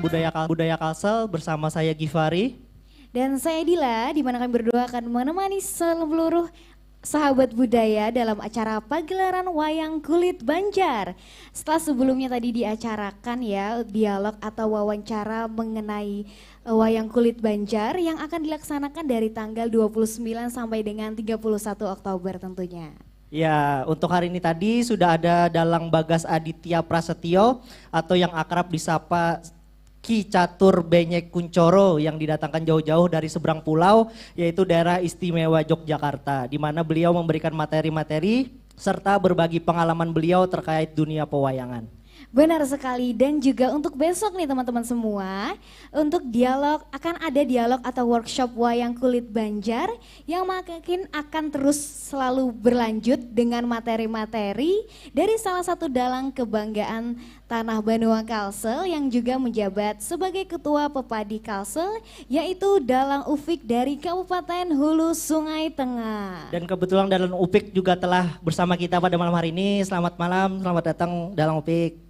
Budaya Kalsel bersama saya Givari. Dan saya Dila, di mana kami berdua akan menemani seluruh sahabat budaya dalam acara pagelaran wayang kulit Banjar. Setelah sebelumnya tadi diacarakan ya dialog atau wawancara mengenai wayang kulit Banjar yang akan dilaksanakan dari tanggal 29 sampai dengan 31 Oktober tentunya. Ya, untuk hari ini tadi sudah ada Dalang Bagas Aditya Prasetyo atau yang akrab disapa Ki Catur Benyek Kuncoro yang didatangkan jauh-jauh dari seberang pulau yaitu daerah istimewa Yogyakarta, di mana beliau memberikan materi-materi serta berbagi pengalaman beliau terkait dunia pewayangan. Benar sekali, dan juga untuk besok nih teman-teman semua, untuk dialog akan ada dialog atau workshop wayang kulit Banjar yang makin akan terus selalu berlanjut dengan materi-materi dari salah satu dalang kebanggaan Tanah Banua Kalsel yang juga menjabat sebagai Ketua Pepadi Kalsel, yaitu Dalang Ufik dari Kabupaten Hulu Sungai Tengah. Dan kebetulan Dalang Ufik juga telah bersama kita pada malam hari ini. Selamat malam, selamat datang Dalang Ufik.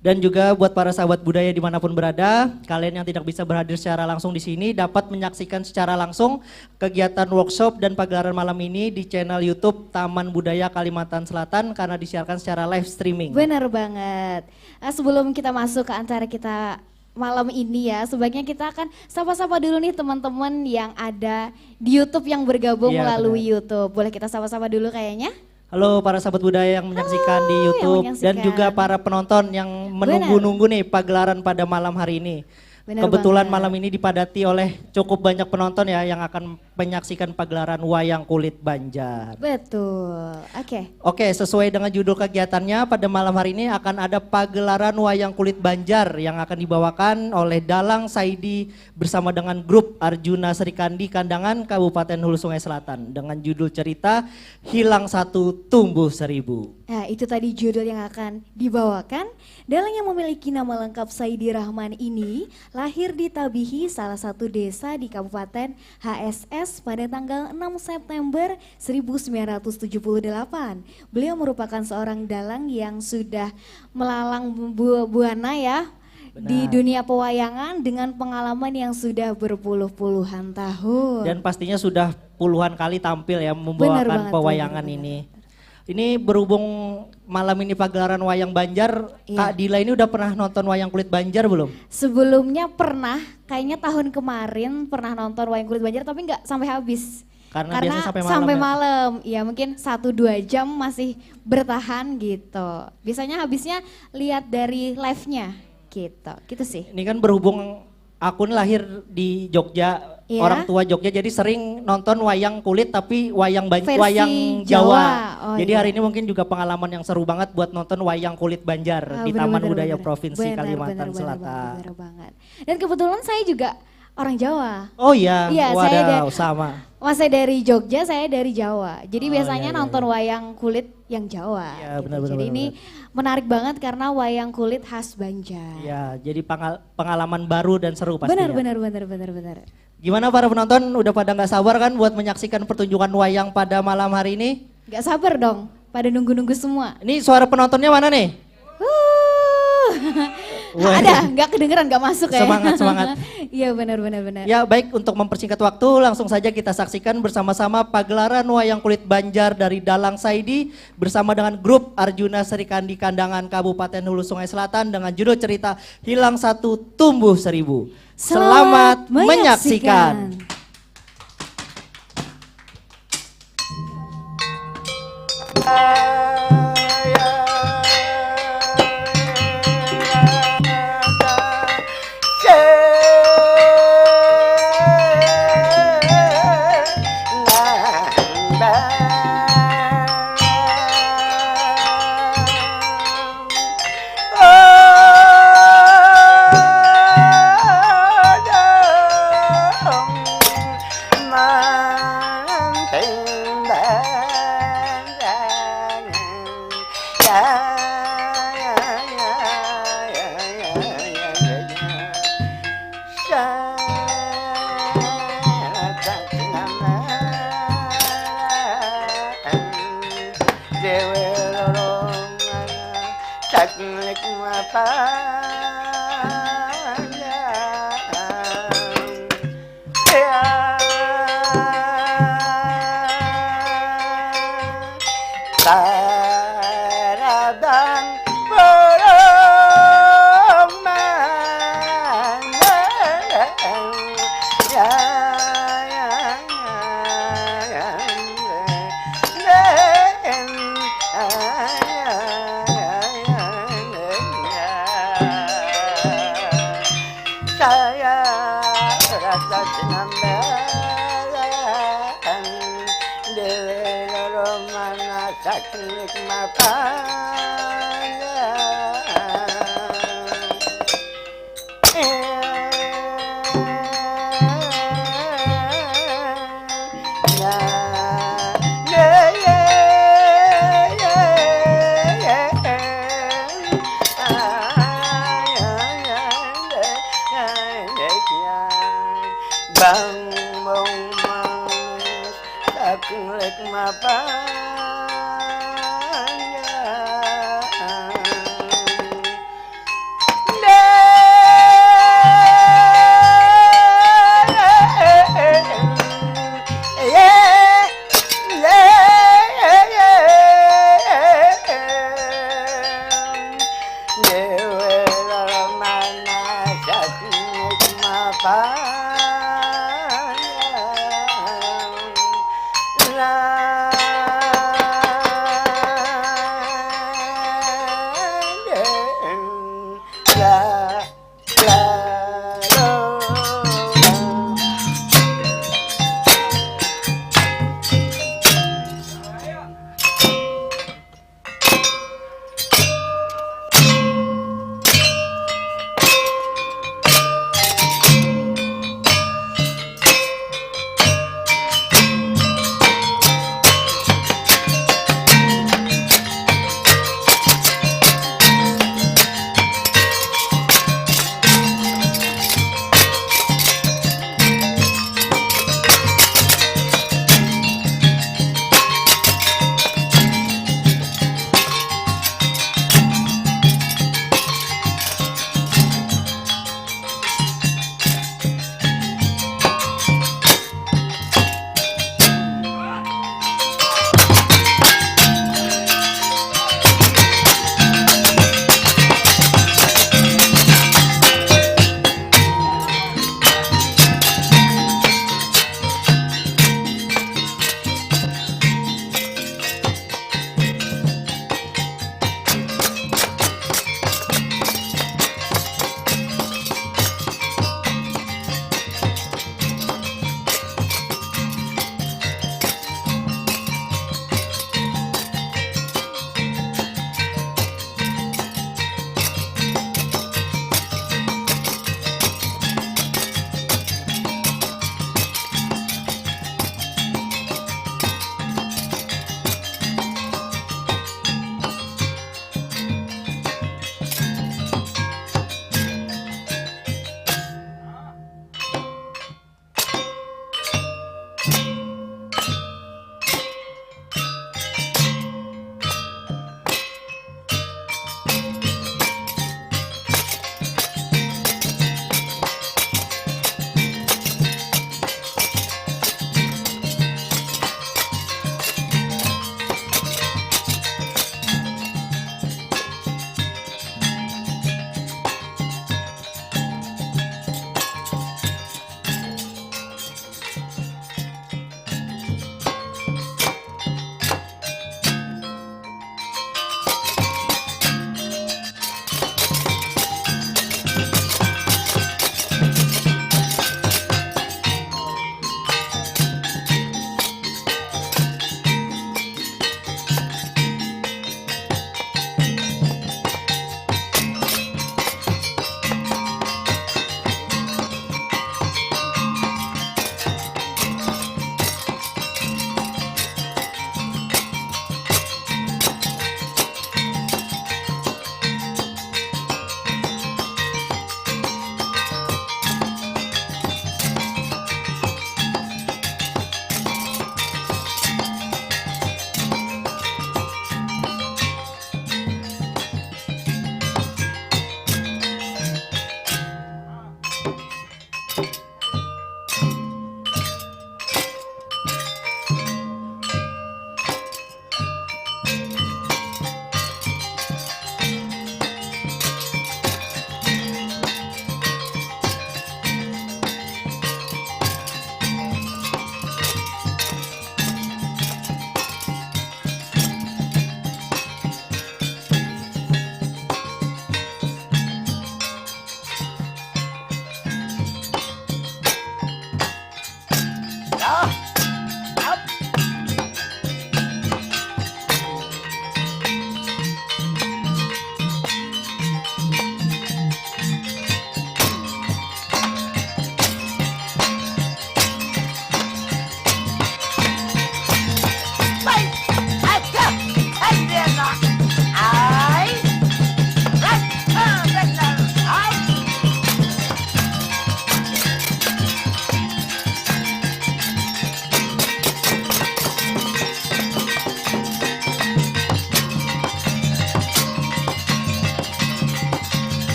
Dan juga buat para sahabat budaya dimanapun berada, kalian yang tidak bisa berhadir secara langsung di sini dapat menyaksikan secara langsung kegiatan workshop dan pagelaran malam ini di channel YouTube Taman Budaya Kalimantan Selatan karena disiarkan secara live streaming. Benar banget. Sebelum kita masuk ke acara kita malam ini ya, sebaiknya kita akan sapa-sapa dulu nih teman-teman yang ada di YouTube yang bergabung melalui YouTube. Boleh kita sapa-sapa dulu kayaknya? Halo para sahabat budaya yang menyaksikan di YouTube dan juga para penonton yang menunggu-nunggu nih pagelaran pada malam hari ini. Benar kebetulan banget. malam ini dipadati oleh cukup banyak penonton ya yang akan menyaksikan pagelaran wayang kulit Banjar. Betul, oke. Oke, sesuai dengan judul kegiatannya pada malam hari ini akan ada pagelaran wayang kulit Banjar yang akan dibawakan oleh Dalang Saidi bersama dengan grup Arjuna Serikandi Kandangan Kabupaten Hulu Sungai Selatan dengan judul cerita Hilang Satu Tumbuh Seribu. Nah itu tadi judul yang akan dibawakan. Dalang yang memiliki nama lengkap Saidi Rahman ini lahir di Tabihi, salah satu desa di Kabupaten HSS pada tanggal 6 September 1978. Beliau merupakan seorang dalang yang sudah melalang buana ya. Benar. Di dunia pewayangan dengan pengalaman yang sudah berpuluh-puluhan tahun. Dan pastinya sudah puluhan kali tampil ya membawakan pewayangan ini. Ini berhubung malam ini pagelaran wayang Banjar, Kak Dila ini udah pernah nonton wayang kulit Banjar belum? Sebelumnya pernah, kayaknya tahun kemarin pernah nonton wayang kulit Banjar tapi nggak sampai habis. Karena biasanya sampai malam. Sampai malam, ya mungkin 1-2 jam masih bertahan gitu. Biasanya habisnya lihat dari live-nya gitu sih. Ini kan berhubung aku lahir di Jogja, orang tua Jogja, jadi sering nonton wayang kulit tapi wayang Jawa. Oh, jadi hari ini mungkin juga pengalaman yang seru banget buat nonton wayang kulit Banjar di Taman Budaya Provinsi Kalimantan Selatan. Bener banget. Dan kebetulan saya juga orang Jawa. Oh iya, saya sama. Masih dari Jogja, saya dari Jawa. Jadi biasanya nonton wayang kulit yang Jawa. Iya, gitu. benar. Jadi ini menarik banget karena wayang kulit khas Banjar. Ya, jadi pengalaman baru dan seru pastinya. Benar. Gimana para penonton, udah pada nggak sabar kan buat menyaksikan pertunjukan wayang pada malam hari ini? Gak sabar dong, pada nunggu-nunggu semua. Ini suara penontonnya mana nih? Ada, nggak kedengeran, nggak masuk ya? Semangat. Iya benar. Ya baik, untuk mempersingkat waktu langsung saja kita saksikan bersama-sama pagelaran wayang kulit Banjar dari Dalang Saidi bersama dengan grup Arjuna Serikandi Kandangan Kabupaten Hulu Sungai Selatan dengan judul cerita Hilang Satu Tumbuh Seribu. Selamat menyaksikan. Taklik mata Sarabang Poroman saya rasa senambalan dewe romana saknik Bang mong mas saklik mapan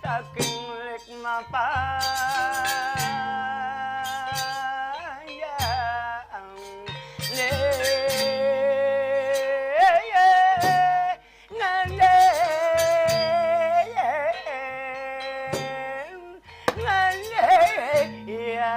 saking lik mapayang le ngane ya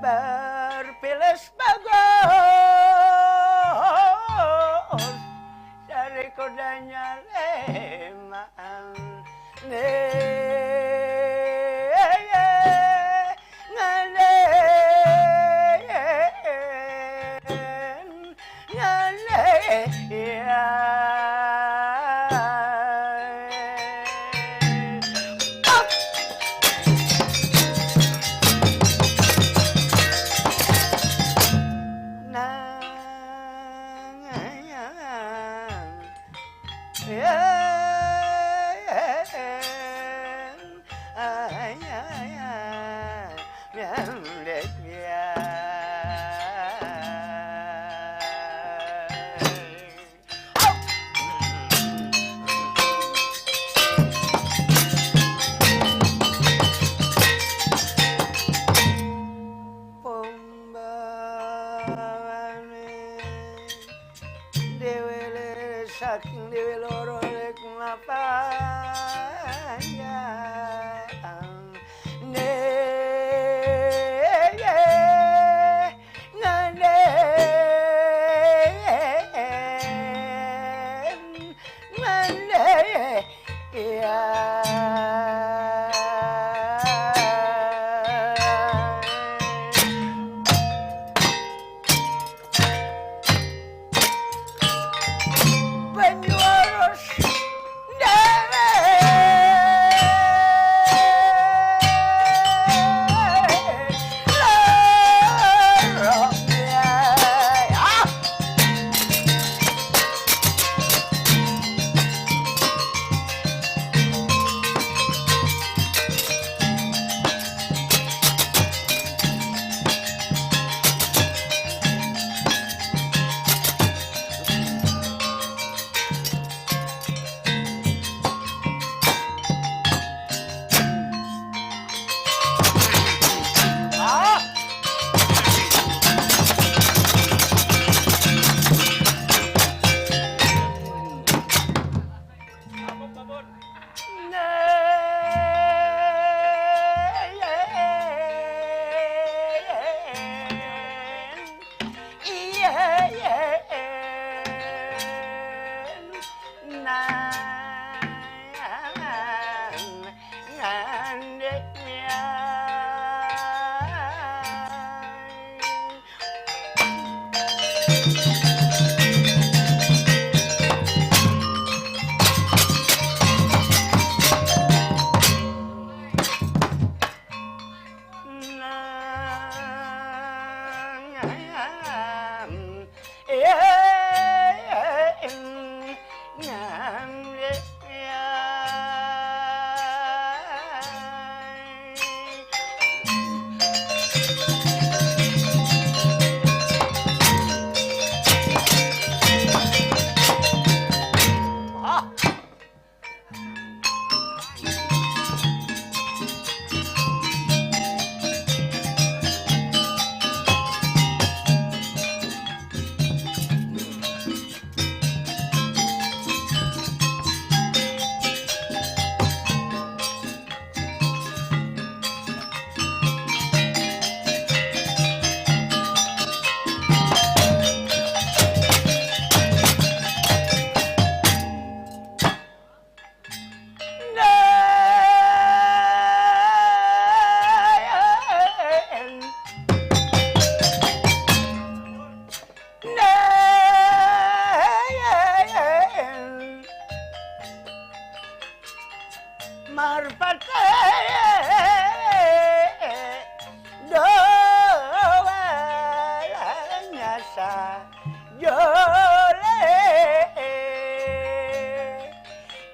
berpilis bagus dari kodanya lemaan saking dewe loro lek mapayang ne ngane ya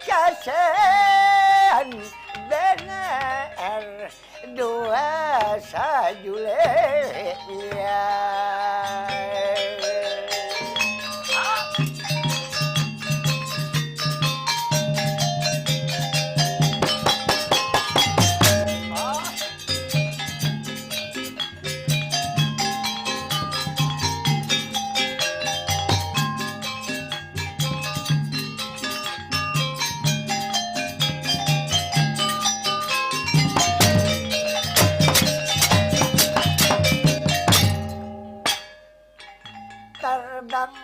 Kasihan benar dua saya Julia. Terbang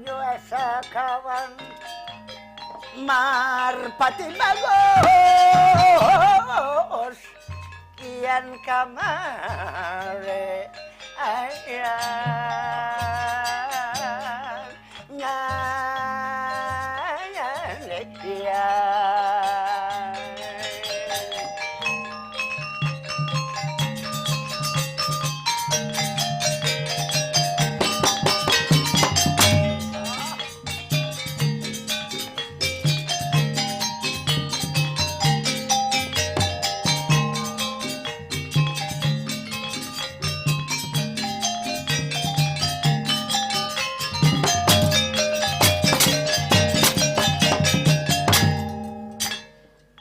jua sakawan marpati bagus kian kamare ayah nyanyane ya.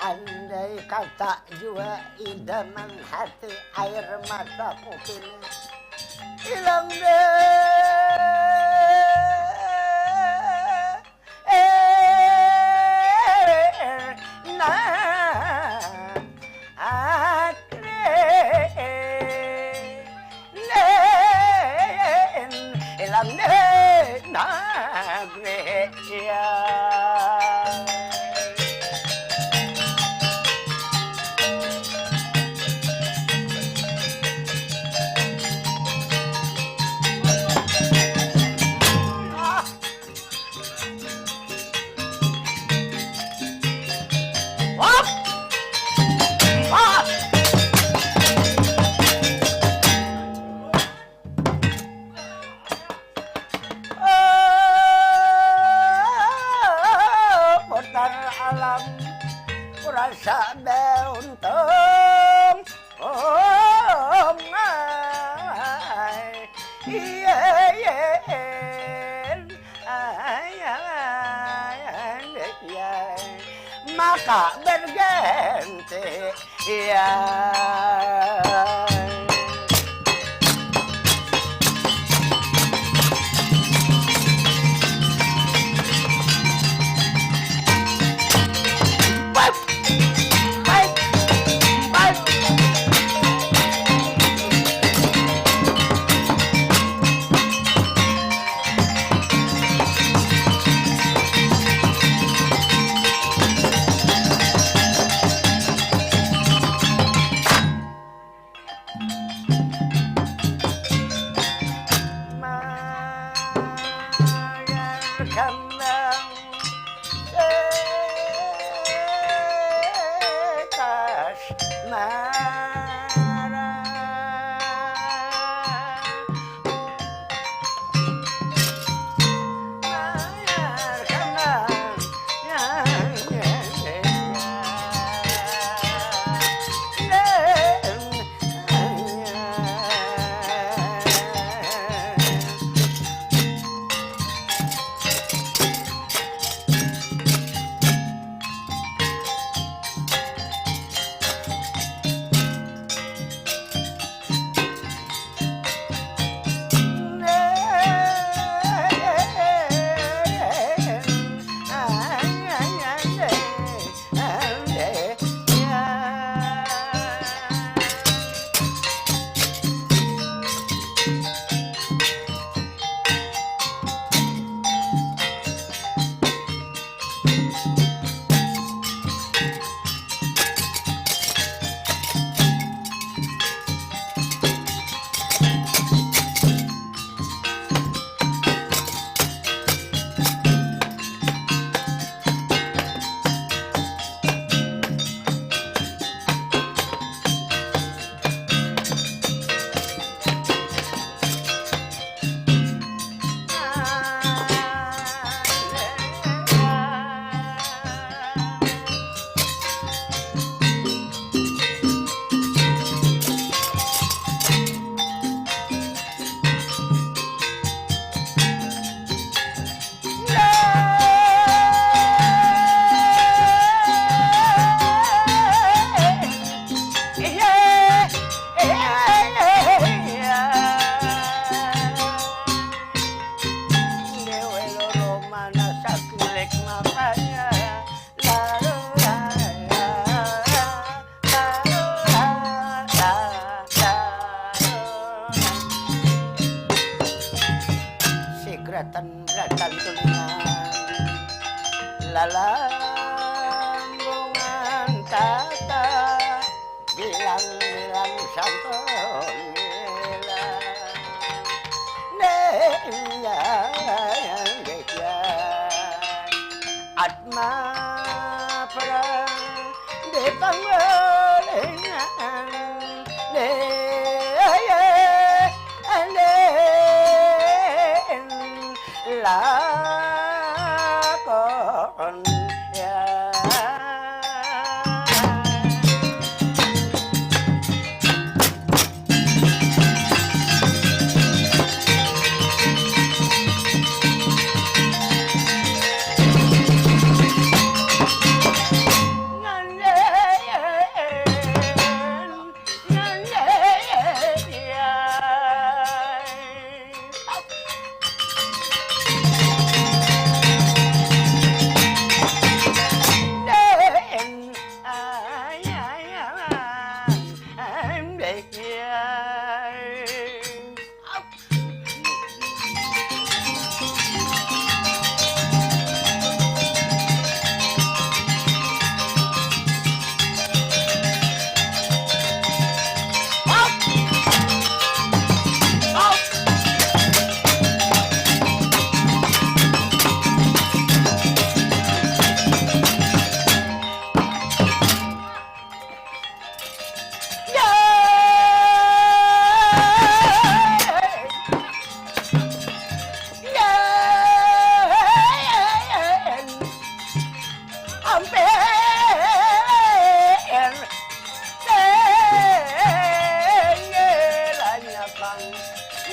Andai kata jua idaman hati air mataku kini hilang deh. Nah, hilang deh nagre ya. Putar alam kurasa beuntung maka berganti ya. Kembang sekas marah mayar kembang yang beratan tulingan lalambungan tata bilang-bilang santun nila nenya gekya atma perang di panggalingan lakon ya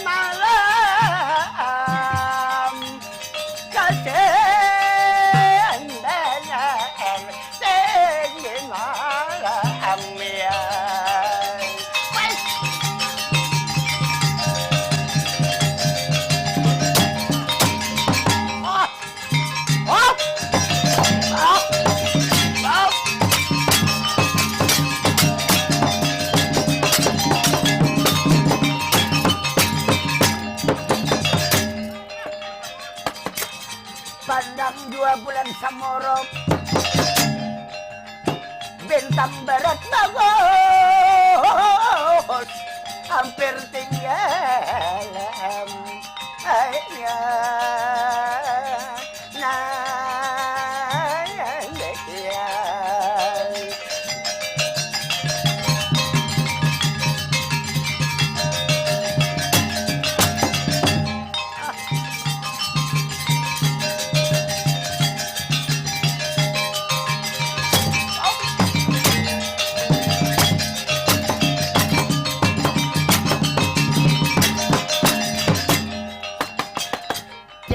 malam kasih banyak tinggi malam ya pandang 2 bulan samorok bintang barat bagus hampir tinggalan ayah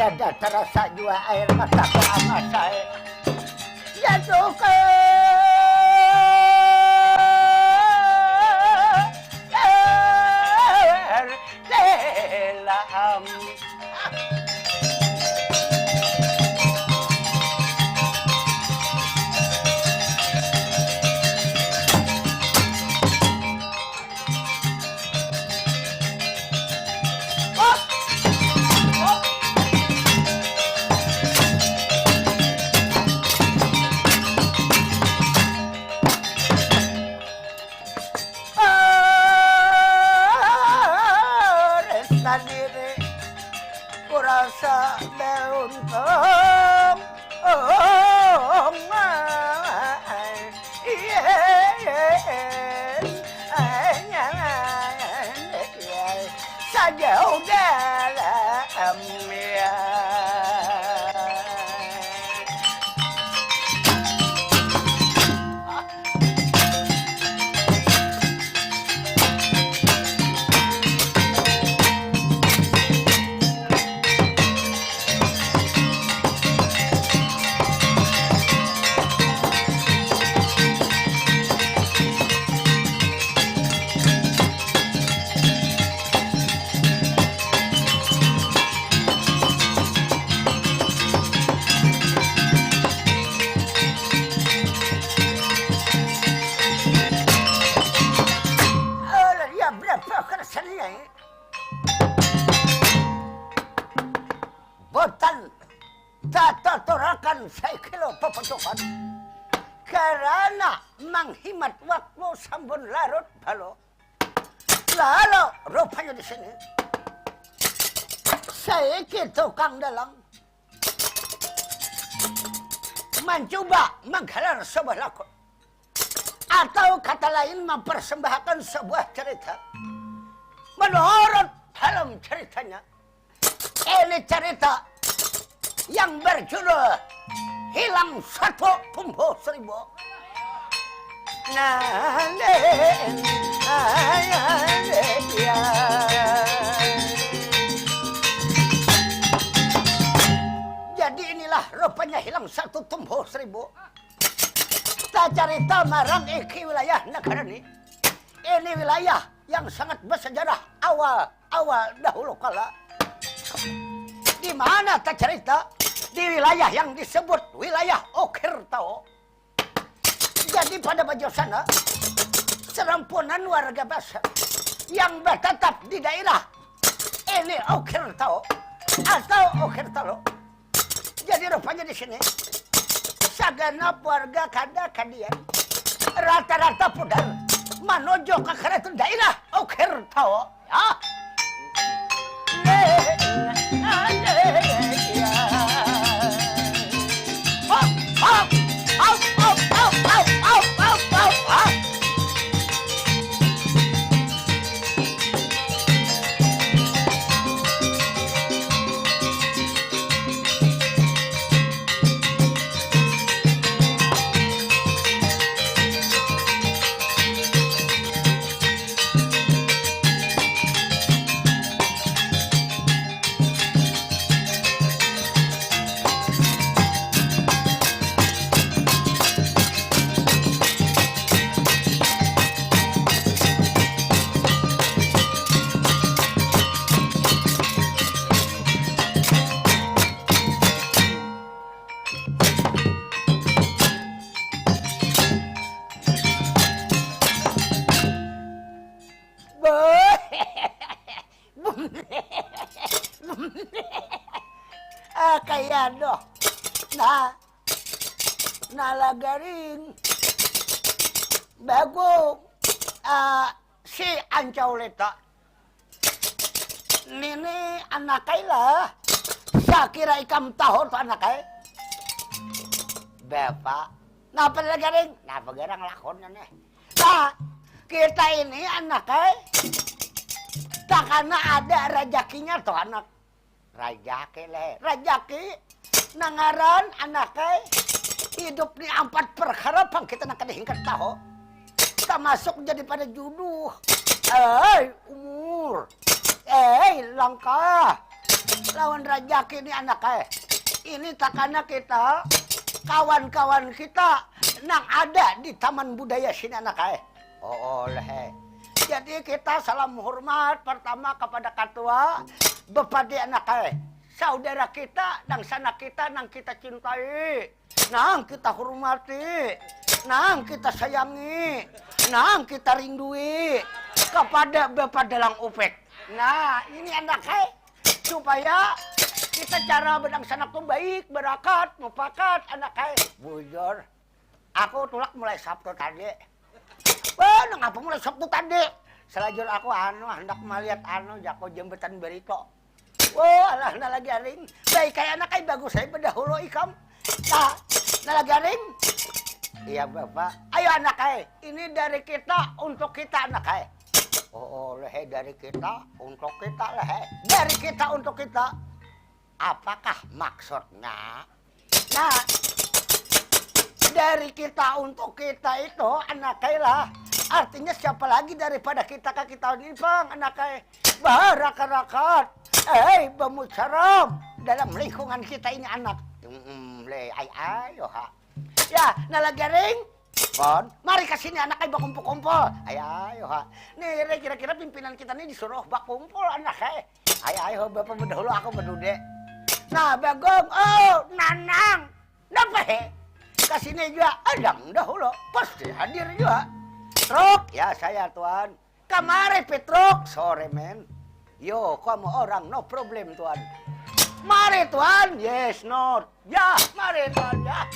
tiada terasa jua air mataku amat saya jatuh ke dalam diri kurasa daun tom saja dalam ya hormat waktu sampun larut balo. Lalu rupanya di sini saya tukang dalang mencoba menggelar sebuah lakon atau kata lain mempersembahkan sebuah cerita. Menurut dalam ceritanya, ini cerita yang berjudul Hilang Satu Tumbuh Seribu. Jadi inilah rupanya hilang satu tumbuh seribu. Tak cerita marang iki wilayah negara ini. Ini wilayah yang sangat bersejarah awal dahulu kala. Di mana tak cerita? Di wilayah yang disebut wilayah Okirtao. Jadi pada baju sana, serempunan warga Basa yang bertetap di daerah ini Okirtao atau Okirtalo. Jadi rupanya di sini sagenap warga kada kadian rata-rata pudar menuju ke kereta daerah Okirtao. Ya. Kaya doh nalagaring bago si Ancau Leta nini anak lah sakira ikam tahu tu anak bapak nalagaring napagarang lakonnya nih. Nah kita ini anak tak karena ada rejakinya tuh anak. Rajaki leh, rajaki nangaran anaknya hidup ni 4 perkara pang kita nak kadihingkat tahu. Tak masuk jadi pada juduh. Umur. Langkah. Lawan rajaki ni anaknya. Ini takana kita, kawan-kawan kita nang ada di Taman Budaya sini anaknya. Oh leh. Jadi kita salam hormat pertama kepada ketua bepadi anak saudara kita dan sanak kita nang kita cintai, nang kita hormati, nang kita sayangi, nang kita rindui kepada Bapak Dalang Upek. Nah ini anak supaya kita cara bedang sanak tuh baik, berakat, mufakat anak bujur. Aku tulak mulai Sabtu tadi. Ngapa mulai Sabtu tadi? Selajur aku hendak melihat jako jembatan berito. Alah nalagaring. Baik kayak anak bagus saya pendahulu ikam. Nalagaring. Iya bapak. Ayo anak ini dari kita untuk kita anak leh dari kita untuk kita leh. Dari kita untuk kita. Apakah maksudnya? Nah, dari kita untuk kita itu anak lah. Artinya siapa lagi daripada kita ke kita ini bang anak baharakat bemucaram dalam lingkungan kita ini anak. Ayo ha. Ya nalagaring. Pon, mari ke sini anak bakumpul-kumpul. Ayo ha. Nih kira-kira pimpinan kita ini disuruh bakumpul anak Ayo bapak berdahulu aku berdude. Nah bagong, nanang. Napa kasini juga adang dahulu pasti hadir juga. Petruk, ya saya tuan. Kamari Petruk, sore men. Yo, kamu orang no problem tuan. Mari tuan, yes no. Ya, mari tuan ya.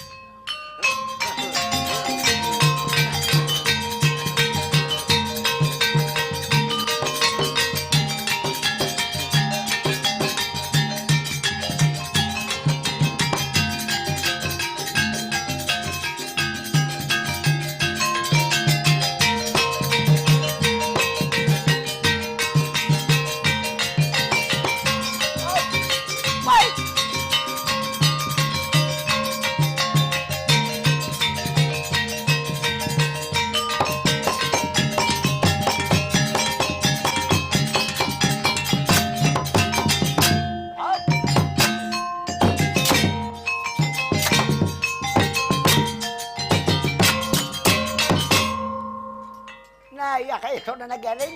Nah, iya kayak itu Nana Garing.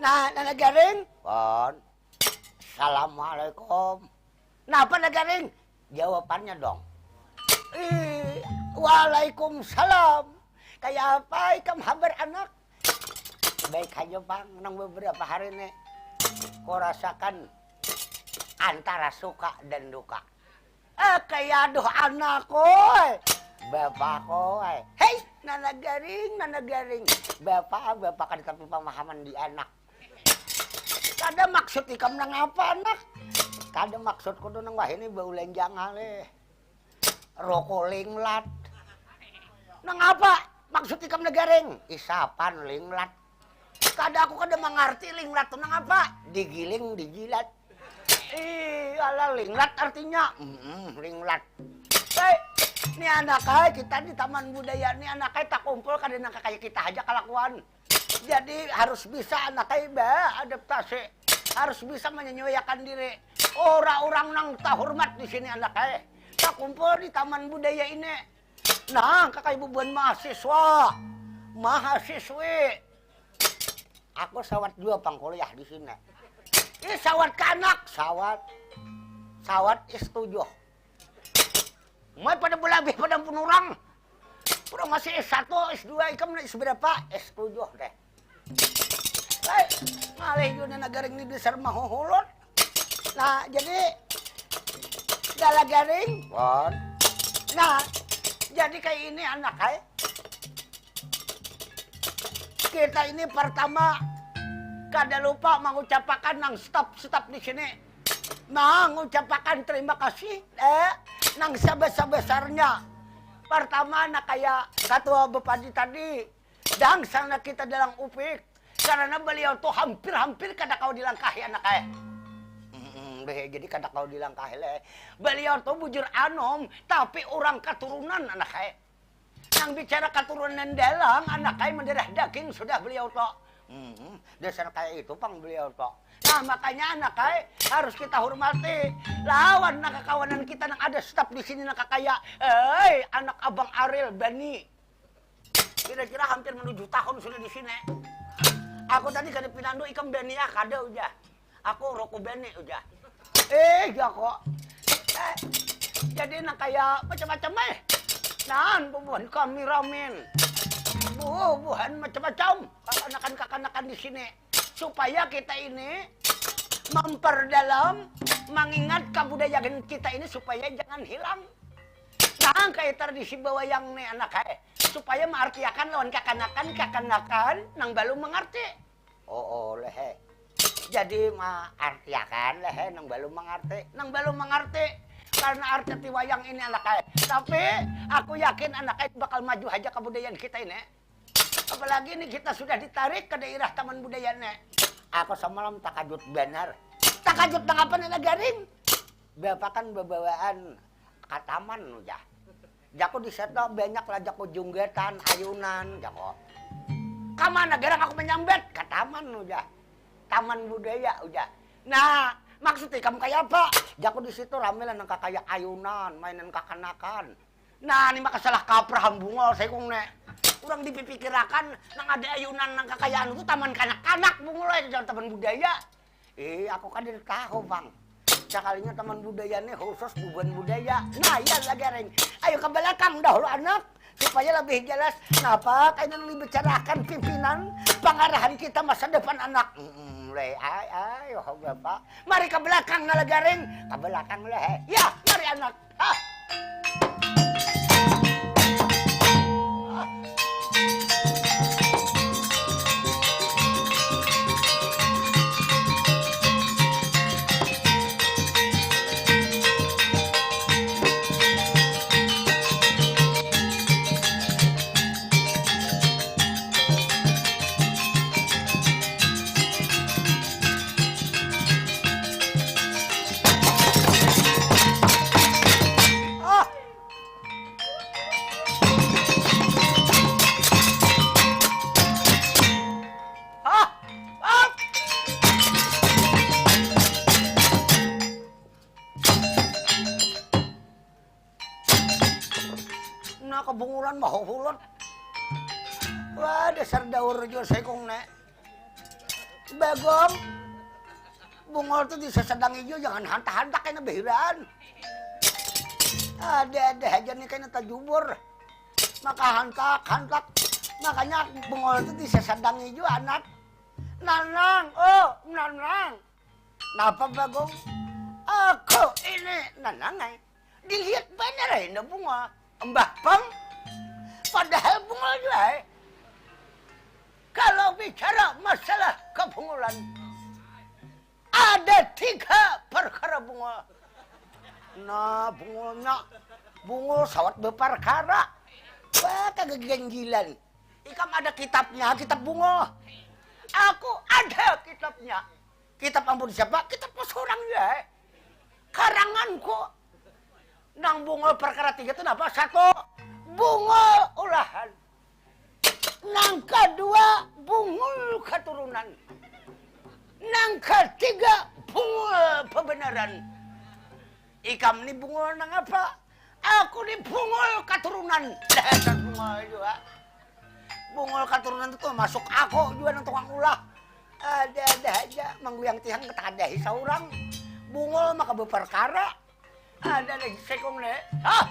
Nah, Nana Garing. Pon. Assalamualaikum. Nah, apa Nana Garing? Jawabannya dong. Waalaikumsalam. Kayak apa ikam kabar anak? Baik aja bang, nang beberapa hari ini kau rasakan antara suka dan duka. Kayak aduh anak koy, bapak koy. Hei, Nana Garing. Bapak kan tapi pemahaman di anak. Kada maksud ikam nang apa anak? Kada maksud kudu nang wah ini bau lenjang ale. Rokok linglat. Nang apa? Maksud ikam Garing? Isapan linglat. Kada aku kada mengerti linglat itu nang apa? Digiling, dijilat. Alah linglat artinya linglat. Ini anak ay kita di Taman Budaya ini anak ay tak kumpul kada nang kayak kita aja kelakuan. Jadi harus bisa anak ay adaptasi, harus bisa menyesuaikan diri. Orang-orang nang tak hormat di sini anak ay. Tak kumpul di Taman Budaya ini. Nah, kakak ibu buan mahasiswa, mahasiswi. Aku sawat juga pangkuliah di sini. Ini sawat kanak, sawat S7. Mau pada belabih pada penurang. Udah masih S1, S2, ikam seberapa? S7 deh. Ngalih juga Nana Garing ini besar mahuhulun. Nah, jadi Nana Garing. Bon. Nah, jadi kayak ini anak kita ini pertama kada lupa mengucapkan nang stop di sini. Mengucapkan terima kasih nang sebesar-besarnya. Pertama nak kayak ketua Bupati tadi dan sana kita dalam UPIK karena beliau tuh hampir kada kau dilangkahi anak jadi kada kau dilangkahi leh. Beliau tuh bujur anom tapi orang keturunan anak yang bicara keturunan dalam anak mendarah daging sudah beliau toh. Dasar kayak itu pang beliau toh. Nah makanya anak harus kita hormati. Lawan nak kawanan kita yang ada staf di sini nak kayak anak abang Ariel Bani. Kira-kira hampir menuju tahun sudah di sini. Aku tadi kada pinandu ikam Bani ya kada udah. Aku Roko Bani udah. Ya kok. Jadi nak kayak macam-macam Nah, bubuhan kami ramen. Bubuhan macam-macam. Kakanakan di sini. Supaya kita ini memperdalam, mengingat kebudayaan kita ini supaya jangan hilang. Nah, kayak tradisi bawayang nih anak supaya mengartiakan lawan kakanakan nang balu mengerti. Leh. Jadi mengartiakan leh nang balu mengerti. Karena arti wayang ini anak tapi aku yakin anak bakal maju aja kebudayaan kita ini. Apalagi ini kita sudah ditarik ke daerah Taman Budaya ini. Aku semalam takajut benar. Takajut nang apa Nana Garing? Bapak kan bebawaan ke taman udah. Jako di situ banyak lah jako junggetan, ayunan, jako. Kamana garang aku menyambet ke taman udah. Taman Budaya udah. Nah, maksudnya kamu kayak apa? Jako di situ rame lah nang kayak ayunan, mainan kakanakan. Nah, ini mah salah kaprah bungol saya kong nek. Kurang dipikirakan nang ada ayunan nang kakayaan itu taman kanak-kanak bungol aja jangan Taman Budaya. Aku kan tidak tahu bang. Sekalinya Taman Budaya ini khusus bubuhan budaya. Nah, iya lah Garing. Ayo ke belakang dahulu anak supaya lebih jelas. Kenapa? Kayaknya dibicarakan pimpinan pengarahan kita masa depan anak. Ayo bapak. Mari ke belakang Nana Garing. Ke belakang leh. Ya, mari anak. Kebungulan mahuhulun. Wah, dasar daur jo sekong nek. Bagong. Bungol tuh di sesedang hijau jangan hantak-hantak kayaknya behiran. Ada aja nih kayaknya tajubur. Maka hantak. Makanya bungol tuh di sesedang hijau anak. Nanang, oh Nanang. Napa Bagong? Aku ini Nanang dilihat bener ini bunga. Mbah Pang. Padahal bungol juga kalau bicara masalah kebungulan, ada 3 perkara bungul. Nah, bungul sawat beperkara. Wah, kagak genggilan. Ikam ada kitabnya, kitab bungul. Aku ada kitabnya. Kitab ampun siapa? Kitab seorang ya. Karanganku. Nang bungul perkara 3 itu apa? 1. Bungul ulahan. Nang kedua, bungul keturunan. Nang ketiga, bungul pembenaran. Ikam ni bungul nang apa? Aku ni bungul keturunan. Dasar bungul juga. Bungul keturunan itu masuk aku juga nang tukang ulah. Ada aja mengguyang tihang ketadahi saurang. Bungul maka beperkara. Ada lagi sekong le. Hah?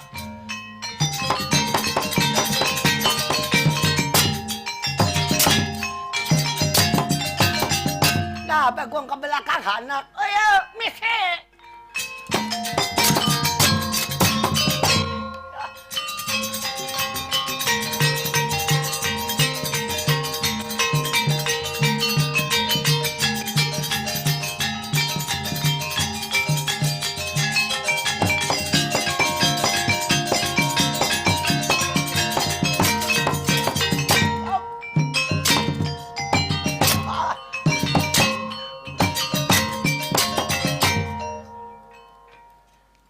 Nah, bagong ke belakang anak. Oh ya, misi.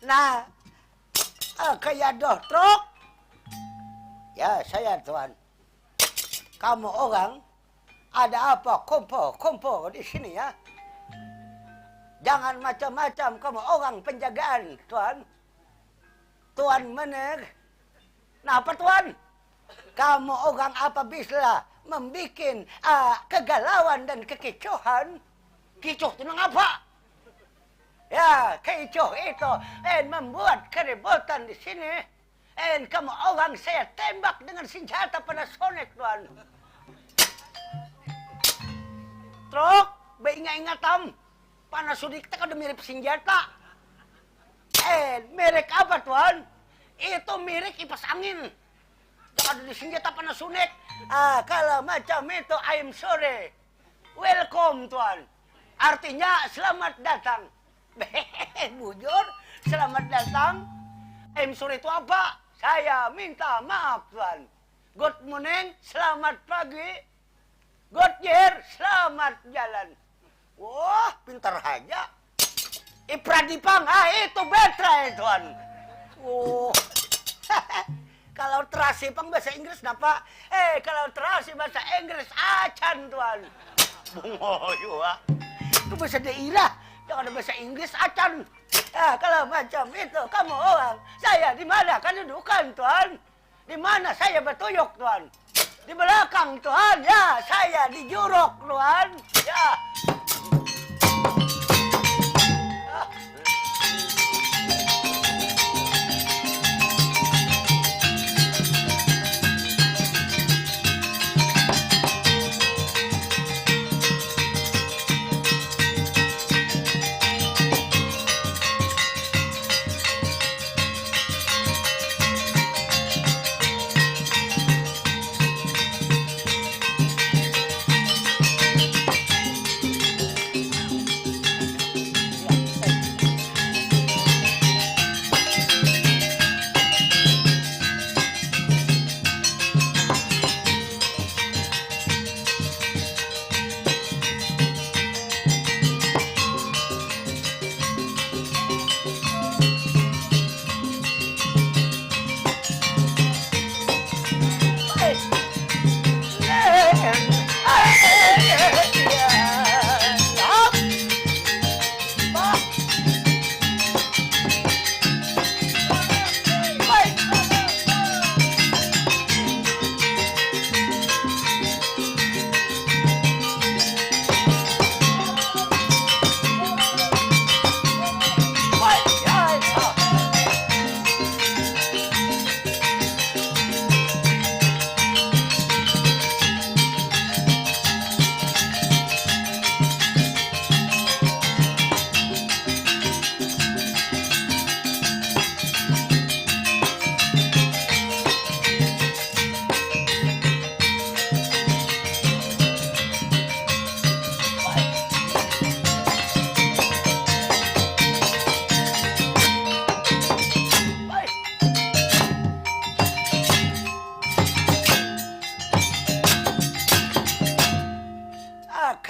Nah, kayak doh truk. Ya, saya Tuan. Kamu orang, ada apa kumpul di sini ya? Jangan macam-macam kamu orang penjagaan, Tuan. Tuan meneg. Nah, apa Tuan? Kamu orang apa bisa membuat kegalauan dan kekicauan? Kicau itu apa? Ya, kicau itu membuat keributan di sini. Kamu orang saya tembak dengan senjata Panasonic, Tuan. Truk, ingat-ingatam. Panasonic itu kan udah mirip senjata. Merek apa, Tuan? Itu merek kipas angin. Ada di senjata Panasonic. Kalau macam itu, I'm sorry. Welcome, Tuan. Artinya, selamat datang. Bujur, selamat datang. I'm sorry itu apa? Saya minta maaf, Tuan. Good morning, selamat pagi. Good year, selamat jalan. Wah, pintar aja. Ipradipang, itu betra, Tuan. Kalau terasipang bahasa Inggris, kenapa? Kalau terasi bahasa Inggris, acan, Tuan. Bungo juga. Itu bahasa daerah. Jangan ada bahasa Inggris acan. Kalau macam itu kamu orang, saya di mana kedudukan, Tuan? Di mana saya bertuyuk, Tuan? Di belakang, Tuan. Ya, saya di juruk, Tuan. Ya.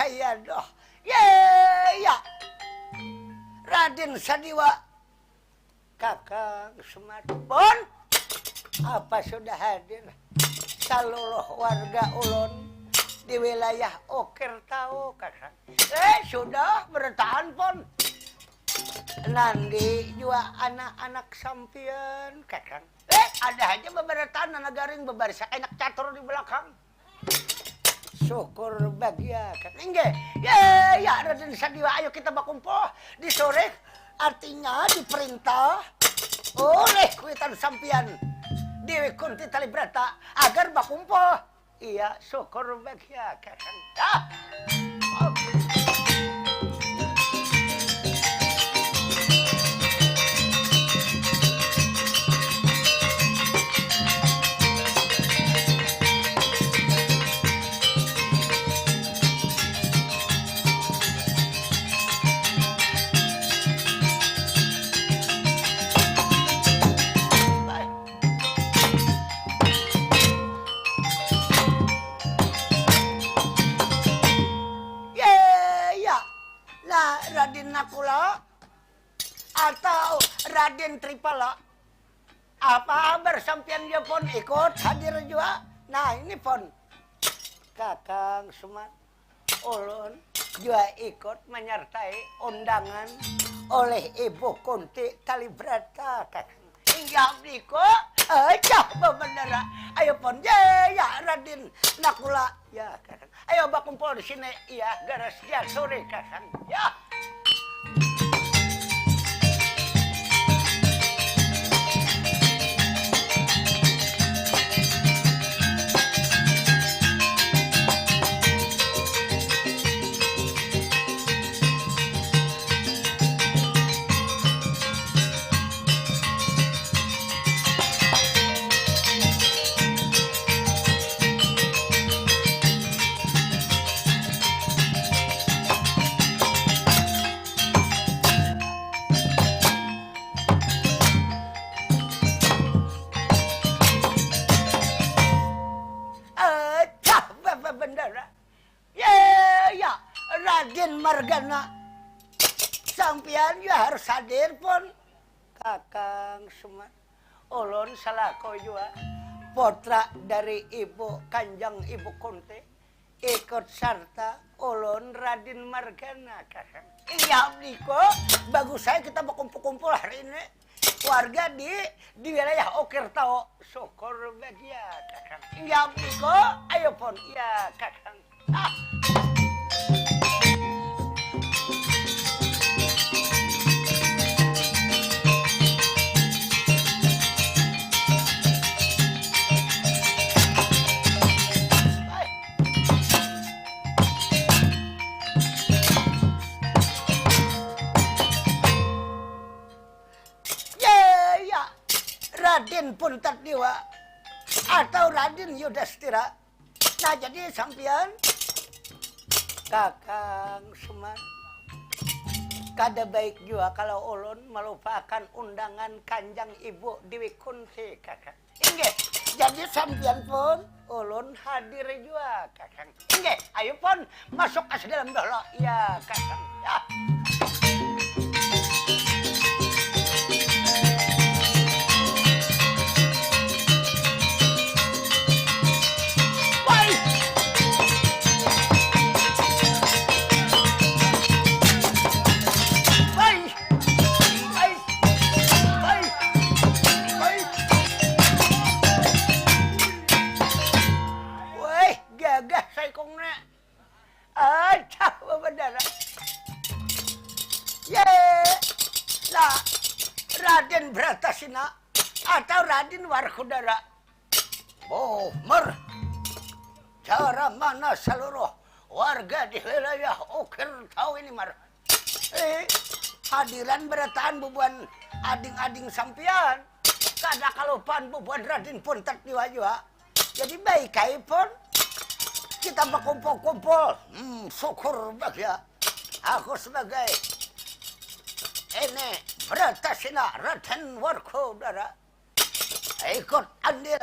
Iya doh. Ya. Raden Sadiwa. Kakang Semar. Pun. Apa sudah hadir? Seluruh warga ulun di wilayah Okir tahu kakang. Sudah bertahan pun. Nanti juga anak-anak sampian kakang. Ada aja beberapa anak garing bebaris enak catur di belakang. Syukur bahagia kakang. Ya Raden Sadiwa, ayo kita berkumpul di sore. Artinya diperintah oleh kuitan sampian Dewi Kunti Talibrata agar berkumpul. Iya, syukur bahagia kakang. Raden Nakula atau Raden Tripala, apa bersampian dia pun ikut hadir juga. Nah ini pun Kakang Semar ulun juga ikut menyertai undangan oleh Ibu Kunti Talibrata kakang. Hingga Niko aja bebenera. Ayo pun ya Raden Nakula ya kakang. Ayo berkumpul di sini ya garas dia sore kakang ya. Raden Margana sampian ya harus hadir pun Kakang Semar ulun salako juga putra dari Ibu Kanjeng Ibu Kunti ikut serta ulun Raden Margana kakang. Iya Niko bagus saya kita berkumpul-kumpul hari ini warga di wilayah Okir tahu syukur bahagia kakang. Iya Niko ayo pun ya kakang. Raden Puntadewa atau Raden Yudhistira. Nah jadi sampian Kakang Semar kada baik juga kalau ulun melupakan undangan Kanjeng Ibu Dewi Kunti kakang. Inggih, jadi sampian pun ulun hadir juga kakang. Inggih, ayo pun masuk ke dalam dulu ya kakang ya. Raden Bratasena atau Raden Warkudara. Mer, cara mana seluruh warga di wilayah Okir tahu ini Mar? Hadiran bertahan bubuan ading-ading sampian. Kada kalupaan bubuan Raden Puntadewa juga. Jadi baik kai pun kita berkumpul-kumpul. Syukur bahagia. Aku sebagai ini Bratasena Raden Warkudara ikut andil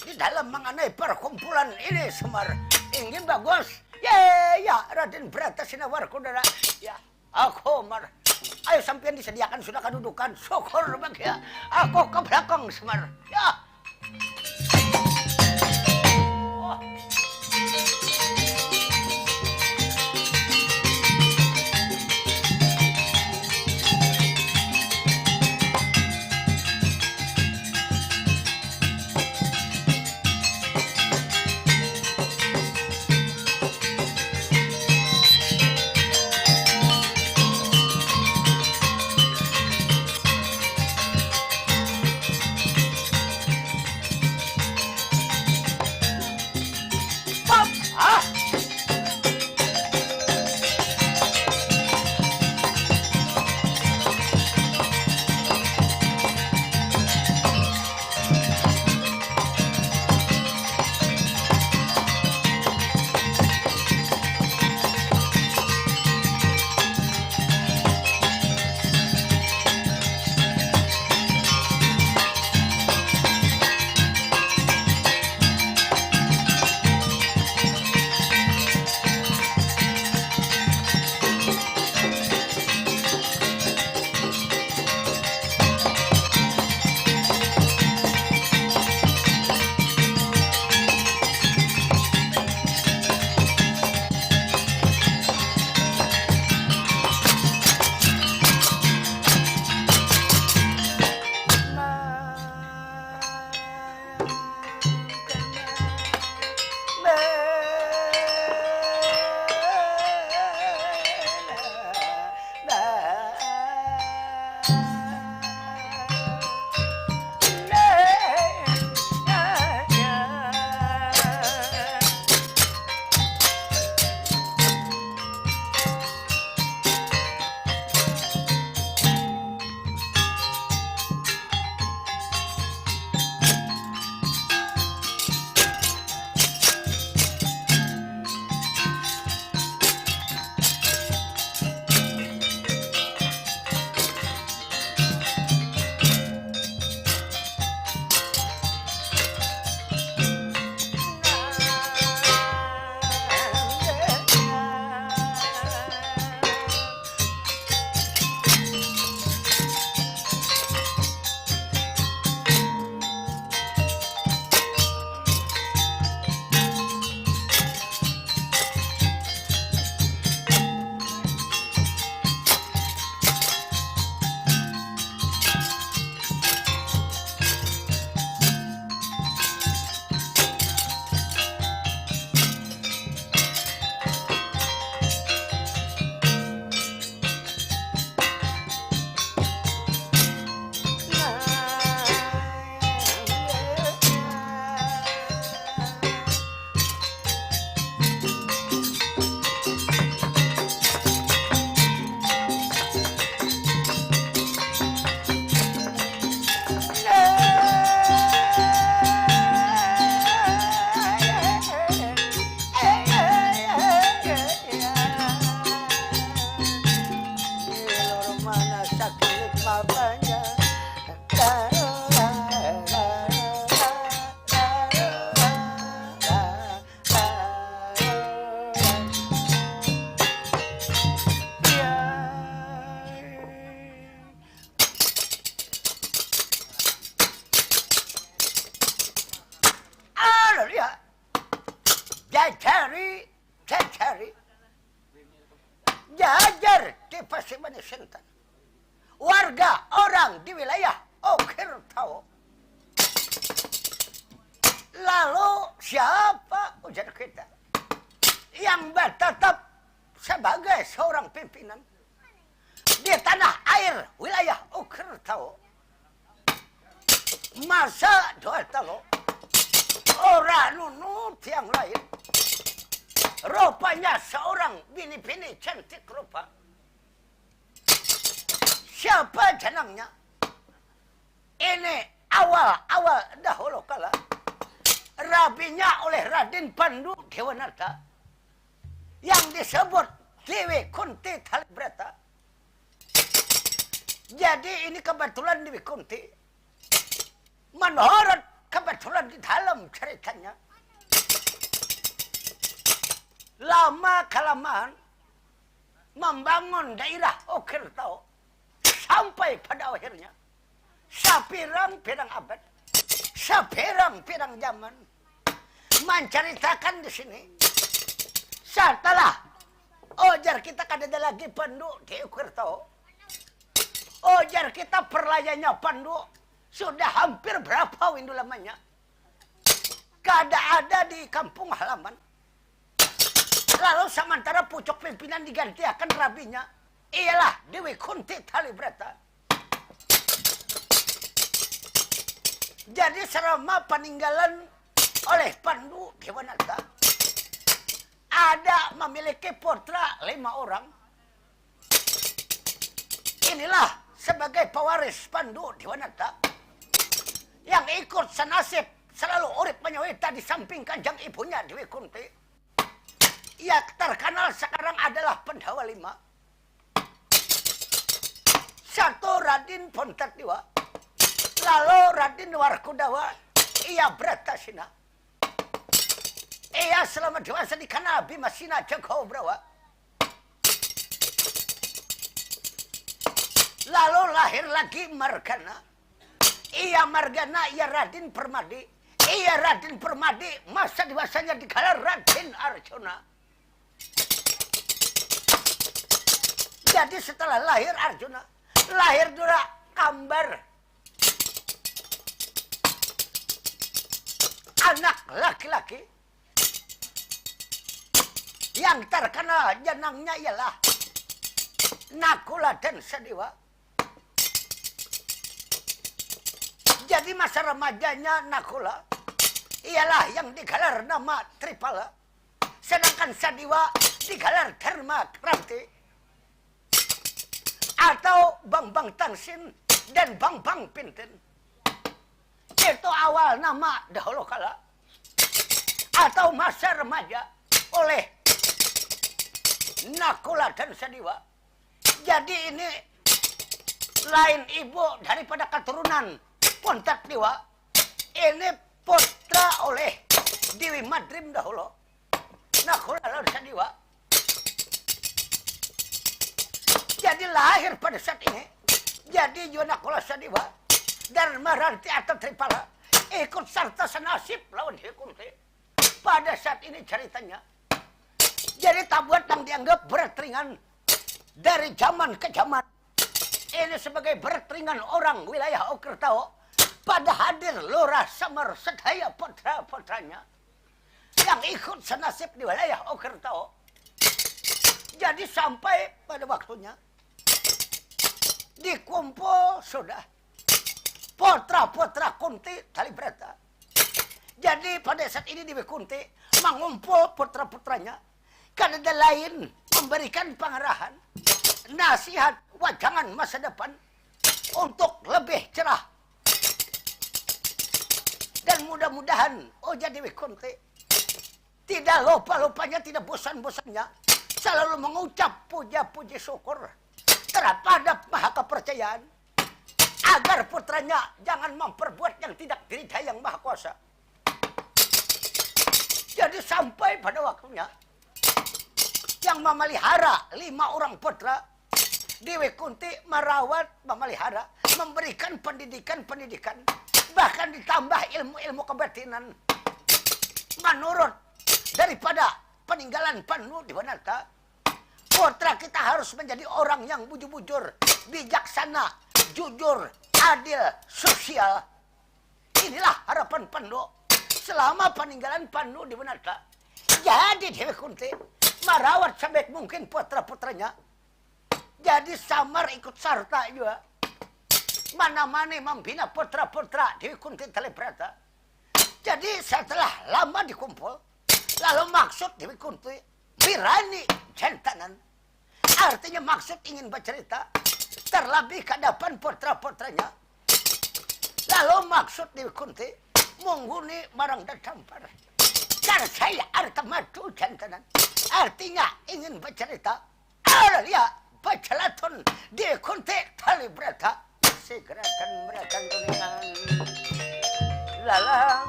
di dalam mengenai perkumpulan ini Semar. Ingin bagus Ya, Raden Bratasena Warkodara. Ya, aku Semar. Ayo sampean disediakan sudah kedudukan. Syukur bagi ya. Aku ke belakang Semar. Ya. Oh. Jajari jajar di Pasimane Sentan. Warga orang di wilayah Okirtawo. Lalu siapa ujar kita yang bertetap sebagai seorang pimpinan di tanah air wilayah Okirtawo? Masa doa talo orang nunut yang lain, rupanya seorang bini-bini cantik rupa. Siapa jenangnya? Ini awal-awal dahulu kala rabinya oleh Raden Pandu Dewanata yang disebut Dewi Kunti Talibrata. Jadi ini kebetulan Dewi Kunti menurut kebetulan di dalam ceritanya lama-kelamaan membangun daerah Okerto sampai pada akhirnya sapirang-pirang abad, sapirang-pirang zaman menceritakan di sini setelah ojar kita kadada lagi pandu di Okerto, ojar kita perlayanya pandu sudah hampir berapa windu lamanya kada ada di kampung halaman. Lalu sementara pucuk pimpinan digantikan rabinya ialah Dewi Kunti Talibrata. Jadi selama peninggalan oleh Pandu Dewanata ada memiliki putra 5 orang. Inilah sebagai pewaris Pandu Dewanata yang ikut senasib selalu urip menyuita di samping kanjeng ibunya Dewi Kunti. Ia terkenal sekarang adalah Pandawa 5. Satu Raden Pontardiwa, lalu Raden Warkudawa, ia Bratasina. Ia selama dewasa dikenal Bimasina Jago Brawa. Lalu lahir lagi Margana. Ia Margana, ia Raden Permadi. Ia Raden Permadi, masa dewasanya digelar Raden Arjuna. Jadi setelah lahir Arjuna, lahir juga Kambar, anak laki-laki yang terkenal jenangnya ialah Nakula dan Sadewa. Jadi masa remajanya Nakula ialah yang digelar nama Tripala, sedangkan Sadewa digelar Dharma Kranti atau Bang Tangsin dan Bang Pinten. Itu awal nama dahulu kala atau masa remaja oleh Nakula dan Sadewa. Jadi ini lain ibu daripada keturunan Pontardiwa. Ini putra oleh Dewi Madrim dahulu, Nakula dan Sadewa. Jadi lahir pada saat ini. Jadi Nakula Sadewa dan Maranti atau Tripala ikut serta senasib lawan Kunti. Pada saat ini ceritanya. Jadi tabuat yang dianggap berat ringan dari zaman ke zaman. Ini sebagai berat ringan orang wilayah Okerto. Pada hadir Lurah Semar sedaya putra-putranya yang ikut senasib di wilayah Okerto. Jadi sampai pada waktunya dikumpul sudah putra-putra Kunti Talibrata. Jadi pada saat ini Dewi Kunti mengumpul putra-putranya karena lain memberikan pengarahan, nasihat, wajangan masa depan untuk lebih cerah. Dan mudah-mudahan Oja Dewi Kunti tidak lupa-lupanya, tidak bosan-bosannya selalu mengucap puja-puji syukur terhadap Maha Kepercayaan agar putranya jangan memperbuat yang tidak diridhai Yang Maha Kuasa. Jadi sampai pada waktunya yang memelihara 5 orang putra Dewi Kunti merawat, memelihara, memberikan pendidikan, bahkan ditambah ilmu-ilmu kebatinan menurut daripada peninggalan Pandu Dewanata. Putra kita harus menjadi orang yang bujur-bujur, bijaksana, jujur, adil, sosial. Inilah harapan Pandu selama peninggalan Pandu Dewanata. Jadi Dewi Kunti merawat sebaik mungkin putra-putranya. Jadi samar ikut serta juga. Mana-mana membina putra-putra Dewi Kunti Talibrata. Jadi setelah lama dikumpul, lalu maksud Dewi Kunti berani jantanan. Artinya maksud ingin bercerita terlebih ke hadapan putra-putranya. Lalu maksud Dewi Kunti menghuni marang dadampar. Karena saya arta madu jantanan. Artinya ingin bercerita. Alia bacalatun Dewi Kunti Talibrata. Segerakan mereka kuningan. Lalang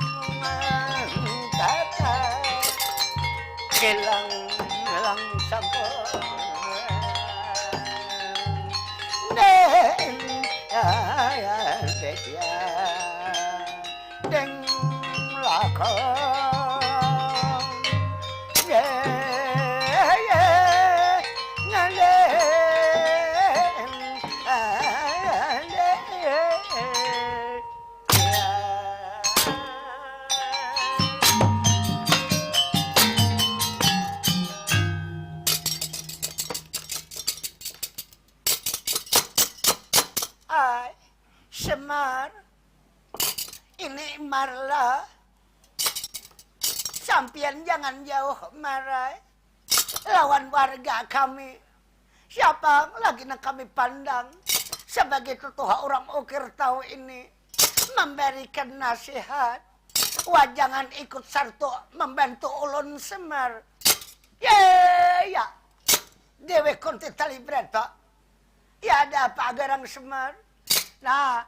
kata hilang sampun den ya deng lakon ye Ay, Semar, ini Marla, sampian jangan jauh marai, lawan warga kami. Siapa lagi nak kami pandang sebagai ketua orang ukir tahu ini memberikan nasihat. Wah jangan ikut sarto membantu ulun Semar. Ya, dewe konti tali berata. Ya ada apa garang Semar? Nah,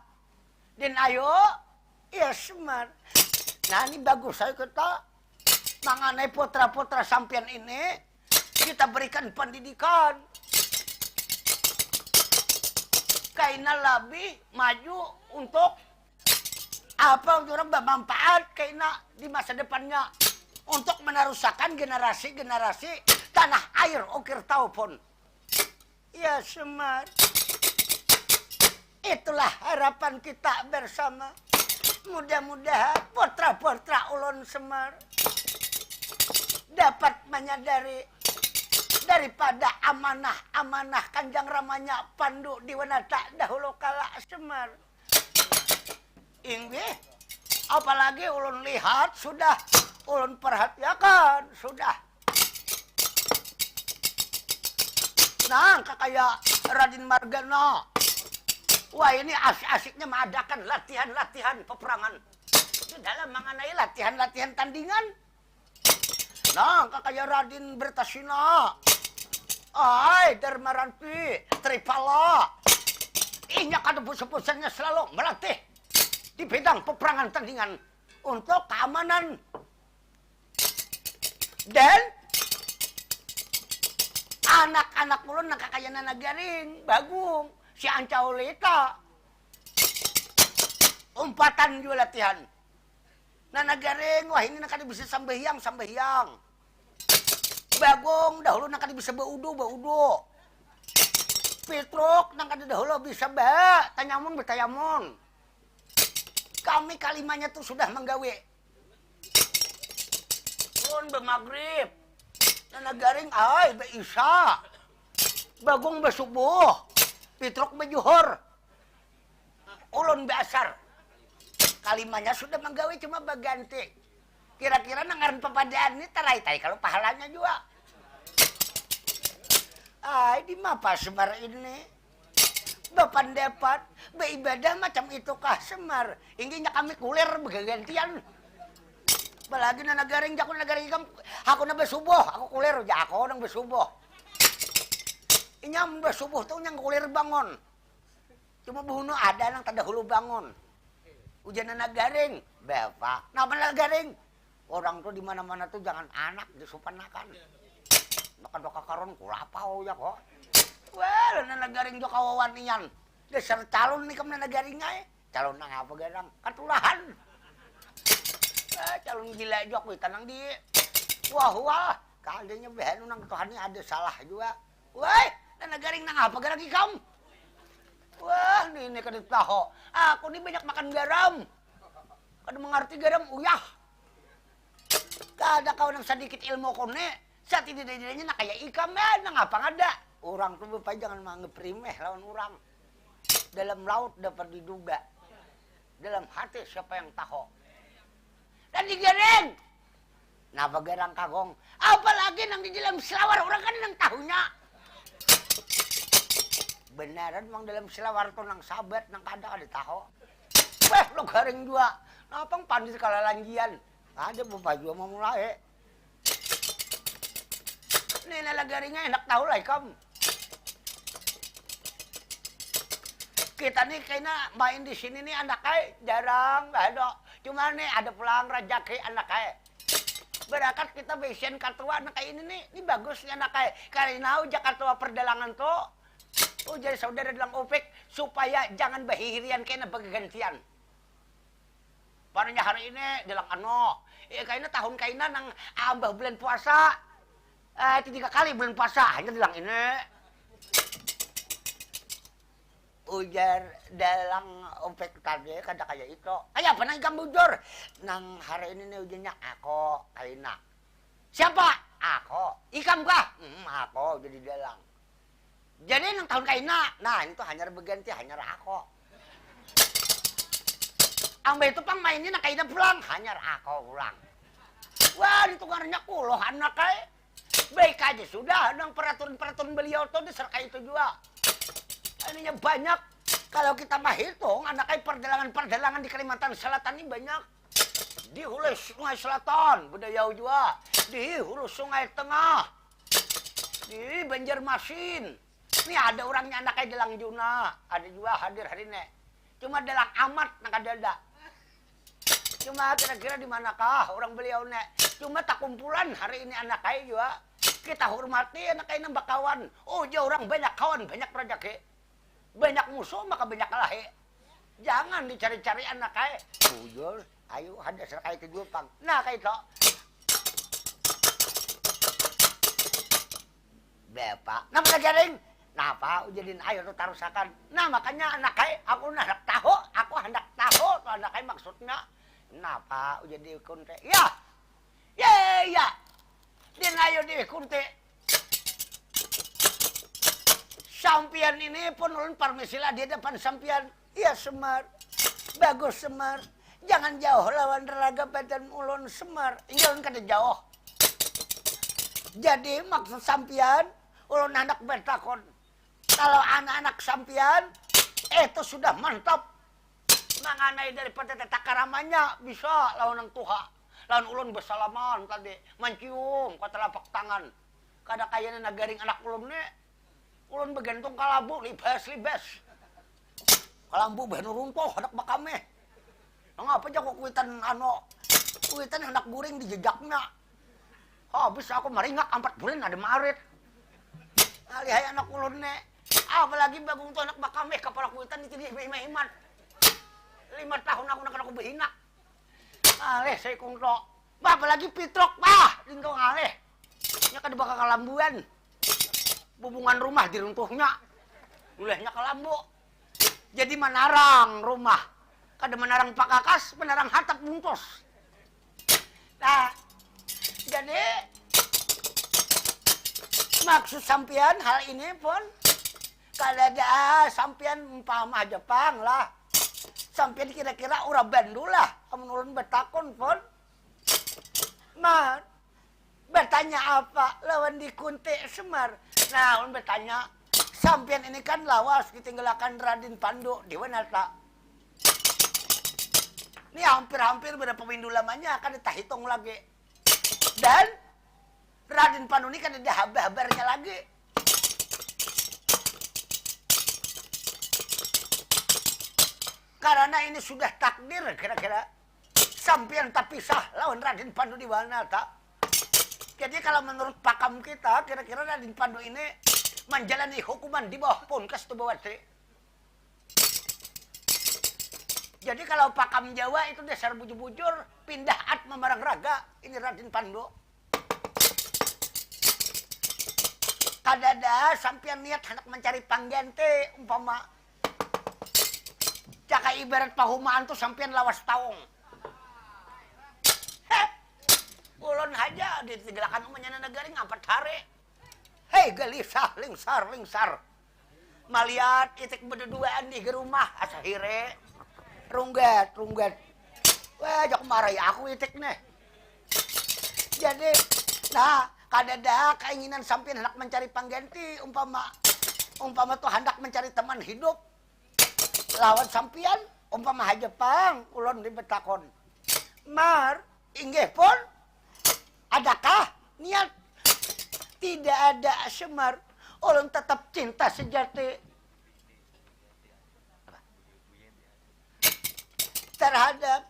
dan ayo, ya Semar. Nah ini bagus saya kata, mengenai putra-putra sampian ini kita berikan pendidikan. Kaina lebih maju untuk apa orang bermanfaat kaina di masa depannya untuk meneruskan generasi-generasi tanah air ukir taupun. Ya Semar, itulah harapan kita bersama. Mudah-mudahan putra-putra ulun Semar dapat menyadari daripada amanah-amanah Kanjeng Ramanya Pandu Diwanata dahulu kala Semar. Inggih, apalagi ulun lihat sudah, ulun perhatikan sudah. Nah, kayak Raden Margana. Wah, ini asik-asiknya mengadakan latihan-latihan peperangan. Di dalam mengenai latihan-latihan tandingan. Nah, kayak Raden Bertasina. Ay, Darmaranti, Tripala. Inya kada pusat-pusatnya selalu melatih di bidang peperangan tandingan untuk keamanan. Dan anak-anak ulun nak kakayana nagaring, bagung, si Ancaulita. Umpatan juga latihan. Nah nagaring, wah ini nak bisa sambahyang. Bagong, dahulu nak bisa baudo. Petruk, nak dahulu bisa bertayamun. Kami kalimanya tuh sudah menggawe. Ulun bermagrib. Nah garing ay beisa. Bagong besubuh. Petruk bejuhur. Ulun beasar. Kalimanya sudah menggawe cuma berganti. Kira-kira nangaran pepadaan ini tarai-tarai kalau pahalanya juga. Ay di mapa Semar ini. Bapak dapat beribadah macam itu kah Semar. Inginya kami kulir bergantian. Apalagi na nagaring jako nagaring ikam. Ako na besubuh, ako kulir ja ako nang besubuh. Inyam besubuh tuh nyang kulir bangun. Cuma buhuno ada nang tanda hulu bangun. Ujian na nagaring, bapak. Napa nagaring? Orang tuh di mana-mana tuh jangan anak disupanakan. Doka-doka karon kulapau ya kok. Well, na nagaring jo kawawan niyan. Dasar calon ni kam na nagaring ay. Calon nang apa garang? Katulahan. Calon gila jok tanang di wah kalinya behan nang Tuhan ada salah juga. Woi, nagaring nang apa garang ikam? Wah, ini kada tahu. Aku ni banyak makan garam. Kada mengerti garam uyah. Kada kau nang sedikit ilmu kone. Sa tidak-tidaknya nak kaya ikam nang apa ngada. Orang tuh bapak jangan menganggap remeh lawan orang. Dalam laut dapat diduga. Dalam hati siapa yang tahu. Dan digereng. Napa gerang kagong? Apalagi nang di dalam selawar orang kan nang tahunya. Beneran mang dalam selawar tuh nang sabat nang kada tahu. Weh lo garing juga. Napang pandit kalalanjian. Ada bapak juga mau mulai. Ini nalagaringnya enak tahu lah ikam. Kita nih kayaknya main di sini nih anak jarang nggak ada. Cuma nih ada pulang rejeki anak Berangkat kita besian katua anak kayak ini nih. Ini bagus nih anak kayak. Karena Jakarta perdalangan tuh. Jadi saudara dalam OPEC supaya jangan bahirian kena bergantian. Pananya hari ini dalam kayaknya tahun kayaknya nang abah bulan puasa. 3 kali bulan puasa hanya dalam ini. Ujar dalam OPEC tadi kada kayak itu. Kayak apa nang bujur? Nang hari ini nih ujarnya aku kayaknya. Siapa? Aku. Ikam kah? Aku jadi dalang. Jadi nang tahun kayaknya. Nah itu hanya berganti hanya aku. Ambil itu pang mainnya nak kayaknya pulang hanya aku pulang. Wah itu karena kuloh anak kayak. Baik aja sudah nang peraturan beliau tuh diserkai itu juga. Ininya banyak. Kalau kita mah hitung, anak perdalangan di Kalimantan Selatan ini banyak. Di hulu Sungai Selatan, budaya juga. Di hulu Sungai Tengah. Di Banjarmasin. Ini ada orangnya anak dalang Juna. Ada juga hadir hari ini. Cuma dalang amat nak ada. Cuma kira-kira di manakah orang beliau nek. Cuma tak kumpulan hari ini anak juga. Kita hormati anak nambah kawan. Oh, jauh orang banyak kawan, banyak rezeki. Banyak musuh maka banyak lahi. Jangan dicari-cari anak kayak. Bujur, ayo ada serkai ke Jepang. Nah kayak itu. Bapak, nama jaring. Napa ujadin ayo tuh tarusakan. Nah makanya anak kayak aku hendak tahu, tuh anak kayak maksudnya. Napa ujadi kunte? Ya. Ya. Din ayo di kunte. Sampian ini pun ulun parmisilah di depan sampian. Iya Semar. Bagus Semar. Jangan jauh lawan raga badan ulun Semar. Ini ulun kada jauh. Jadi maksud sampian ulun anak bertakon. Kalau anak-anak sampian itu sudah mantap. Mengenai daripada takaramanya bisa lawan ang tuha. Lawan ulun bersalaman tadi. Mencium ke telapak tangan. Kada kayaknya nagaring anak ulun nih. Ulun begantung kalabu, libas. Kalambu bah nuruntuh, anak bakame. Ngapa aja kok kuitan anak guring di jejaknya. Habis aku maringak 4 bulan ada marit. Alihai anak ulun nih. Apalagi bagung tuh anak bakame, kepala kuitan itu dia iman. 5 tahun aku behinak. Alih saya kungto. Apalagi pitrok, dingkong alih. Nya kada bakal kalambuan. Hubungan rumah diruntuhnya. Ulehnya ke lambu. Jadi menarang rumah. Kada menarang pakakas, menarang hatap bungkus. Nah, jadi maksud sampian hal ini pun kada ada sampian umpama Jepang lah. Sampian kira-kira ura bandu lah. Amun ulun betakon pun. Nah, bertanya apa lawan di Kunti Semar. Nah, ulun bertanya, sampian ini kan lawas ditinggalakan Raden Pandu di mana tak? Ini hampir-hampir berapa windu lamanya akan kita hitung lagi. Dan Raden Pandu ini kan ada habar-habarnya lagi. Karena ini sudah takdir kira-kira. Sampian tak pisah lawan Raden Pandu di mana tak? Jadi kalau menurut pakam kita, kira-kira Raden Pandu ini menjalani hukuman di bawah Pungkas Tubawati. Jadi kalau pakam Jawa itu dasar bujur-bujur, pindah atma marang raga, ini Raden Pandu. Kadada sampian niat hendak mencari pangganti, umpama. Caka ibarat pahumaan tuh sampian lawas taung. Ulun aja ditigalakan umanya negari ngapat hari. Hei gelisah, lingsar. Maliat itik berduaan di rumah asahire. Runggat. Wah, jak marai aku itik nih. Jadi, nah, kadada keinginan sampean hendak mencari pangganti umpama tuh hendak mencari teman hidup. Lawan sampean umpama Jepang ulun dibetakon. Mar, inggih pun adakah niat? Tidak ada Semar. Ulun tetap cinta sejati terhadap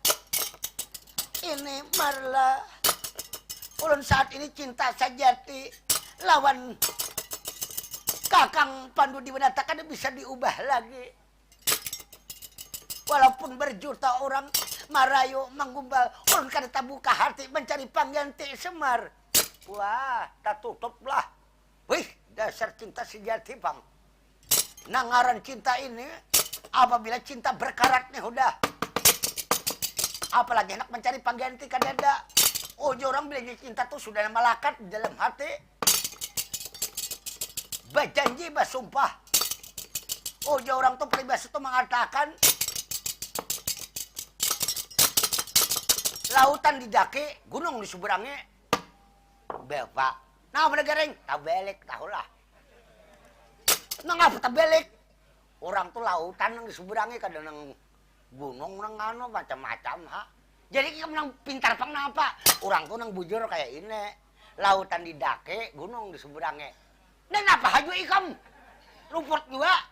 ini Marla. ulun saat ini cinta sejati lawan Kakang Pandu Diwanata kada bisa diubah lagi. Walaupun berjuta orang marayu menggumbal, ulun kada buka hati mencari pengganti Semar. Wah, tak tutup lah. Wih, dasar cinta sejati bang. Nangaran cinta ini, apabila cinta berkarat nih udah. Apalagi enak mencari pengganti kadada. Ojo orang bilang cinta tuh sudah melekat di dalam hati. Berjanji, bersumpah. Ojo orang tuh peribahasa tuh mengatakan lautan didaki, gunung diseberangi. Bapak, nah bener garing, tak balik, tahulah. Nah ngapa tak balik? Orang tuh lautan yang diseberangi, kadang nang gunung nang anu macam-macam ha. Jadi kita menang pintar pang apa? Orang tuh nang bujur kayak ini, lautan didaki, gunung diseberangi. Dan apa haju ikam? Luput juga.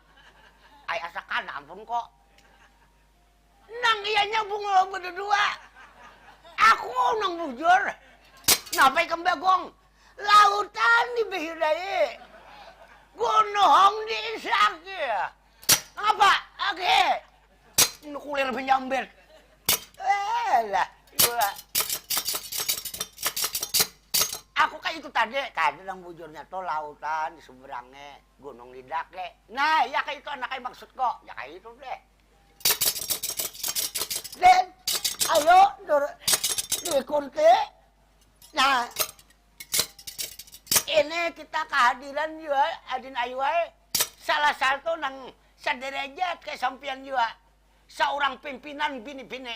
Ay asakan ampun kok. Nang iya nyambung lo berdua. Aku nang bujur. Napa ikam bagong? Lautan di Behidai. Gunung di Isaki. Apa? Oke. Nukulir penyambir. Lah, gua. Aku kayak itu tadi, kadang bujurnya tuh lautan di seberangnya, gunung di dake. Nah, ya kayak itu anaknya maksud kok. Ya kayak itu deh. Den, ayo, dikunti. Nah, ini kita kehadiran juga, Adin Ayuai, salah satu nang sederajat kayak sampian juga. Seorang pimpinan bini-bini.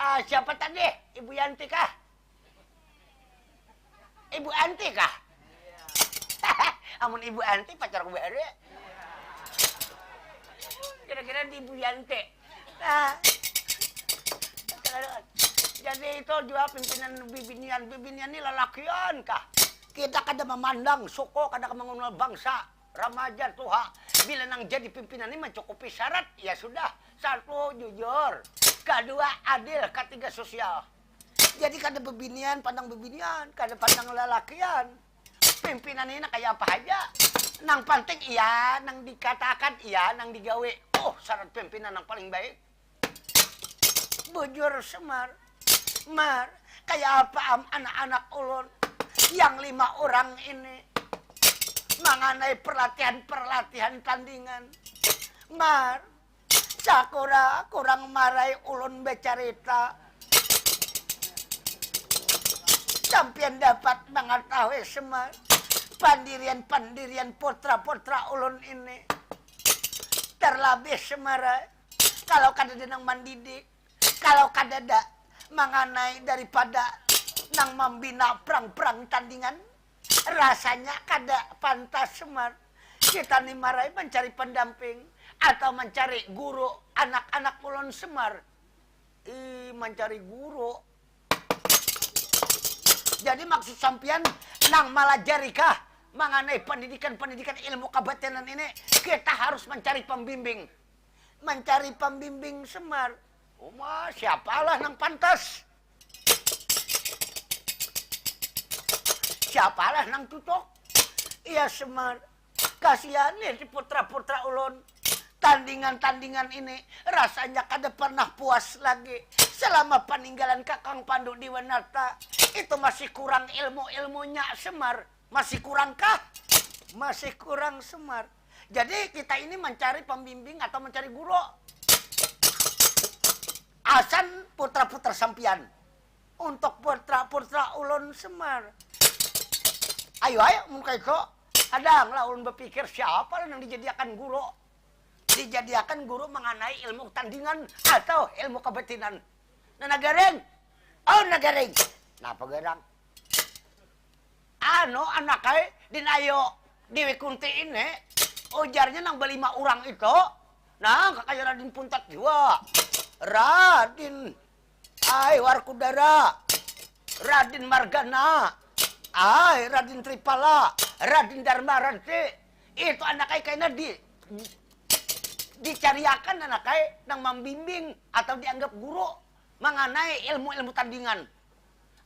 Siapa tadi? Ibu Yanti kah? Ibu Anti kah? Amun Ibu Anti pacar gue baru. Kira-kira di Ibu Yanti. Nah, jadi itu juga pimpinan bibinian ini lelakian kah? Kita kada memandang suku, kada mengenal bangsa, remaja tuha. Bila nang jadi pimpinan ini mencukupi syarat, ya sudah. Satu, jujur. Kedua, adil. Ketiga, sosial. Jadi kada bebinian, pandang bebinian. Kada pandang lelakian. Pimpinan ini kayak apa aja. Nang penting iya, nang dikatakan iya, nang digawe. Oh, syarat pimpinan yang paling baik. Bujur Semar. Mar, kayak apa anak-anak ulun yang 5 orang ini mengenai pelatihan tandingan. Mar, sakura kurang marai ulun bercerita. Sampian dapat mengetahui Semar pandirian-pandirian putra-putra ulun ini. Terlebih Semar, kalau kada nang mendidik, kalau kada mengenai daripada nang membina perang-perang tandingan, rasanya kada pantas Semar. Kita nih marai mencari pendamping atau mencari guru anak-anak ulun Semar. Mencari guru. Jadi maksud sampian nang malajari kah mengenai pendidikan ilmu kabatinan ini, kita harus mencari pembimbing. Mencari pembimbing Semar. Siapalah nang pantas? Siapalah nang tutok? Iya Semar. Kasihan nih si putra-putra ulun. Tandingan-tandingan ini rasanya kada pernah puas lagi. Selama peninggalan Kakang Pandu Diwanata, itu masih kurang ilmu-ilmunya Semar. Masih kurang kah? Masih kurang Semar. Jadi kita ini mencari pembimbing atau mencari guru. Asan putra-putra sampian. Untuk putra-putra ulun Semar. Ayo, muka itu. Kadang lah ulun berpikir siapa yang dijadikan guru. Dijadikan guru mengenai ilmu tandingan atau ilmu kebatinan. Nah, nagareng. Oh, nagareng. Napa garang? Anaknya dinayo Dewi Kunti ini. Ujarnya nang berlima orang itu. Nah, kakak Raden Puntat juga. Raden Warkudara, Raden Margana, Raden Tripala, Raden Dharmaranti. Itu anaknya kayaknya dicariakan anaknya nang membimbing atau dianggap guru mengenai ilmu-ilmu tandingan.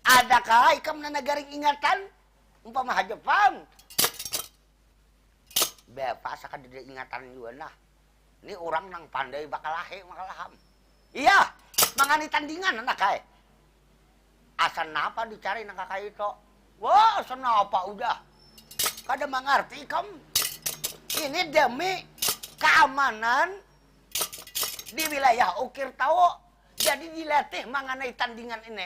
Adakah ikam na nagaring ingatan? Umpama Jepang. Bepa sa kadida ingatan juga nah. Ini orang nang pandai bakal lahe makalaham. Iya, mangani tandingan anak kay. Asan napa dicari nang kakak itu? Wah, asan napa udah. Kada mengerti ikam. Ini demi keamanan di wilayah Ukir Tawo. Jadi dilatih mengenai tandingan ini.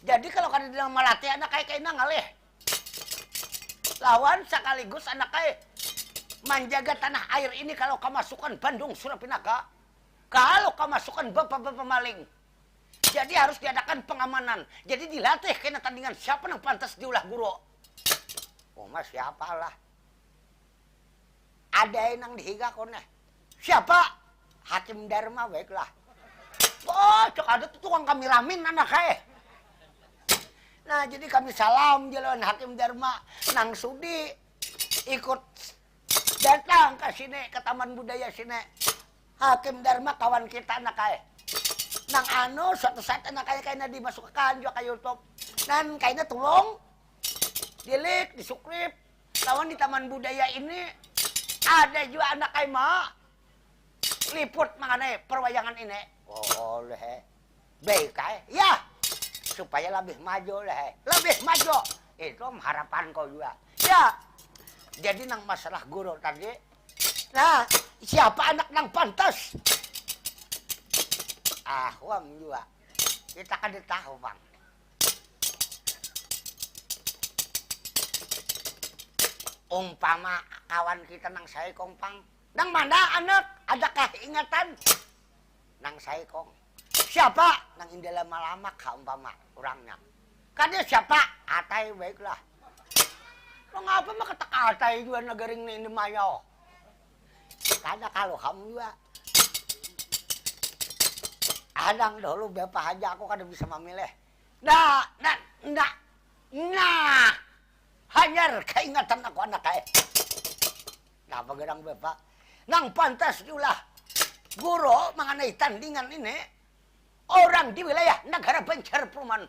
Jadi kalau kada bilang melatih anak kayak ngalih. Lawan sekaligus anak kayak menjaga tanah air ini kalau kemasukan Bandung Surapinaka. Kalau kemasukan bapak-bapak maling. Jadi harus diadakan pengamanan. Jadi dilatih kena tandingan siapa yang pantas diulah guru. Oh mas siapa lah. Ada yang dihiga koneh. Siapa? Hakim Dharma baiklah. Oh cok ada tuh tukang kami ramin anak kayak. Nah jadi kami salam jalan Hakim Dharma nang sudi ikut datang ke sini ke Taman Budaya sini. Hakim Dharma kawan kita anak kaya. Nang anu suatu saat anak kaya dimasukkan juga ke YouTube. Dan kayaknya tolong dilik, disukrip. Lawan di Taman Budaya ini ada juga anak kaya mah liput mengenai perwayangan ini. Oh leh, baik kaya. Ya. Supaya lebih maju lah, lebih maju. Itu harapan kau juga. Ya, jadi nang masalah guru tadi. Nah, siapa anak nang pantas? Ah, wang juga. Kita kan tahu bang. Umpama kawan kita nang saikong pang. Nang mana anak? Adakah ingatan? Nang saikong. Siapa? Nang indah lama-lama kaumpama orangnya. Kan dia siapa? Atai baiklah. Lo ngapa mah kata atai juga nagaring ini mayo. Karena kalau kamu juga. Adang dulu bapak aja aku kada bisa memilih. Nah. Hanyar keingatan aku anak kaya. Nah pagerang bapak. Nang pantas diulah. Guru mengenai tandingan ini. Orang di wilayah negara Banjar Perumahan.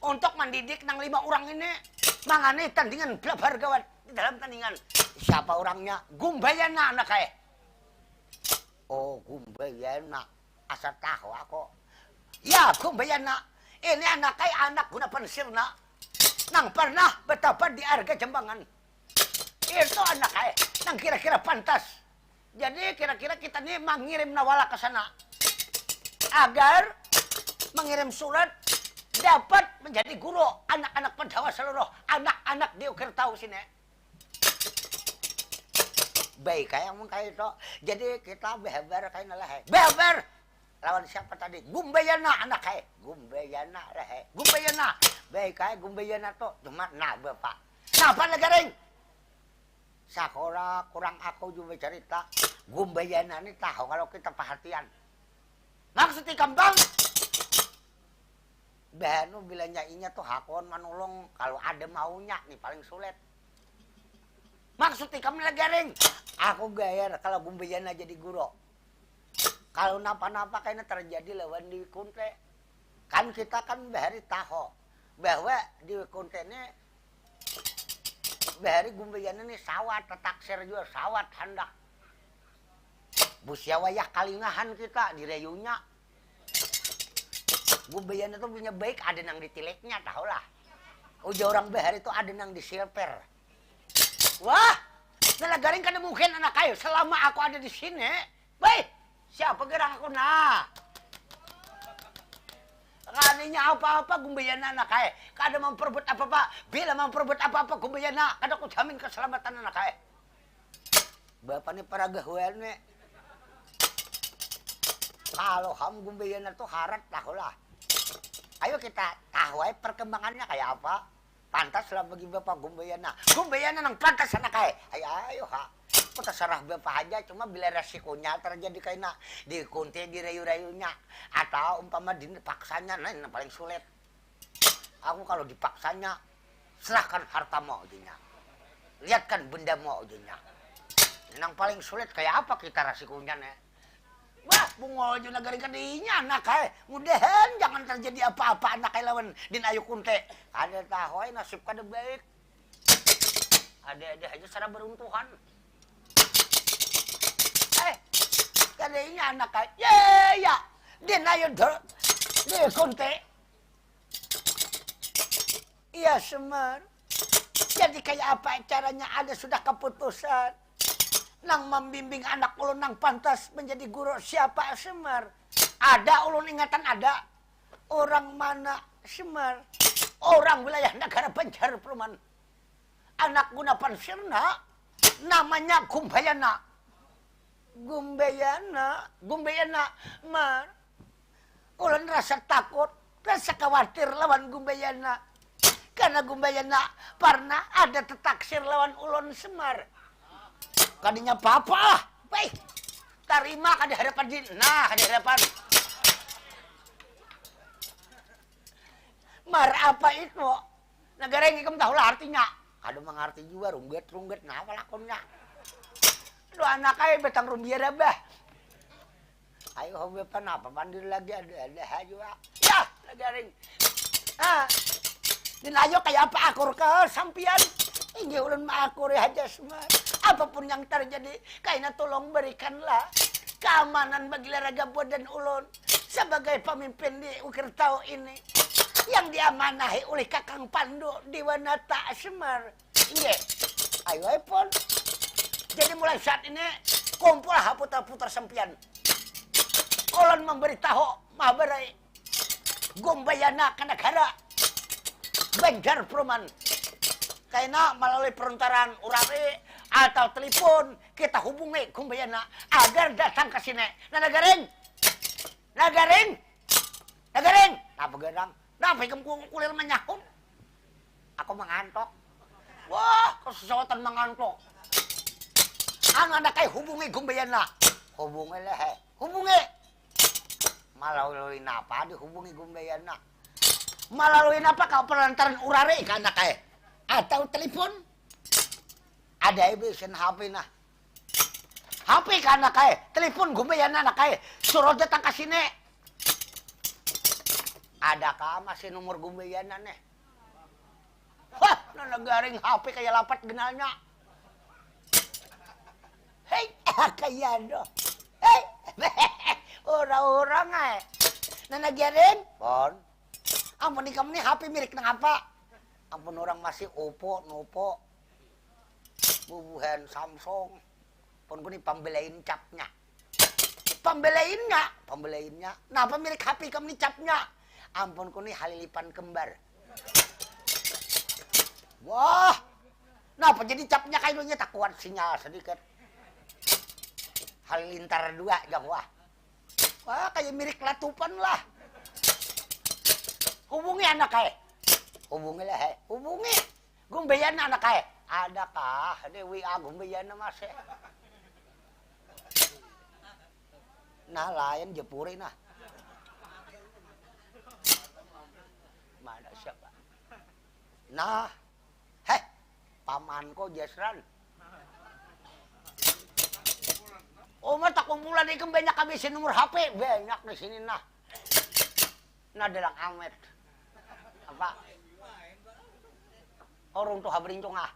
Untuk mendidik nang 5 orang ini. Mengenai tandingan belabar gawat. Di dalam tandingan. Siapa orangnya? Gumbayana anak kaya. Oh Gumbayana. Asa tahu aku. Ya Gumbayana. Ini anak kaya anak guna pensirna. Nang pernah betapa di Arga Jambangan. Itu anak kaya. Nang kira-kira pantas. Jadi kira-kira kita nih mengirim nawala ke sana agar mengirim surat dapat menjadi guru anak-anak Pandawa seluruh anak-anak di Ukir Tahu sini. Baik kayak kayak itu. Jadi kita behabar kayak nalah. Behabar lawan siapa tadi? Gumbayana anak kayak. Gumbayana lah. Gumbayana. Baik kayak Gumbayana tuh cuma nah bapak. Nah apa negaring? Sekolah kurang aku juga cerita. Gumbayana ini tahu kalau kita perhatian. Maksudnya kambang. Bahanu bila nyainya tuh hakon manulung kalau ada maunya nih paling sulit. Maksudnya kamu negaring. Aku gayar kalau Gumbayana jadi guru. Kalau napa-napa kayaknya terjadi lawan di Kunte. Kan kita kan bahari tahu bahwa di Kunte ini bahari Gumbayana ini sawat tetaksir juga sawat hendak. Busya wayah kalingahan kita di reyunya. Gumbayana tuh punya baik ada nang ditileknya tahu lah. Uja orang bahari itu ada nang disilper. Wah, nalagaring kada mungkin anak kayu selama aku ada di sini. Baik, siapa gerang aku nah? Kaninya apa-apa Gumbayana anak kaya. Kada memperebut apa-apa. Bila memperebut apa-apa Gumbayana, kada ku jamin keselamatan anak kaya. Bapak ni para gahuan ni. Kalau kamu Gumbayana tuh harat tahulah. Ayo kita tahu aja perkembangannya kayak apa. Pantas lah bagi Bapak Gumbayana. Gumbayana nang pantas anak kaya. Ayo ha. Kita serah Bapak aja, cuma bila resikonya terjadi kayak di kunti, di rayu-rayunya. Atau umpama dipaksanya, nah ini paling sulit. Aku kalau dipaksanya, serahkan harta mau aja. Lihatkan benda mau aja. Yang paling sulit kayak apa kita resikonya nih. Wah, bungol juga negara kadinya anak ay. Mudahan jangan terjadi apa-apa anak ay lawan din ayu kunte. Ada tahu ay nasib kada baik. Ada aja secara beruntuhan. Kadinya anak ay. Ya. Din ayu di kunte. Iya Semar. Jadi kayak apa caranya ada sudah keputusan. Nang membimbing anak ulun nang pantas menjadi guru siapa Semar? Ada ulun ingatan ada. Orang mana Semar? Orang wilayah negara Banjar Perumahan. Anak Gunapan Sirna namanya Gumbayana. Gumbayana Mar. Ulun rasa takut, rasa khawatir lawan Gumbayana. Karena Gumbayana pernah ada tetaksir lawan ulun Semar. Kadinya papa lah. Baik. Tarima kada hadapan din. Nah, kada hadapan. Mar apa itu? Negara yang ikam tahu lah artinya. Kada mengerti juga rungget nah apa lakonnya. Lu anak ay betang rumbiara bah. Ayo hobi apa pandir lagi ada aja. Ya, negaring. Din ayo kayak apa akur ke sampian. Ini ulun maakur aja semua. Apapun yang terjadi, kaina tolong berikanlah keamanan bagi Laraga dan ulun sebagai pemimpin di Ukir Tau ini yang diamanahi oleh Kakang Pandu di Wanata Semar. Iya, ayo pun. Jadi mulai saat ini kumpullah putar-putar sempian. Ulun memberitahu mahabarai Gumbayana ke negara Banjar Perumahan. Kaina melalui perantaraan urari atau telepon kita hubungi Gumbayana agar datang ke sini. Nah, Nagaring. Apa gedang? Napa ikam kulir menyahun? Aku mengantuk. Wah, kesesuatan mengantuk. Anak kayak hubungi Gumbayana. Hubungi lah, hubungi. Melalui apa dihubungi Gumbayana? Melalui apa kau perantaran urari ke anak kayak? Atau telepon? Ada ibisin HP nah. HP kan anak kaya. Telepon Gumbayana anak kaya. Suruh datang ke sini. Adakah masih nomor Gumbayana nih? Wah, nagaring HP kayak lapat genalnya. Hei, kaya do. Hei, orang-orang ay. Nagaring? Pon. Ampun nih kamu nih HP milik nang apa? Ampun orang masih Oppo, Nopo, bubuhan Samsung. Pun ko ni pambelain capnya. Pambelainnya. Nah, pemilik HP kamu ni capnya. Ampun ko ni halilipan kembar. Wah, napa jadi capnya kayaknya tak kuat sinyal sedikit. Halilintar 2 jang wah. Wah, kayak milik latupan lah. Hubungi anak kayak. Hubungi lah, hubungi. Gumbayana anak kaya. Adakah di WA Gumbayana masih? Nah lain jepuri nah. Mana siapa? Nah, pamanko Jesran. Umar tak kumpulan ikam banyak habisin nomor HP. Banyak di sini nah. Nah dalang Ahmed. Apa? Orang tuh haberincong ah.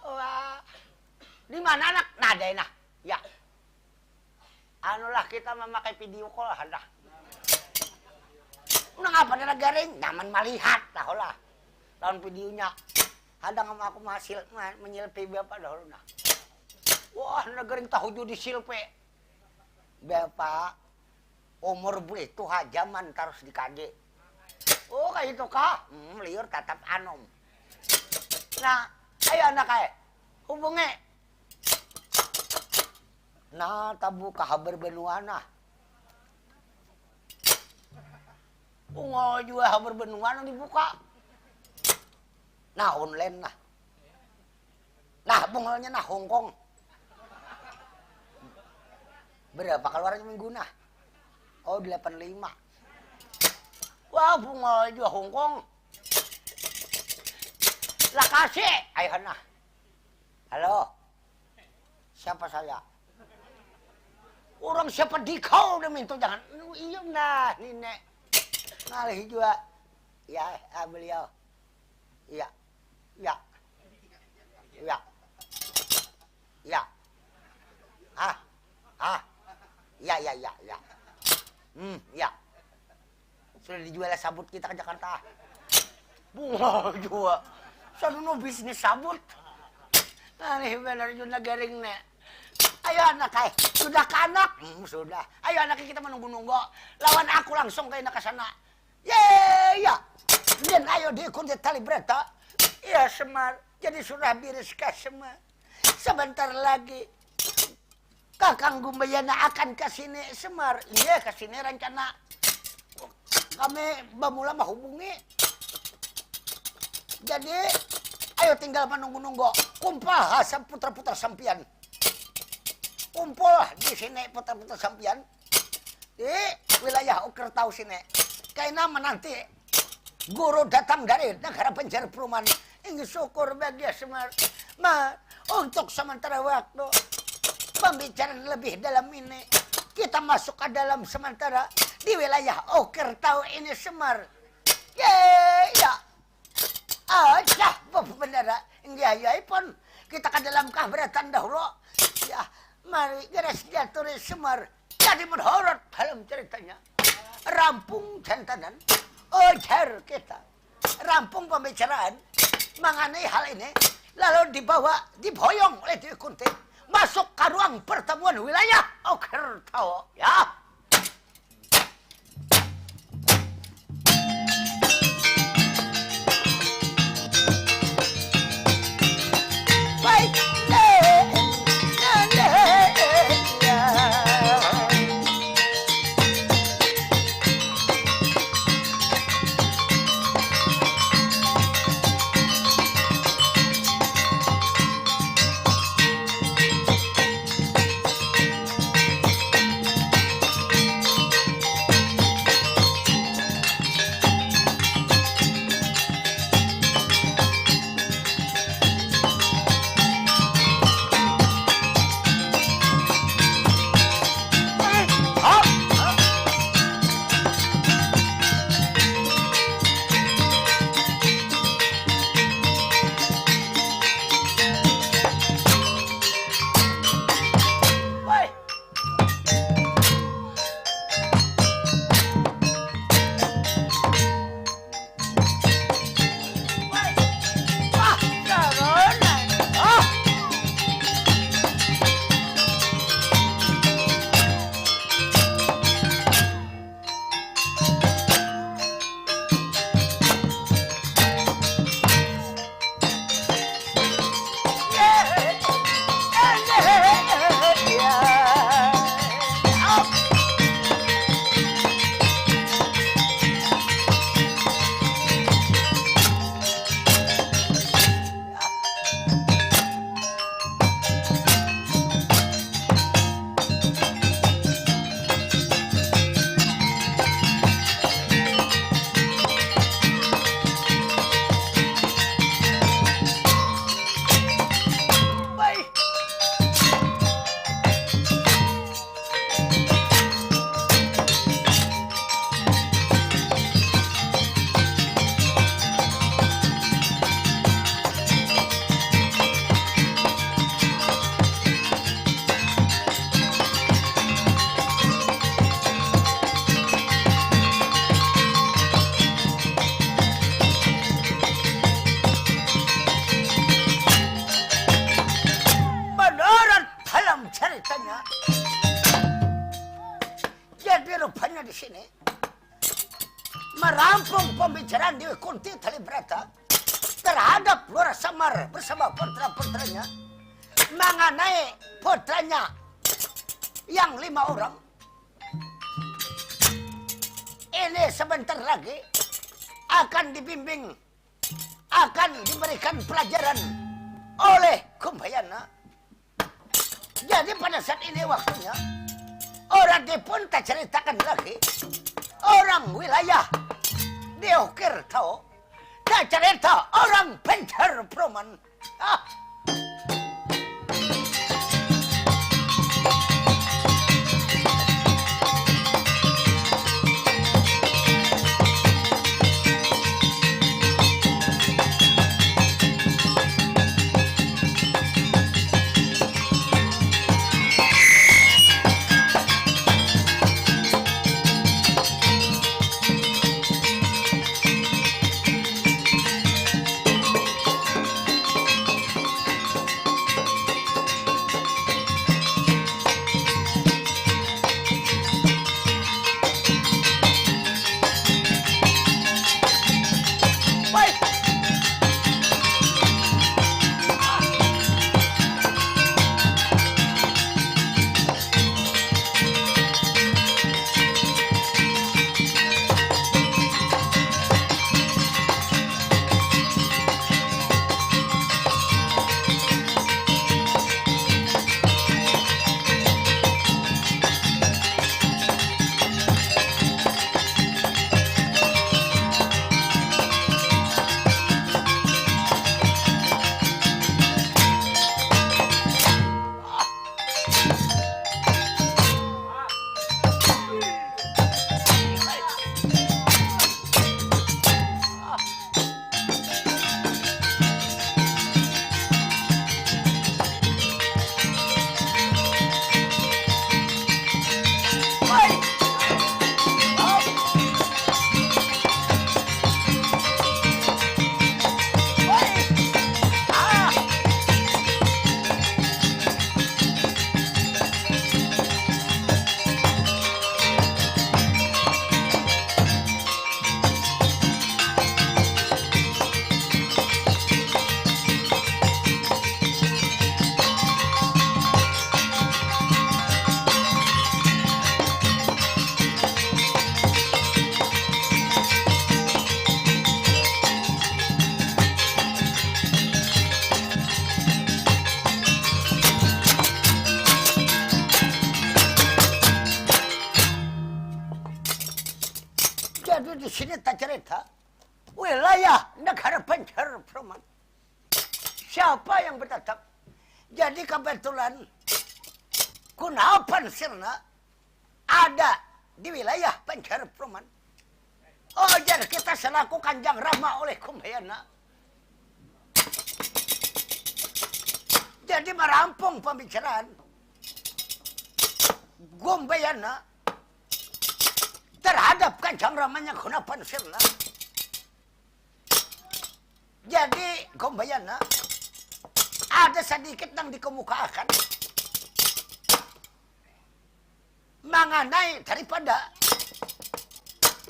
Wah. Di mana anak? Nada nah. Ya. Anulah kita memakai video call hendak. Unang apa na nagaring? Nyaman melihat tahu lah. Tahun videonya. Hadang sama aku menyilpi bapak dahulu nah. Wah, nagaring tahu judi silpe. Bapak umur itu hajaman terus dikade. Oh kayak itu kah? Liur tatap anom. Nah, ayo anak kaya. Hubungi. Nah, tabu kahabar benua nah. Ungol juga habar benua nang dibuka. Nah, online nah. Nah, bungolnya nah Hongkong. Berapa keluarannya minggu nah? Oh, 85. Wah, bunga juga Hongkong. Lah kasih. Ayo nah. Halo. Siapa saya? Orang siapa dikau demi itu jangan. Iya nah, nenek. Ngalih juga. Ya, beliau. Ya. Ya. Ya. Ya. Ya. Ya. Sudah dijual sabut kita ke Jakarta. Bunga juga. Sono bisnis sabut. Ngalih bener juga garing nek. Ayo anak sudah ke anak? Sudah. Ayo anak kita menunggu-nunggu. Lawan aku langsung ke sana. Ya. Dan ayo diikuti tali berita. Ya Semar. Jadi sudah beres semua. Sebentar lagi Kakang Gumbayana akan ke sini Semar. Iya ke sini rencana. Kami bamula menghubungi. Jadi ayo tinggal menunggu-nunggu. Kumpul hasam putra-putra sampian. Kumpul di sini putra-putra sampian di wilayah Ukertau sini. Karena menanti guru datang dari negara penjara perumahan. Ingin syukur bagi Semar. Untuk sementara waktu pembicaraan lebih dalam ini kita masuk ke dalam sementara di wilayah Ukertau ini Semar. Ya. Benar. Ya pun kita ke dalam kabaratan dahulu. Ya. Mari garis jatuh Semar jadi menhorot dalam ceritanya. Rampung jantanan, ujar kita. Rampung pembicaraan mengenai hal ini. Lalu diboyong oleh Dewi Kunti. Masuk ke ruang pertemuan wilayah Ukertau. Ya. Baik. di sini merampung pembicaraan Dewi Kunti Talibrata terhadap Lurah Semar bersama putra-putranya mengenai putranya yang 5 orang. Ini sebentar lagi akan dibimbing, akan diberikan pelajaran oleh Gumbayana. Jadi pada saat ini waktunya orang dipun tak ceritakan lagi orang wilayah di Ukertau, tak cerita orang Pencar Proman. wilayah negara Banjar Praman. Siapa yang bertatap? Jadi kebetulan Kunapan Sirna ada di wilayah Banjar Praman. Oh, jadi kita selaku Kanjeng Rama oleh Kumbayana. Jadi merampung pembicaraan Kumbayana terhadap Kanjeng Ramanya Kunapan Sirna. Jadi Kumbayana ada sedikit yang dikemukakan mengenai daripada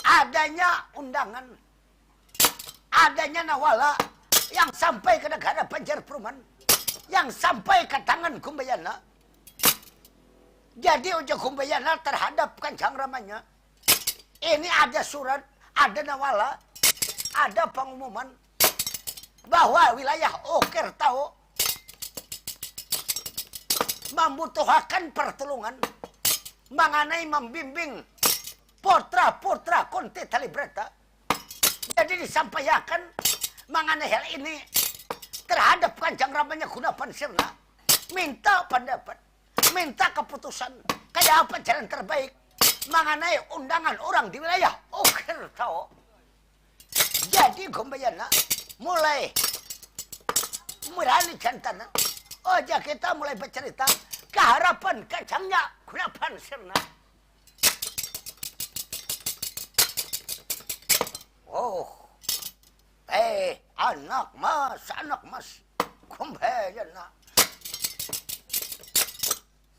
adanya undangan, adanya nawala yang sampai ke negara Banjar Praman, yang sampai ke tangan Kumbayana. Jadi ujuk Kumbayana terhadap Kanjeng Ramanya, ini ada surat, ada nawala, ada pengumuman bahwa wilayah Okertau membutuhkan pertolongan mengenai membimbing putra-putra Kunti Talibrata. Jadi disampaikan mengenai hal ini terhadap Kanjeng Ramanya Kunapan Sirna, minta pendapat, minta keputusan kayak apa jalan terbaik mengenai undangan orang di wilayah Okertau. Jadi Kumbayana mulai jantan. Oh, jadi kita mulai bercerita keharapan Kanjengnya Kunapan Sirna. Oh, anak mas, Kumbayana.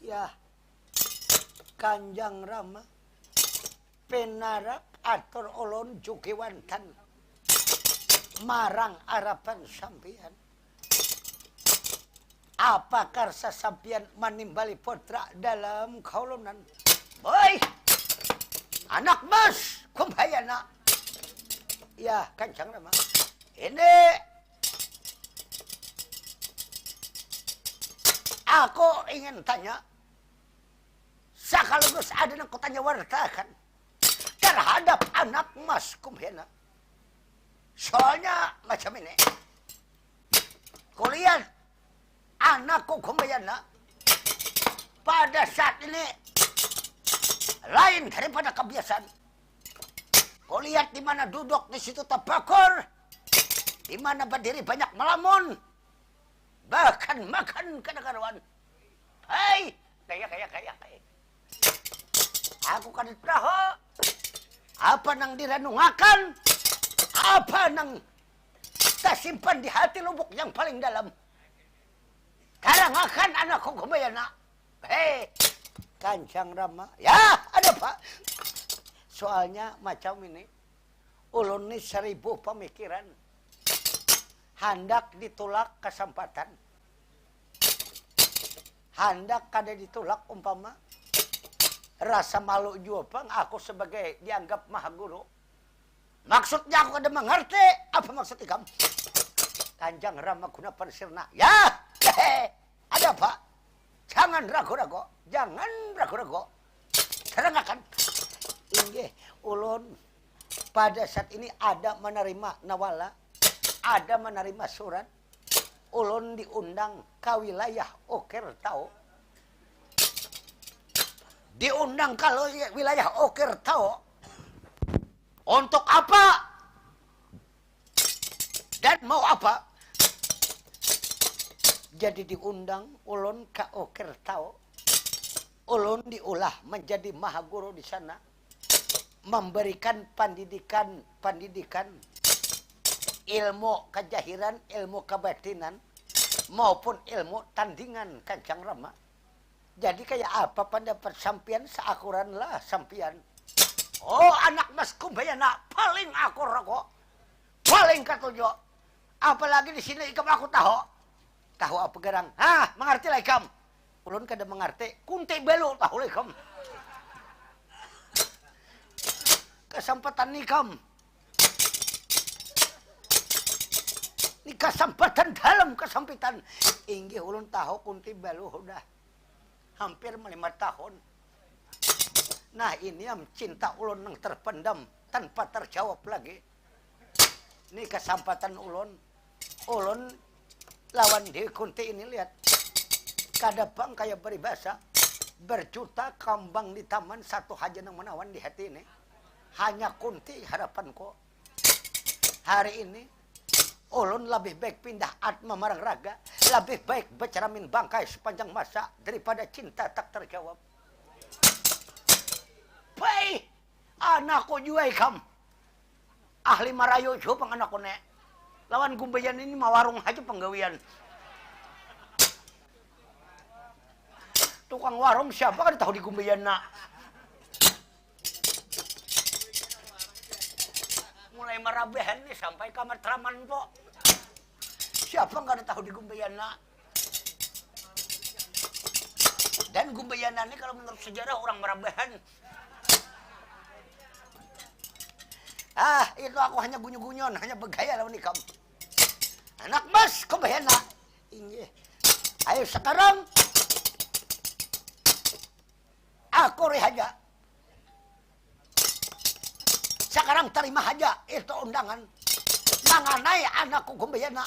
Ya, Kanjeng Rama penarap atur ulun jugiwantan marang harapan sampeyan. Apakah sasampian menimbali putra dalam kaulonan? Boy, anak mas, Kumbayana. Ya, Kanjeng Rama. Ini aku ingin tanya, sekaligus ada yang kutanya wartakan terhadap anak mas Kumbayana. Soalnya macam ini, kulihat anakku Kumbayana pada saat ini lain daripada kebiasaan. Kau lihat di mana duduk di situ tabakur, di mana berdiri banyak melamun, bahkan makan kenegaraan. Hei, kayak. Aku kan tahu apa nang direnungakan, apa nang tersimpan di hati lubuk yang paling dalam. Karangakan anakku Kumbayana. Hei, Kanjeng Rama. Ya, ada Pak. Soalnya macam ini, ulun ini 1000 pemikiran. Hendak ditolak kesempatan. Hendak kada ditolak umpama. Rasa malu juga bang, aku sebagai dianggap maha guru. Maksudnya aku kada mengerti. Apa maksud ikam? Kanjeng Rama Kunapan Sirna. Ya, ada Pak. Jangan ragu-ragu. Jangan ragu-ragu. Terangkan. Inggih, ulun pada saat ini ada menerima nawala, ada menerima surat. Ulun diundang ke wilayah Okertau. Diundang ke wilayah Okertau. Untuk apa? Dan mau apa? Jadi diundang ulun ke Okertau. Ulun diulah menjadi maha guru di sana. Memberikan pendidikan ilmu kejahiran, ilmu kebatinan maupun ilmu tandingan Kanjeng Rama. Jadi kayak apa pendapat sampian seakuran lah sampian. Oh, anak mas Kumbayana paling akur kok, paling ketujuh. Apalagi di sini ikam aku tahu apa gerang. Mengerti lah ikam. Ulun kada mengerti. Kunti belu tahu lah ikam. Kesempatan nikam. Ini kesempatan dalam kesempitan. Inggih ulun tahu kunti belu udah hampir 5 tahun. Nah ini yang cinta ulun yang terpendam tanpa terjawab lagi. Ini kesempatan ulun. Ulun lawan Dewi Kunti ini lihat. Kadabang kayak beribasa. Berjuta kambang di taman, satu haja yang menawan di hati ini. Hanya Kunti harapanku. Hari ini ulun lebih baik pindah atma marang raga. Lebih baik berceramin bangkai sepanjang masa daripada cinta tak terjawab. Baik, anakku juga ikam. Ahli marayo jo pang anakku nek. Lawan gumbayan ini mah warung aja penggawian. Tukang warung siapa kan tahu di gumbayan nak. Mulai marabehan nih sampai kamar traman po. Siapa nggak ada tahu di gumbayan nak. Dan gumbayan ini kalau menurut sejarah orang marabehan. Itu aku hanya gunyu-gunyon, hanya bergaya lawan ikam. Anak mas, kau bayana. Ini. Ayo sekarang. Aku rehaja. Sekarang terima aja itu undangan. Mengenai anakku Gumbayana.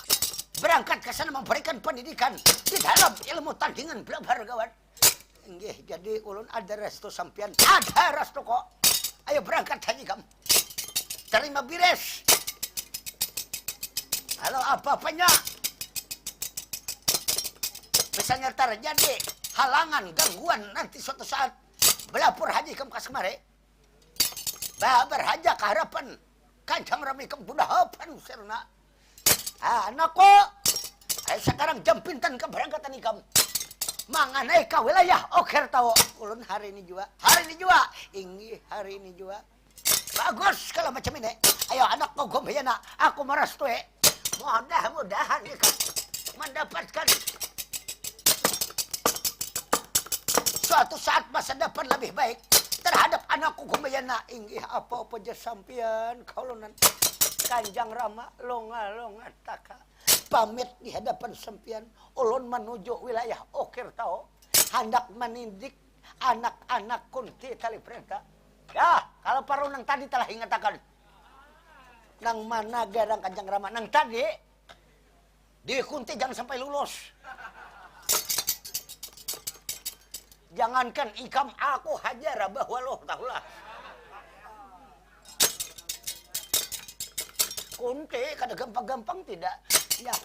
Berangkat ke sana memberikan pendidikan. Di dalam ilmu tandingan belabar kawan. Nggih, jadi ulun ada restu sampian. Ada restu kok. Ayo berangkat haji kamu. Terima bires. Kalau apa-apanya misalnya terjadi halangan, gangguan nanti suatu saat belapor haji kamu kas kemari. Berhaja ke harapan Kanjeng Rami kamu budak harapan serna. Anakku, ayo sekarang jam pintan keberangkatan ikam. Mengenai ke wilayah Oker tahu. Ulun hari ini juga. Ini hari ini juga. Bagus kalau macam ini. Ayo anakku Gumbayana, aku merestui. Mudah-mudahan ikam mendapatkan suatu saat masa depan lebih baik terhadap anakku Gumbayana. Inggih apa-apa sampian kaulonan Kanjeng Rama longa-longa taka pamit di hadapan sampian. Ulun menuju wilayah Oker tau hendak menindik anak-anak Kunti tali perintah. Ya, kalau paru nang tadi telah ingatakan. Nang mana garang Kanjeng Rama nang tadi di Kunti jangan sampai lulus. Jangankan ikam aku hajar bahwa loh tahulah. Kunti kada gampang-gampang tidak. Ya.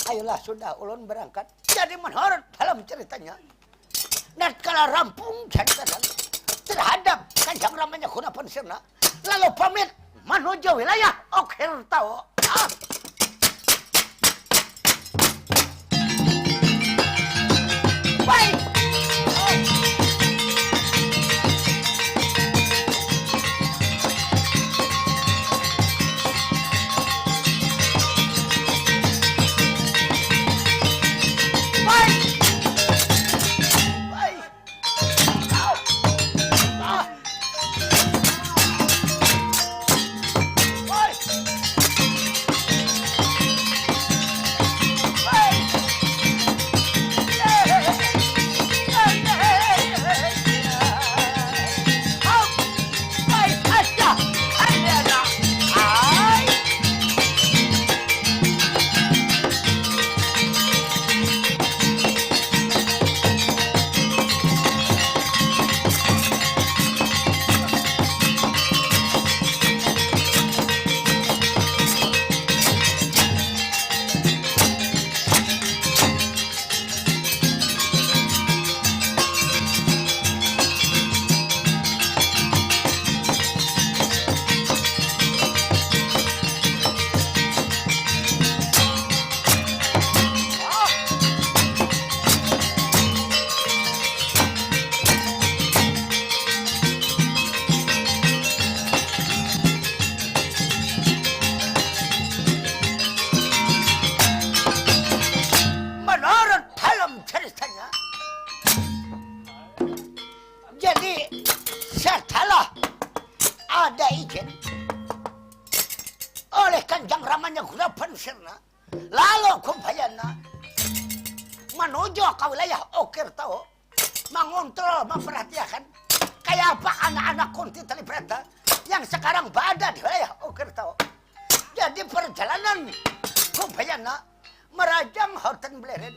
Ayolah sudah ulun berangkat. Jadi menurut dalam ceritanya. Natkala rampung jantan terhadap Kanjeng Ramanya Gunapan Sirna. Lalu pamit menuju wilayah Oker tahu. Baik. Lalu Gumbayana menuju ke wilayah Oker tahu mengontrol, memperhatikan kayak apa anak-anak Kunti tali perintah yang sekarang berada di wilayah Oker tahu. Jadi perjalanan Kumbayana merajang Horten Bleren,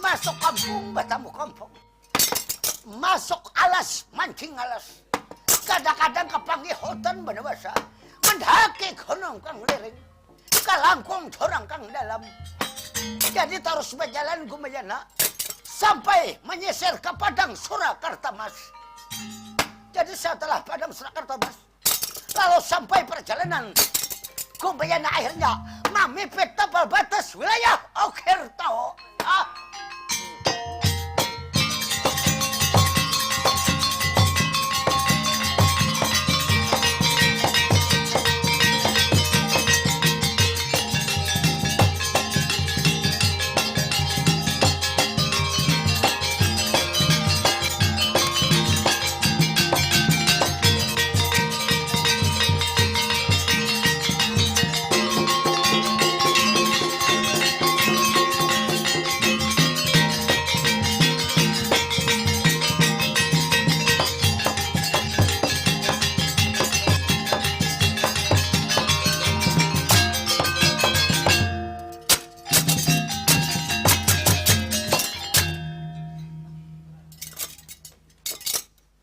masuk kampung bertamu kampung, masuk alas mancing alas, kadang-kadang kepanggih Horten benewasa, mendaki gunung kang lering, kalangkung jorang kang dalam. Jadi terus berjalan Kumbayana sampai menyisir ke Padang Surakarta Mas. Jadi setelah Padang Surakarta Mas, lalu sampai perjalanan Kumbayana akhirnya mamipit tebal batas wilayah Okerto.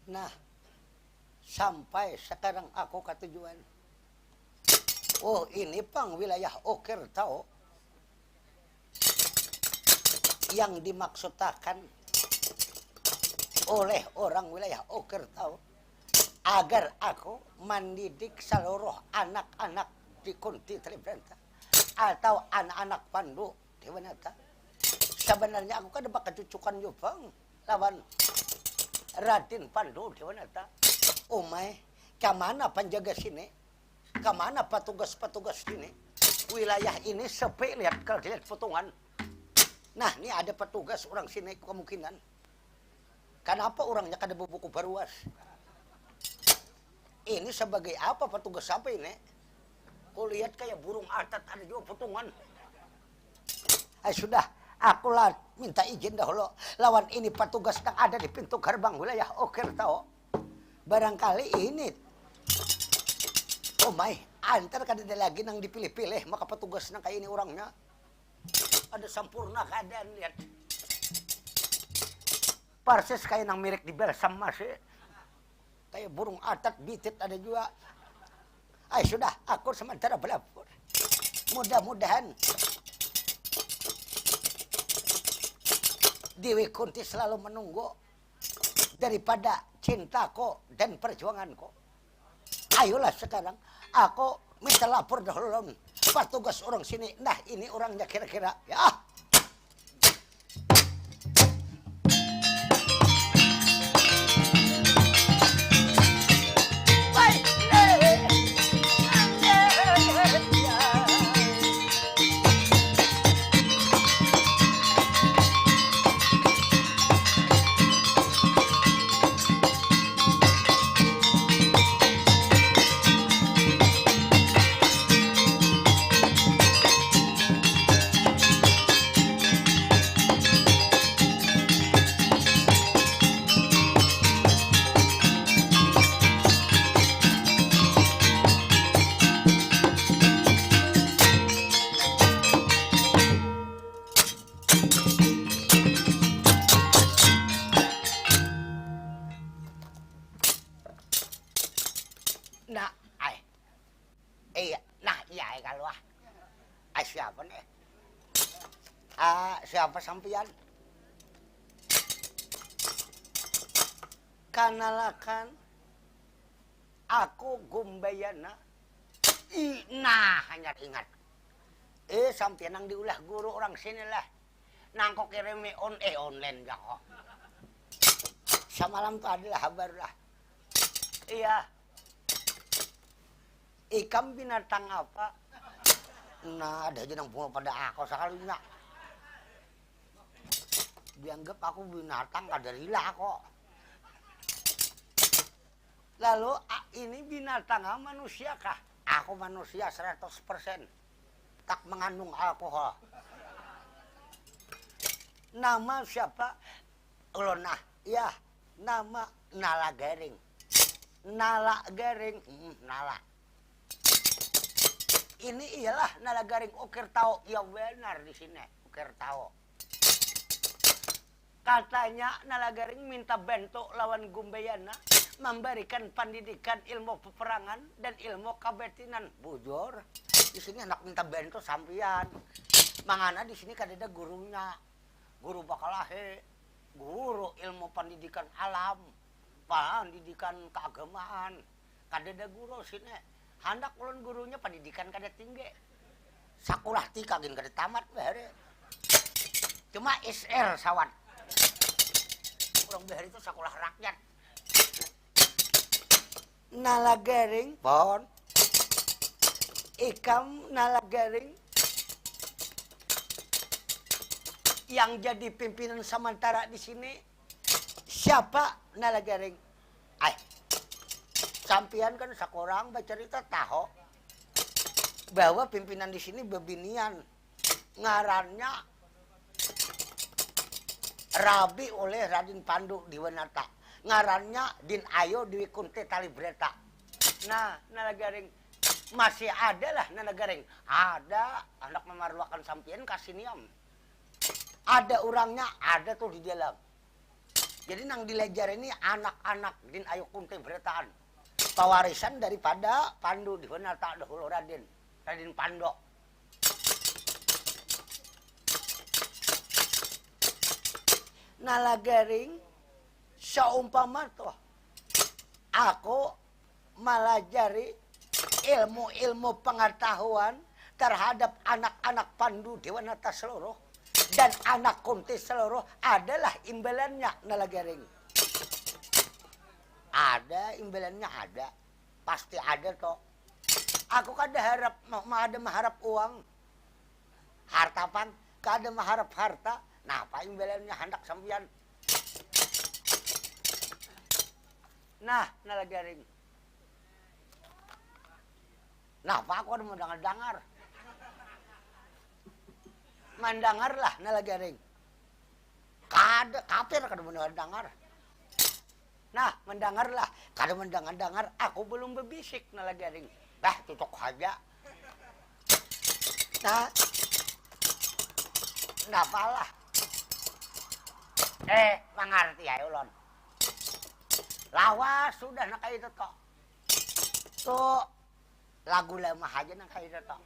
Nah, sampai sekarang aku ke tujuan. Oh, ini pang wilayah Okerto yang dimaksudkan oleh orang wilayah Okerto agar aku mendidik seluruh anak-anak di Kunti Tribrata atau anak-anak Pandu Dewanata. Sebenarnya aku kan bakal cucukan Jepang lawan Raden Pandu Dewanata. Umay, kemana penjaga sini? Kemana petugas-petugas sini? Wilayah ini sepi, lihat potongan. Nah, ini ada petugas orang sini kemungkinan. Kenapa orangnya kada buku baruas? Ini sebagai apa petugas apa ini? Kau lihat kayak burung atat ada juga potongan. Sudah, akulah minta izin dahulu. Lawan ini petugas yang ada di pintu gerbang wilayah Okerto. Barangkali ini. Oh my, antar kada ada lagi nang dipilih-pilih. Maka petugas nang kayak ini orangnya. Ada sempurna keadaan, lihat. Persis kayak nang mirip di Belsam masih. Kayak burung atat, bitit ada juga. Sudah, aku sementara belapur. Mudah-mudahan Dewi Kunti selalu menunggu daripada cintaku dan perjuanganku. Ayolah sekarang aku minta lapor dahulu petugas orang sini. Nah, ini orangnya kira-kira ya. Siapa nih? Siapa sampeyan? Kanalakan aku Kumbayana. Nah, hanya ingat. Sampeyan nang diulah guru orang sini lah. Nang kok kirimi online ya kok. Semalam tuh adalah kabar lah. Iya. Ikam binatang apa? Nah, ada aja yang bunga pada aku sekalinya. Dianggap aku binatang kadarila kok. Lalu, ini binatang manusia kah? Aku manusia 100%. Tak mengandung alkohol. Nama siapa? Ulona. Ya, nama Nala Garing. Nala Garing. Nala. Ini ialah nalagaring ukir tao. Ya benar di sini, ukir tao. Katanya nalagaring minta bentuk lawan Gumbayana, memberikan pendidikan ilmu peperangan dan ilmu kabetinan. Bujur. Di sini anak minta bentuk sampian. Mangana di sini kadeda gurunya. Guru bakalahe, guru ilmu pendidikan alam, pendidikan keagamaan. Kadeda guru sini. Handak ulun gurunya pendidikan kada tinggi. Sakulah tika gin kada tamat behare. Cuma SR sawan. Urang behare itu sakulah rakyat. Nalagaring pon. Ikam nalagaring yang jadi pimpinan sementara di sini siapa nalagaring? Sampian kan sakurang bercerita tahu bahwa pimpinan di sini bebinian ngarannya Rabi oleh Raden Pandu Diwanata, ngarannya Din Ayo Dewi Kunti Talibreta. Nah, nalagaring masih ada lah nalagaring. Ada anak memarwakan sampian kasiniam. Ada orangnya, ada tuh di dalam. Jadi nang dilejar ini anak-anak Din Ayo Kunti Bretaan. Pewarisan daripada Pandu Diwanata dahulu Raden Pando. Nalagaring seumpama tuh aku melajari ilmu-ilmu pengetahuan terhadap anak-anak Pandu Diwanata seluruh dan anak Kunti seluruh adalah imbalannya nalagaring. Ada imbalannya ada. Pasti ada toh. Aku kada harap ada mengharap uang. Harta pan, kada mengharap harta. Nah, apa imbalannya hendak sampeyan. Nah, nalagaring. Nah, apa aku ada mendengar-dengar. Mendengarlah nalagaring. Kada kafir kada mendengar-dengar. Nah, mendengarlah. Kada mendengar-dengar, aku belum berbisik nalagaring. Bah, tutup aja. Nah, napalah. Mengerti ya, ulon. Lawas sudah nak kayak itu toh. Tuh, lagu lama aja nak kayak itu toh.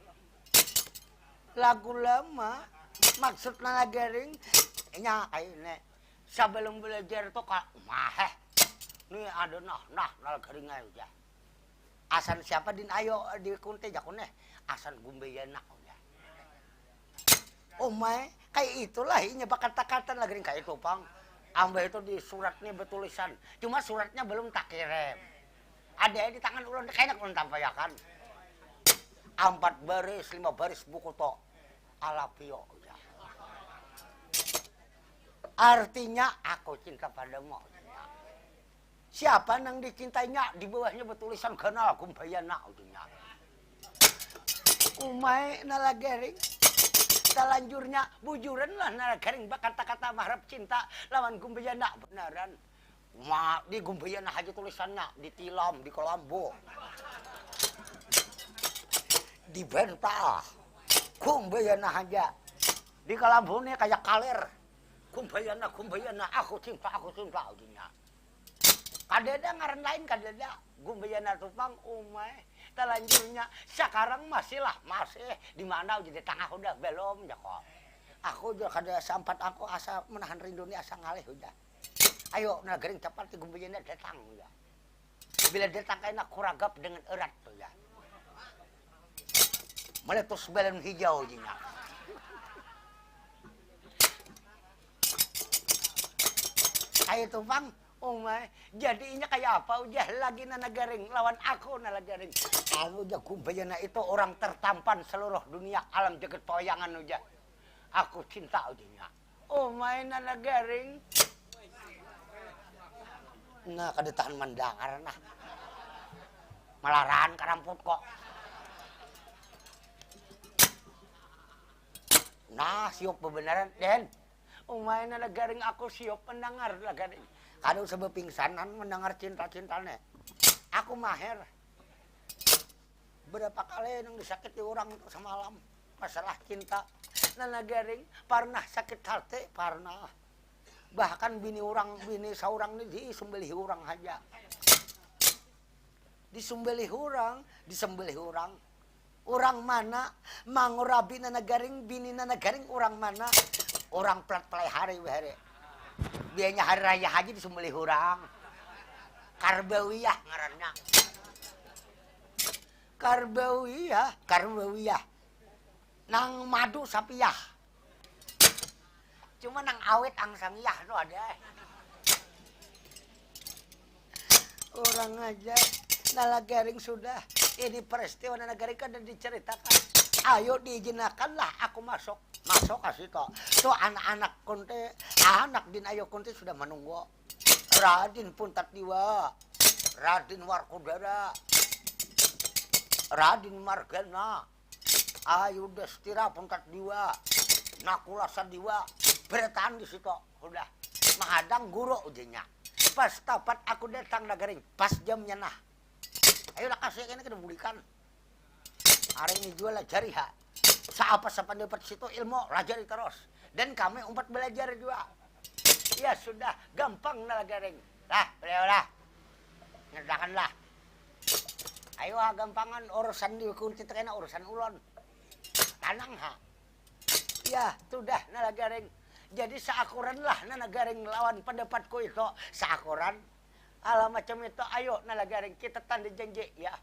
Lagu lama, maksud nalagaring, nya kayak ini. Sebelum belajar tuh kak, maheh. Nih ada nalagaring aja. Asan siapa Din Ayo di Kunti jakune? Asan Gumbayana ya. Oh my, kayak itulah ini kata-kata nalagaring kayak itu, Pang. Ambah itu di suratnya bertulisan. Cuma suratnya belum tak kirim. Ada di tangan ulun kayaknya ulun tampayakan. 4 baris, 5 baris buku to. Alapio ya. Artinya aku cinta padamu. Siapa nang dicintainya di bawahnya bertulisan kenal Gumbayana ujinya. Umay nalagaring talanjurnya bujuran lah nalagaring kata-kata mengharap cinta lawan Gumbayana benaran. Di Gumbayana aja tulisannya ditilam di Kolambo. Dibentah. Gumbayana aja. Di Kolambo nih kayak kaler. Gumbayana aku cinta ujinya. Kadeda ngaran lain kadeda Gumbayana tupang umay talanjurnya sekarang masih di mana jadi tengah udah belum ya kok. Aku juga kada sampat aku asa menahan rindu ni asa ngalih udah. Ayo nagaring cepat di Gumbayana datang ya. Bila datang kena kuragap dengan erat tuh ya. Meletus belen hijau jinya. Ayo tupang umay, jadinya kayak apa ujah lagi nalagaring lawan aku nalagaring. Aku ujah Gumbayana itu orang tertampan seluruh dunia alam jagat pawayangan ujah. Aku cinta ujahnya. Umay nalagaring. Nah, kada tahan mendengar nah. Malaran karamput kok. Nah, siop bebenaran Den. Umay nalagaring aku siop mendengar nalagaring. Kalau sebab pingsanan mendengar cinta-cintanya. Aku mahir. berapa kali yang disakiti orang itu semalam masalah cinta. Nana Garing pernah sakit hati, pernah. Bahkan bini seorang ini disembelih orang aja. Disembelih orang. Orang mana mangurabi Nana Garing, bini Nana Garing orang mana? Orang plat hari hari. Bianya hari raya haji disembelih orang. Karbawiyah ngaranna. Karbawiyah. Nang madu sapiyah. Cuma nang awet angsangiyah no ada. Orang aja Nana Garing sudah. Ini peristiwa Nana Garing kan diceritakan. Ayo diizinkanlah aku masuk. Masuk kasih to. Tuh anak-anak konte, anak din ayo konte sudah menunggu. Raden Puntatdiwa, Raden Warkodara, Raden Margana, Ayu Destira Puntatdiwa, Nakula Sadiwa, bertahan di situ. Udah menghadang guru ujinya. Pas tapat aku datang Nana Garing, pas jamnya nah. Ayolah kasih ini kita bulikan. Hari ini jual lajari ha. Siapa dapat situ ilmu lajari terus. Dan kami umpat belajar juga. Ya sudah gampang Nana Garing. Lah beliau lah. Ngerdakanlah. Ayo gampangan urusan di kunci kena urusan ulon. Tanang ha. Ya sudah Nana Garing. Jadi seakuran lah Nana Garing lawan pendapatku itu. Seakuran. Alah macam itu, ayo Nana Garing kita tanda janji ya.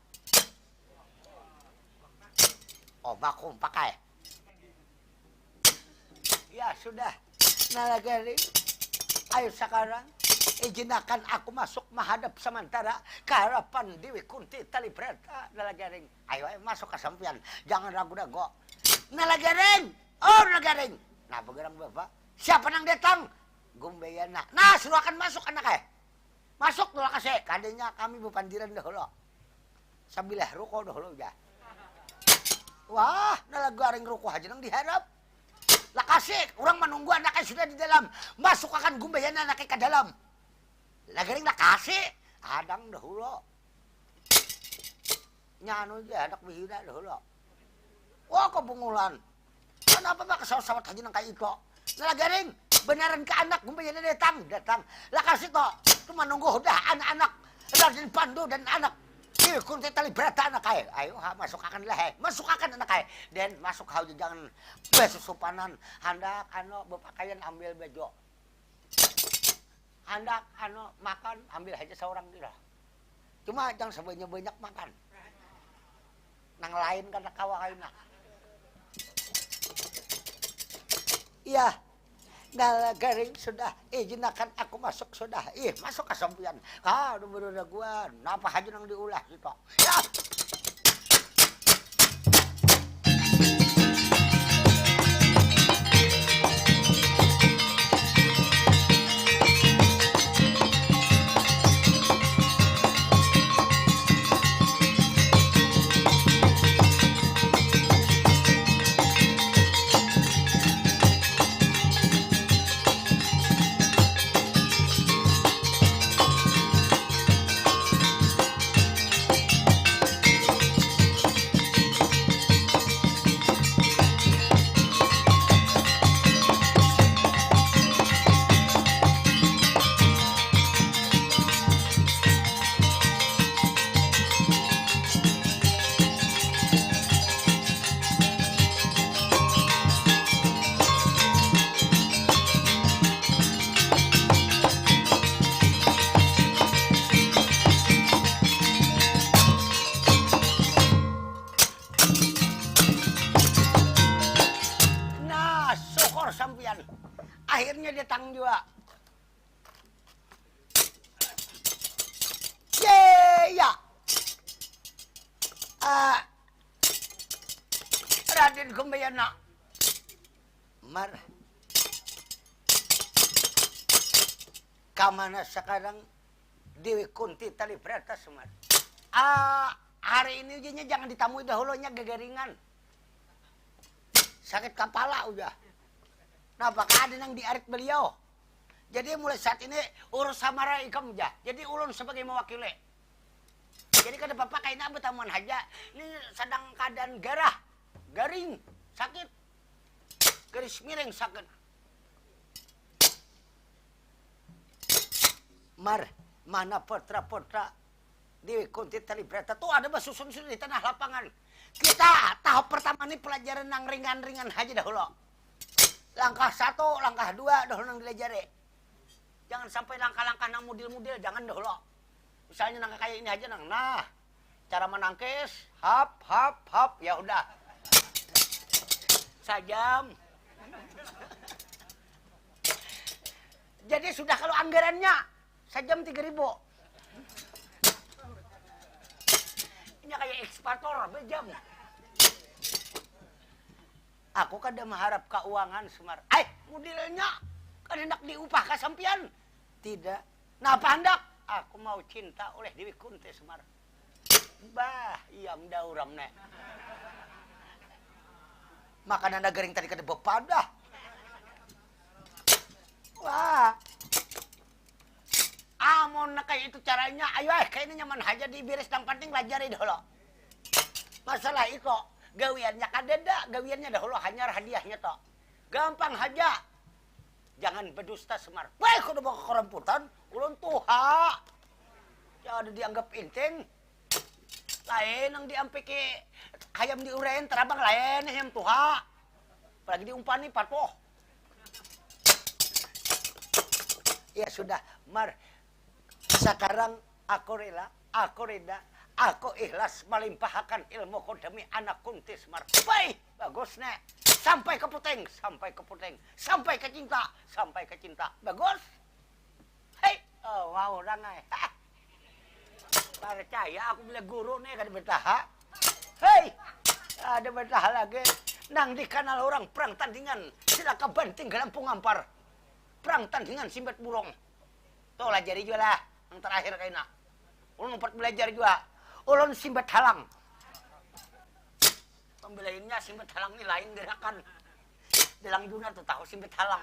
Oh bakum pakai. Ya sudah Nana Garing. Ayo sekarang izinkan aku masuk menghadap sementara ke harapan Dewi Kunti Talibrata Nana Garing. Ayo masuk ke sampian, jangan ragu-ragu. Nana Garing, oh Nana Garing. Nah begerang bapak, siapa yang datang? Gumbayana. Nah suruh akan masuk anaknya. Masuk dulu kasih, kadenya kami bepandiran dahulu. Sambilah ruko dahulu ya. Wah, Nana Garing ruko aja nang diharap. Lah kasih, orang menunggu anaknya sudah di dalam. Masuk akan gumbayan anaknya ke dalam. Lah Garing lah kasih, adang dahulu. Nyano aja anak bihina dahulu. Wah kebungulan. Kenapa bak kesawat aja nang kayak itu? Nana Garing, beneran ke anak gumbayan datang. Lah kasih toh. Cuma nunggu udah anak-anak Raden Pandu dan anak Kunti Talibrata anak kaya. Ayo masuk akan lah masuk akan anak kaya. Dan masuk hal jangan besusupanan. Hendak berpakaian ambil baju. Hendak makan ambil aja seorang dia. Cuma jangan sebanyak makan. Nang lain karena kawaina. Iya. Nana Garing sudah izinkan aku masuk sudah. Masuk ke sampian. Udah berdaguan. Napa aja nang diulah gitu. Ya. Akhirnya datang juga. Ya. Raden Gumbayana. Mar. Kamana sekarang Dewi Kunti Talibrata Semar. Hari ini ujinya jangan ditamui dahulunya gegaringan. Sakit kepala udah. Nah, apakah ada yang diarit beliau? Jadi mulai saat ini urus samara ikam aja. Jadi ulun sebagai mewakili. Jadi kada apa-apa kayaknya betamuan haja. Ini sedang keadaan garah, garing, sakit. Garis miring sakit. Mar, mana potra-potra Dewi Kunti Talibrata tuh ada susun-susun di tanah lapangan. Kita tahap pertama ini pelajaran yang ringan-ringan aja dahulu. Langkah 1, langkah 2 dahulu nang dilajari. Jangan sampai langkah-langkah nang mudil-mudil, jangan dahulu. Misalnya nang kayak ini aja nang, nah cara menangkis, hap, ya udah. Sajam. Jadi sudah kalau anggarannya sajam 3.000. Ini kayak eksportor bejam. Aku kada mengharap keuangan Semar. Modelnya kan hendak diupah kasampian. Tidak. Nah, apa hendak? Aku mau cinta oleh Dewi Kunti Semar. Bah, iya mendauram nek. Makan anda garing tadi kada bepadah. Wah. Amon kayak itu caranya. Ayo kayaknya nyaman aja diberes yang penting pelajari dahulu. Masalah itu gawiannya kadeda, gawiannya dahulu hanya hadiahnya toh. Gampang aja. Jangan berdusta Semar. Wah, kudu bawa keramputan, ulun tuha. Jangan dianggap inting. Lain yang diampiki hayam diurein terabang lain yang tuha. Apalagi diumpani patoh. Ya sudah, Mar. Sekarang aku rela, aku reda, aku ikhlas melimpahkan ilmu demi anak Kunti Semar. Baik, bagus nek. Sampai ke puting, sampai ke puting, sampai ke cinta, sampai ke cinta. Bagus. Hei, oh wow rangai. Percaya aku bila guru nih kan bertaha. Hei, ada bertaha lagi. Nang di kanal orang perang tandingan, silakan banting ke Lampung Ampar. Perang tandingan simbat burung. Tuh lah jadi juga lah. Yang terakhir kayaknya. Ulun sempat belajar juga. Ulun simbat halang. Pembelainnya simbat halang ini lain gerakan. Dalang Juna tuh tahu simbat halang.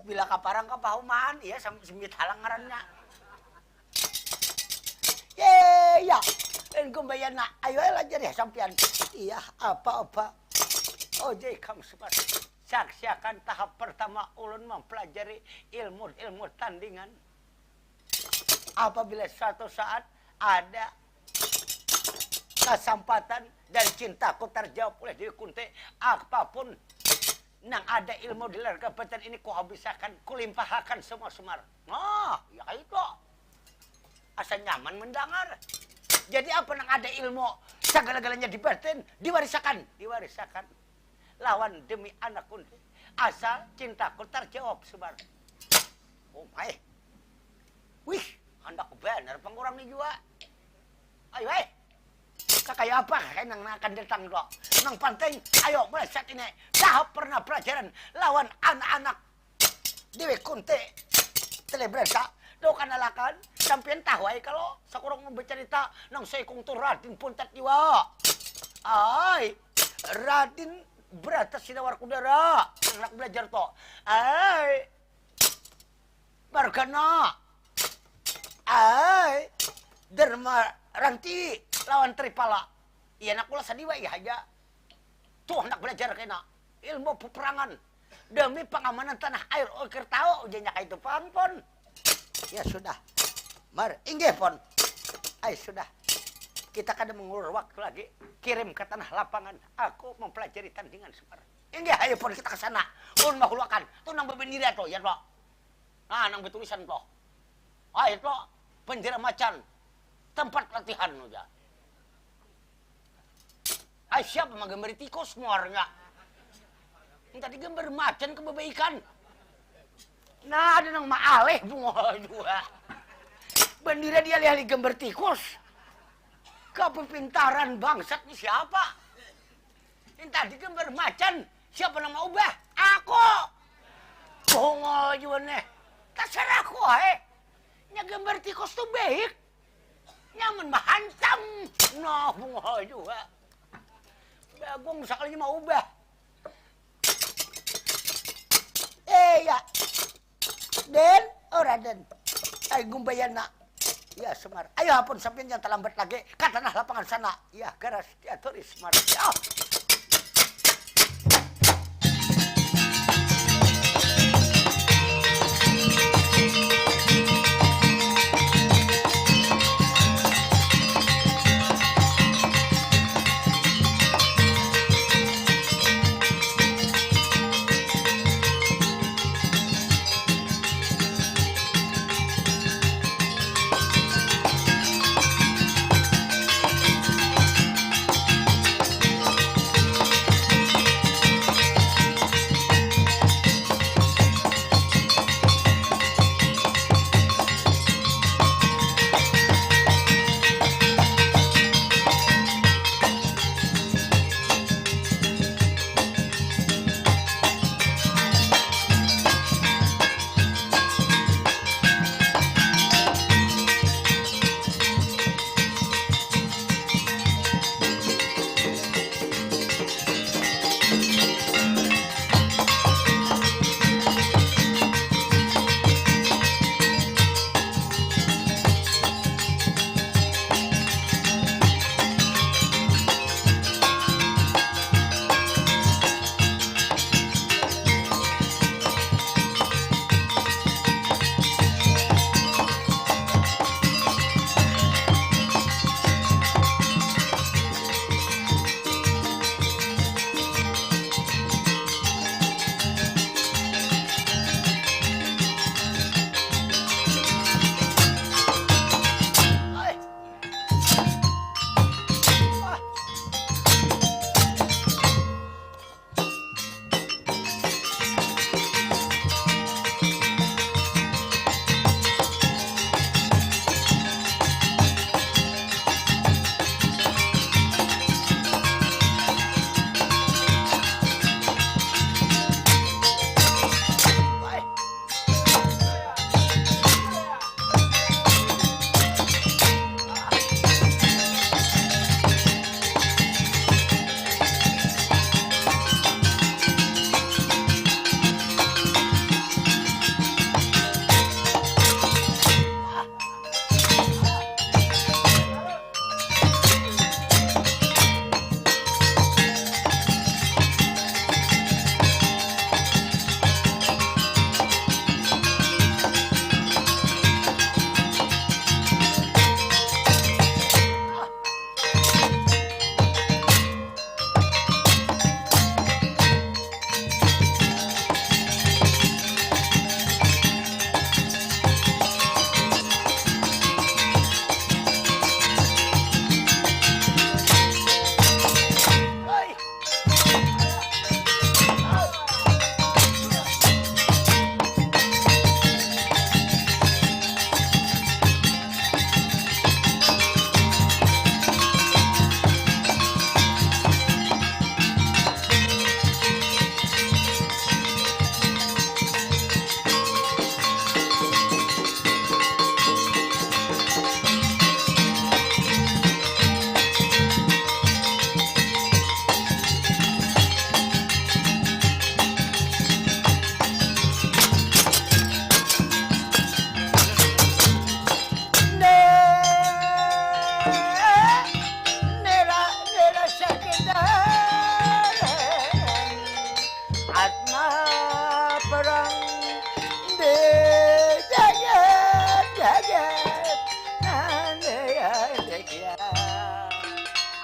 Bila kaparang kapahumaan, iya simbat halang ngarannya. Ya. Dan kumbayana, ayo belajar ya sampian. Iya, apa-apa. Ojek kamu sempat. Saksiakan tahap pertama ulun mempelajari ilmu tandingan. Apabila suatu saat ada kesempatan dan cintaku terjawab oleh Dewi Kunti, apapun nang ada ilmu di luar kebetulan ini ku habiskan, kulimpahkan semua Semar. Nah, ya itu. Asa nyaman mendengar. Jadi apa nang ada ilmu segala-galanya dibatin, diwarisakan. Lawan demi anak Kunti. Asal cintaku terjawab Semar. Oh my. Wih, hendak benar pengurang nih juga. Ayo kakaya apa kayak nang akan datang kok. Nang penting, ayo mulai saat ini. Tahap pernah pelajaran lawan anak-anak Dewi Kunti Talibrata. Do kanalakan sampean tahu kalau sakurang bercerita nang Sekung tu Raden Puntat jiwa. Raden Brata Sidawar Kudara. Anak belajar toh. Margana. Dharma Ranti lawan Tripala. Iya nak pula sadiwa ya aja. Tuh anak belajar kena ilmu peperangan demi pengamanan tanah air. Oke tahu ujanya kayak itu pon. Ya sudah. Mar, inggih pon. Sudah. Kita kadang mengulur waktu lagi. Kirim ke tanah lapangan. Aku mempelajari tandingan Semar. Inggih, ayo pon kita ke sana. Ulun mahulakan. Tuh nang bebendira toh, ya toh. Nah, nang betulisan toh. Itu penjara macan. Tempat latihan aja. Siapa menggambar tikus muarnya? Minta digambar macan kebabaikan. Nah, ada nang maaleh bunga juga. Bendira dia lihat gambar tikus. Kepintaran bangsat ini siapa? Minta digambar macan. Siapa nama ubah? Aku. Bunga juga nih. Terserah aku, nya gambar tikus tuh baik. Nyaman mahantam. Nah, bunga juga. Bagong sekalinya mau ubah. Ya. Den, Raden. Gumbayana. Ya Semar. Ayo apun sampeyan yang terlambat lagi ka tanah lapangan sana. Ya garas diaturi Semar. Ya.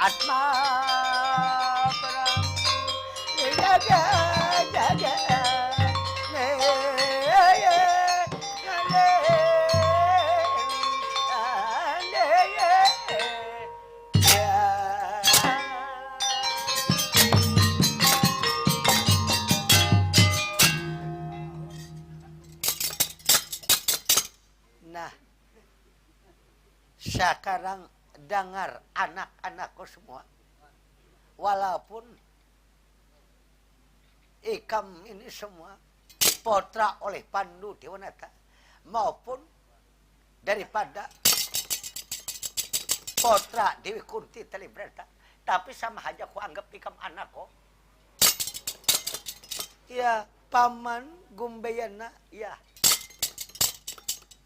Atma perang jaga jaga ne Nah, sekarang dengar anak-anakku semua, walaupun ikam ini semua putra oleh Pandu Dewanata maupun daripada putra Dewi Kunti Talibrata, tapi sama aja aku anggap ikam anakku. Ya, Paman Gumbayana, ya.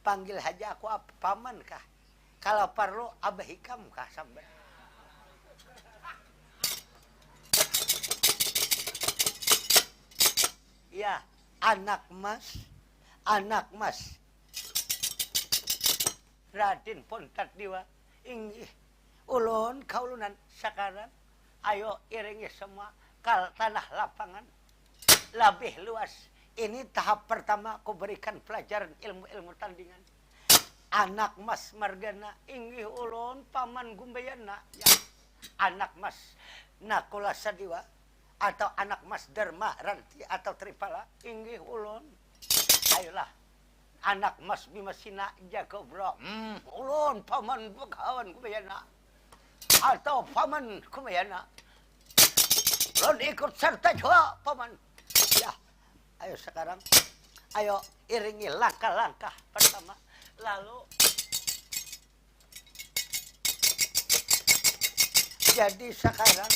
Panggil aja aku apa? Paman kah? Kalau perlu abah hikam kah sampai. Ya, anak mas. Raden Pontat Dewa, inggih ulun kaulunan sakaran, ayo iringi semua kal tanah lapangan lebih luas. Ini tahap pertama aku berikan pelajaran ilmu-ilmu tandingan. Anak mas Margana, inggih ulun paman Gumbayana, ya. Anak mas Nakula Sadiwa atau anak mas Dharma Ranti atau Tripala, inggih ulun. Ayolah anak mas Bimasina jago bro. Ulun paman Begawan Kumayana atau paman Kumayana. Ulun ikut serta juga paman. Ya, ayo sekarang, ayo iringi langkah-langkah pertama. Lalu jadi sekarang,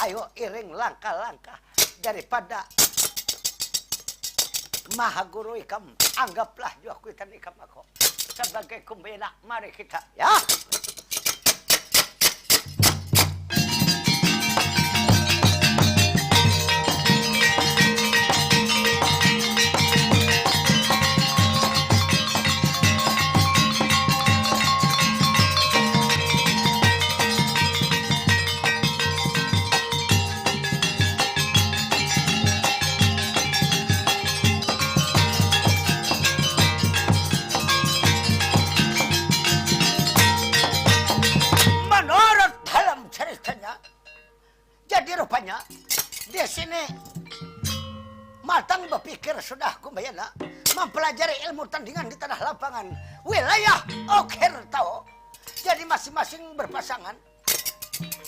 ayo iring langkah-langkah daripada Maha Guru ikam, anggaplah juga kuitan ikam aku sebagai kumbena. Mari kita, ya. Rupanya di sini matang berpikir sudah Kumbayana mempelajari ilmu tandingan di tanah lapangan wilayah Okir tahu. Jadi masing-masing berpasangan.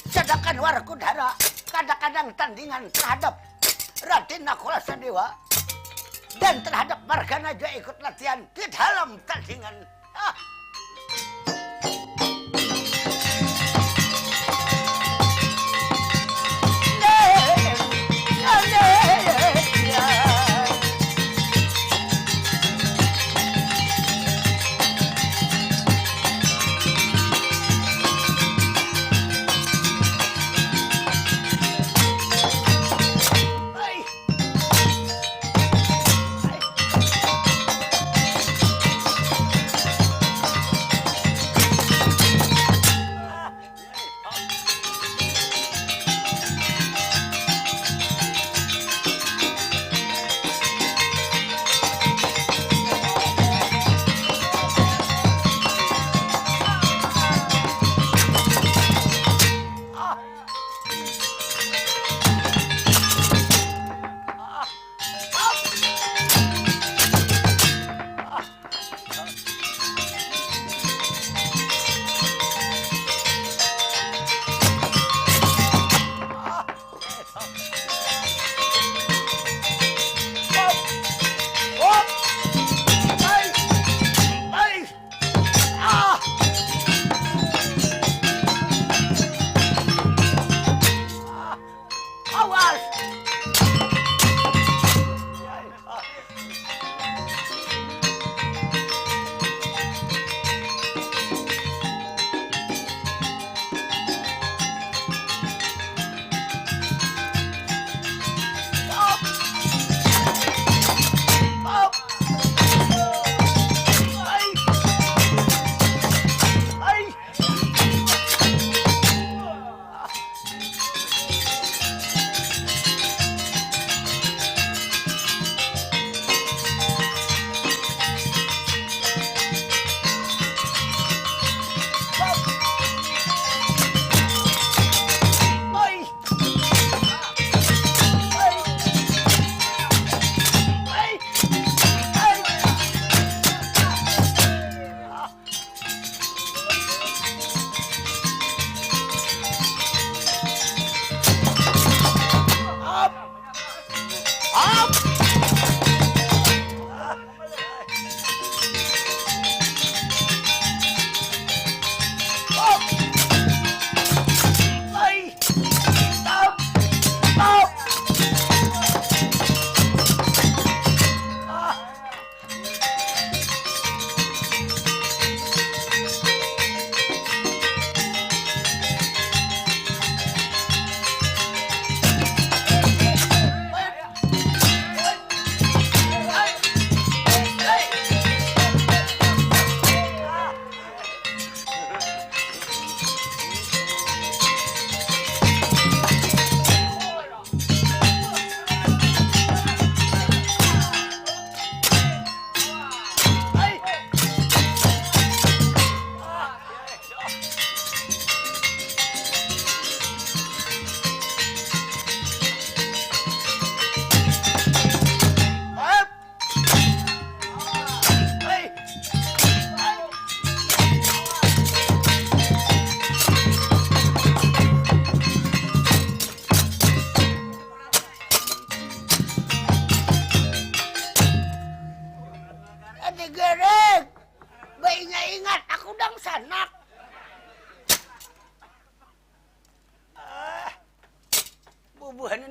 Sedangkan Warakudara kadang-kadang tandingan terhadap Raden Nakula Sadewa dan terhadap Margana juga ikut latihan di dalam tandingan.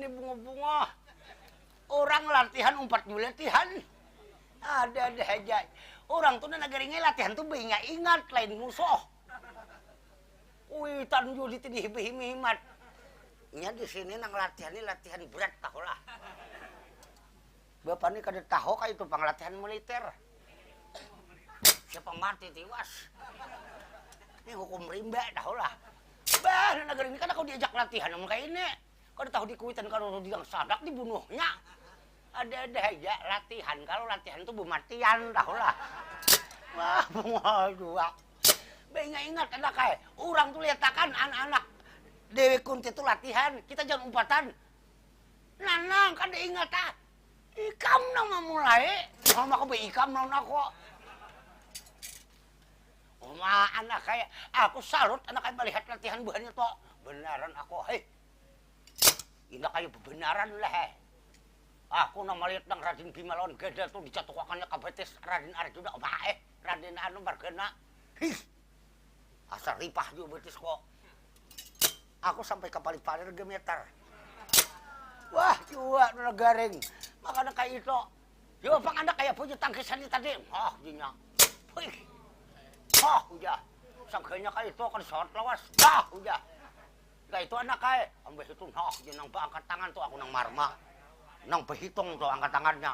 ini bunga-bunga. Orang latihan 4 juli latihan. Ada aja. Orang tuh nagaringnya latihan tuh nggak ingat lain musuh. Kuitan juli tadi himat. Nya di sini nang latihan ini latihan berat tahu lah. Bapak ini kada tahu kayak itu penglatihan militer. Siapa mati tiwas. Ini hukum rimba tahu lah. Bah, negara ini kan aku diajak latihan namun kayak ini. Kada tahu dikuitan kalau dia sadak dibunuhnya. Ada aja latihan. Kalau latihan itu bematian tahu lah. Wah, bunga dua. Ingat ingat ada kayak orang tuh liatakan anak-anak Dewi Kunti itu latihan, kita jangan umpatan. Nanang kan diingat ah. Ikam nama mulai, sama aku ikam nama aku. Oma anak kayak aku salut anak kayak melihat latihan buahnya toh. Benaran aku, hei. Ini kayak bebenaran lah. Aku nama lihat nang Raden Bima lawan Gada tuh dicatukannya kabetes Raden Arjuna apa Raden Anu Margana. Hih. Asal ripah juga betis kok. Aku sampai ke paling gemeter. Wah, juga garing. Makanya kayak itu. Yo, pang anda kayak punya tangkisan tadi. Oh, dinya. Wih. Oh, udah. Sangkanya kayak itu kan short lawas. Dah, udah. Kayak itu anak kayak. Ambil itu, noh, dia nang angkat tangan tuh aku nang marma. Nang berhitung tuh angkat tangannya.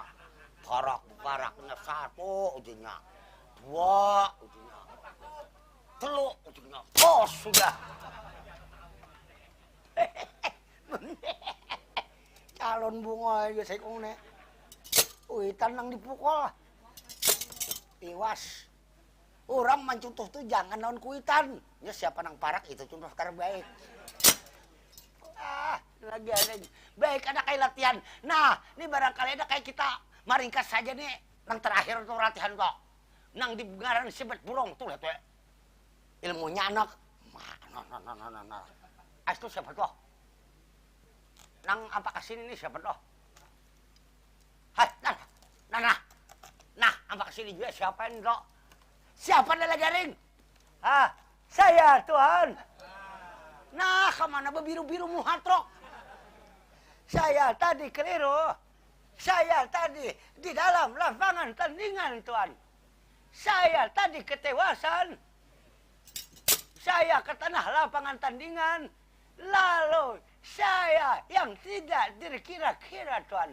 Baraknya 1, ujungnya. 2, ujungnya. 3, ujungnya. Oh, sudah. Calon bunga aja saya kone. Uitan nang dipukul. Iwas. Orang mencontoh tuh jangan naon kuitan. Ya siapa nang parak itu contoh terbaik. Ah, lagi ada. Baik ada kayak latihan. Nah, ini barangkali ada kayak kita maringkas saja nih. Nang terakhir tuh latihan kok. Nang di ngaran sibet burung tuh lihat we. Ilmunya anak. Nah. Itu siapa tuh? Nang apa kesini nih siapa tuh? Hai, nah, apa kesini juga siapa ini tuh? Siapa adalah garing? Ah, saya Tuhan. Nah, kemana bebiru-biru muhatrok? Saya tadi keliru. Saya tadi di dalam lapangan tandingan Tuhan. Saya tadi ketewasan. Saya ke tanah lapangan tandingan. Lalu saya yang tidak dikira-kira Tuhan.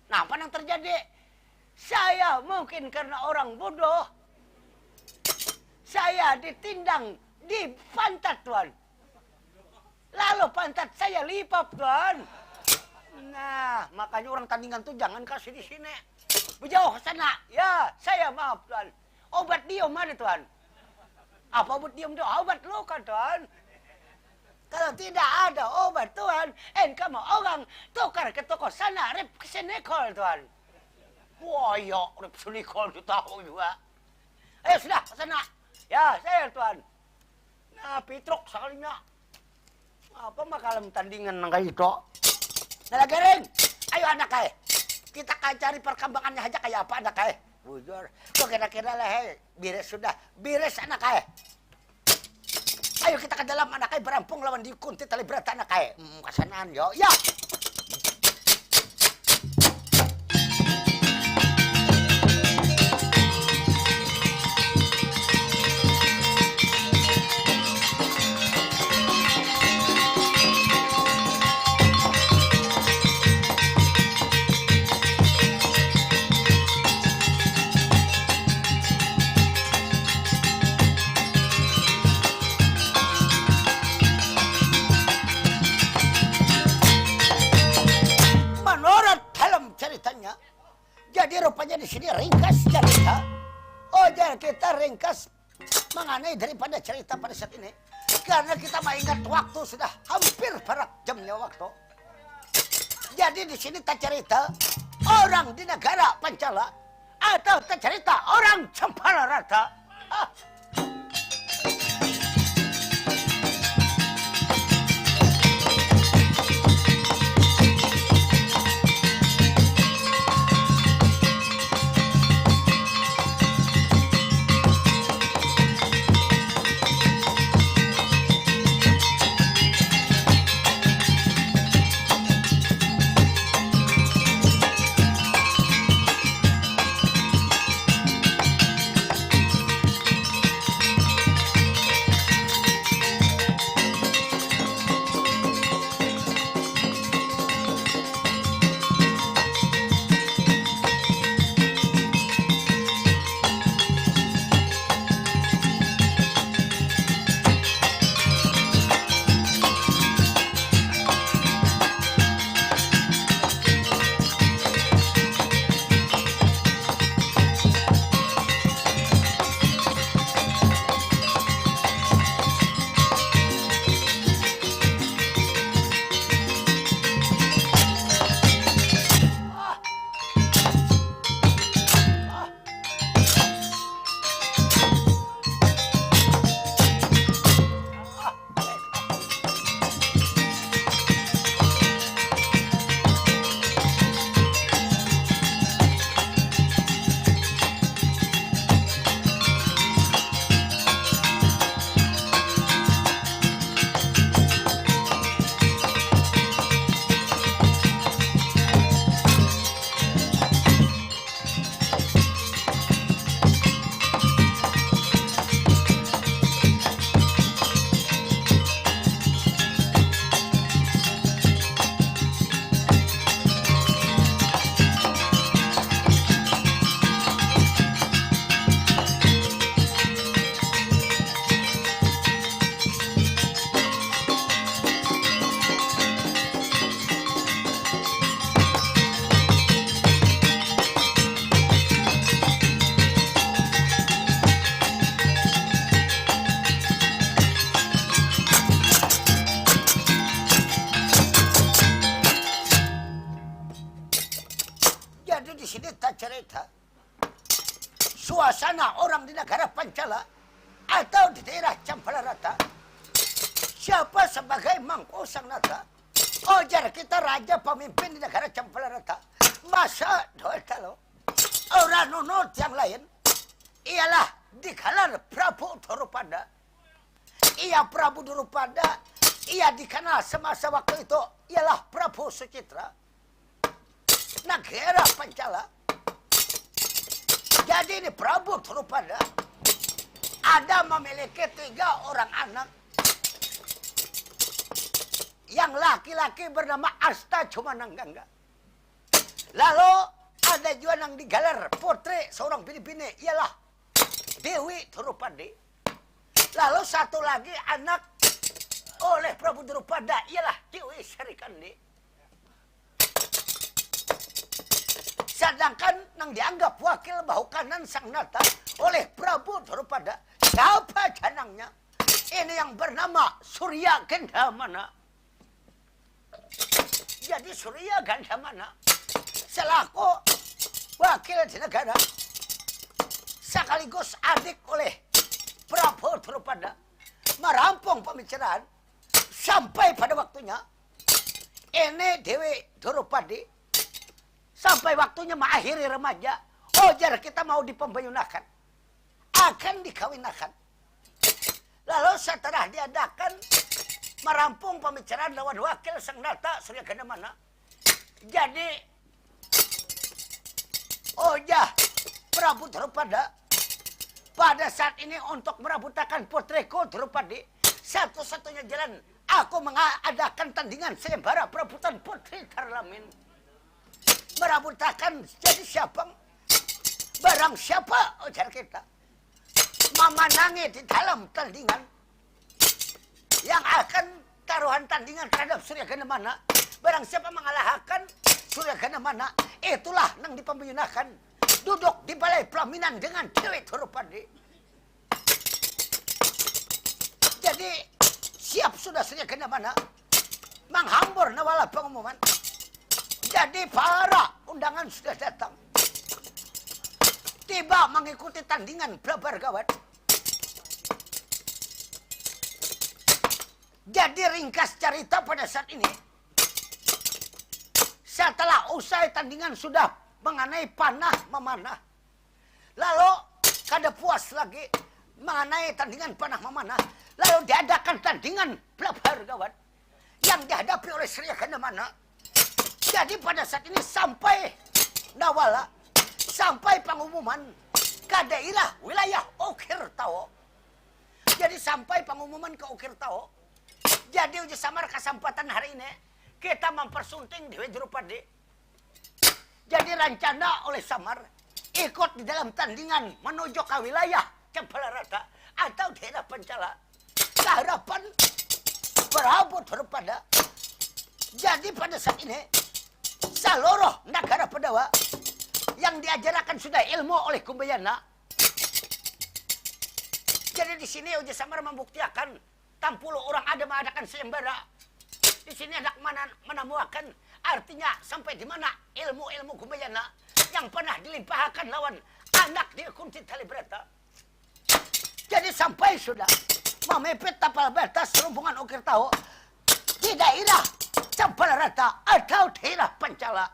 Nah, apa yang terjadi? Saya mungkin karena orang bodoh. Saya ditindang di pantat Tuhan. Lalu pantat saya lipat Tuhan. Nah, makanya orang tandingan tuh jangan kasih di sini. Berjauh ke sana. Ya, saya maaf Tuhan. Obat diem ada Tuhan. Apa obat diem itu? Obat luka Tuhan. Kalau tidak ada obat Tuhan, kamu orang tukar ke toko sana, rep kesenikol Tuhan. Wah, ya, rep kesenikol itu tahu juga. Ayo sudah, ke sana. Ya, saya Tuhan. Nah, Pitruk sekalinya. Apa makalam tandingan nang kayak itu? Nah, garing. Ayo anak kaya. Kita akan cari perkembangannya aja kayak apa anak kaya. Bujur. Tuh kira-kira lah, beres sudah. Beres anak kaya. Ayo kita ke dalam anak kaya berampung lawan dikuntit tali berat anak kaya. Kesanaan yo. Ya. Jadi rupanya di sini ringkas cerita. Oh, jadi kita ringkas mengenai daripada cerita pada saat ini. Karena kita mengingat waktu sudah hampir barat jamnya waktu. Jadi di sini tak cerita orang di negara Pancala atau tak cerita orang Cempala Rata. Ah. Jadi di sini tak cerita suasana orang di negara Pancala atau di daerah Campalarata. Siapa sebagai Mangku Sang Nata? Ojar kita raja pemimpin di negara Campalarata. Masa doetalo orang nunut yang lain ialah dikalar Prabu Drupada. Ia Prabu Drupada, ia dikenal semasa waktu itu ialah Prabu Sucitra. Negara Pancala. Jadi ini Prabu Drupada ada memiliki 3 orang anak. Yang laki-laki bernama Asta Cumananggangga. Lalu ada juga yang digalar putri seorang bini-bini ialah Dewi Drupadi. Lalu satu lagi anak oleh Prabu Drupada ialah Dewi Serikandi. Sedangkan yang dianggap wakil bahu kanan Sang Nata oleh Prabu Drupada, siapa janangnya? Ini yang bernama Surya Gandamana. Jadi Surya Gandamana selaku wakil di negara sekaligus adik oleh Prabu Drupada merampung pembicaraan sampai pada waktunya ini Dewi Drupadi sampai waktunya mengakhiri remaja. Ojar kita mau dipembayunakan, akan dikawinakan. Lalu setelah diadakan merampung pembicaraan lawan wakil Sang Nata Surya Gandamana. Jadi Oja Prabu Drupada pada saat ini untuk merabutakan putriku Drupadi, satu-satunya jalan aku mengadakan tandingan sayembara perebutan putri Tarlamin. Merabutakan jadi siapa? Barang siapa ujar kita memenangi di dalam tandingan yang akan taruhan tandingan terhadap Surya Gandamana. Barang siapa mengalahkan Surya Gandamana, itulah yang dipembayunakan duduk di balai pelaminan dengan Dewi Drupadi. Jadi siap sudah Surya Gandamana menghambur nawala pengumuman. Jadi para undangan sudah datang. Tiba mengikuti tandingan Blabar Gawat. Jadi ringkas cerita pada saat ini, setelah usai tandingan sudah mengenai panah memanah. Lalu kada puas lagi mengenai tandingan panah memanah. Lalu diadakan tandingan Blabar Gawat yang dihadapi oleh Surya Gandamana. Jadi pada saat ini sampai nawala, sampai pengumuman ke daerah wilayah Ukir Tao. Jadi sampai pengumuman ke Ukir Tao. Jadi uji samar kesempatan hari ini kita mempersunting Dewi Drupadi. Jadi rencana oleh Samar ikut di dalam tandingan menuju ke wilayah Campalarata atau daerah Pancala. Keharapan Prabu Drupada. Jadi pada saat ini seluruh negara Pandawa yang diajarkan sudah ilmu oleh Kumbayana. Jadi di sini uji samar membuktikan 60 orang ada mengadakan sayembara. Di sini ada menemukan artinya sampai di mana ilmu-ilmu Kumbayana yang pernah dilimpahkan lawan anak di Kunti Talibrata. Jadi sampai sudah memepet tapal batas rombongan Ukir Tao di daerah Campalarata atau daerah Pancala.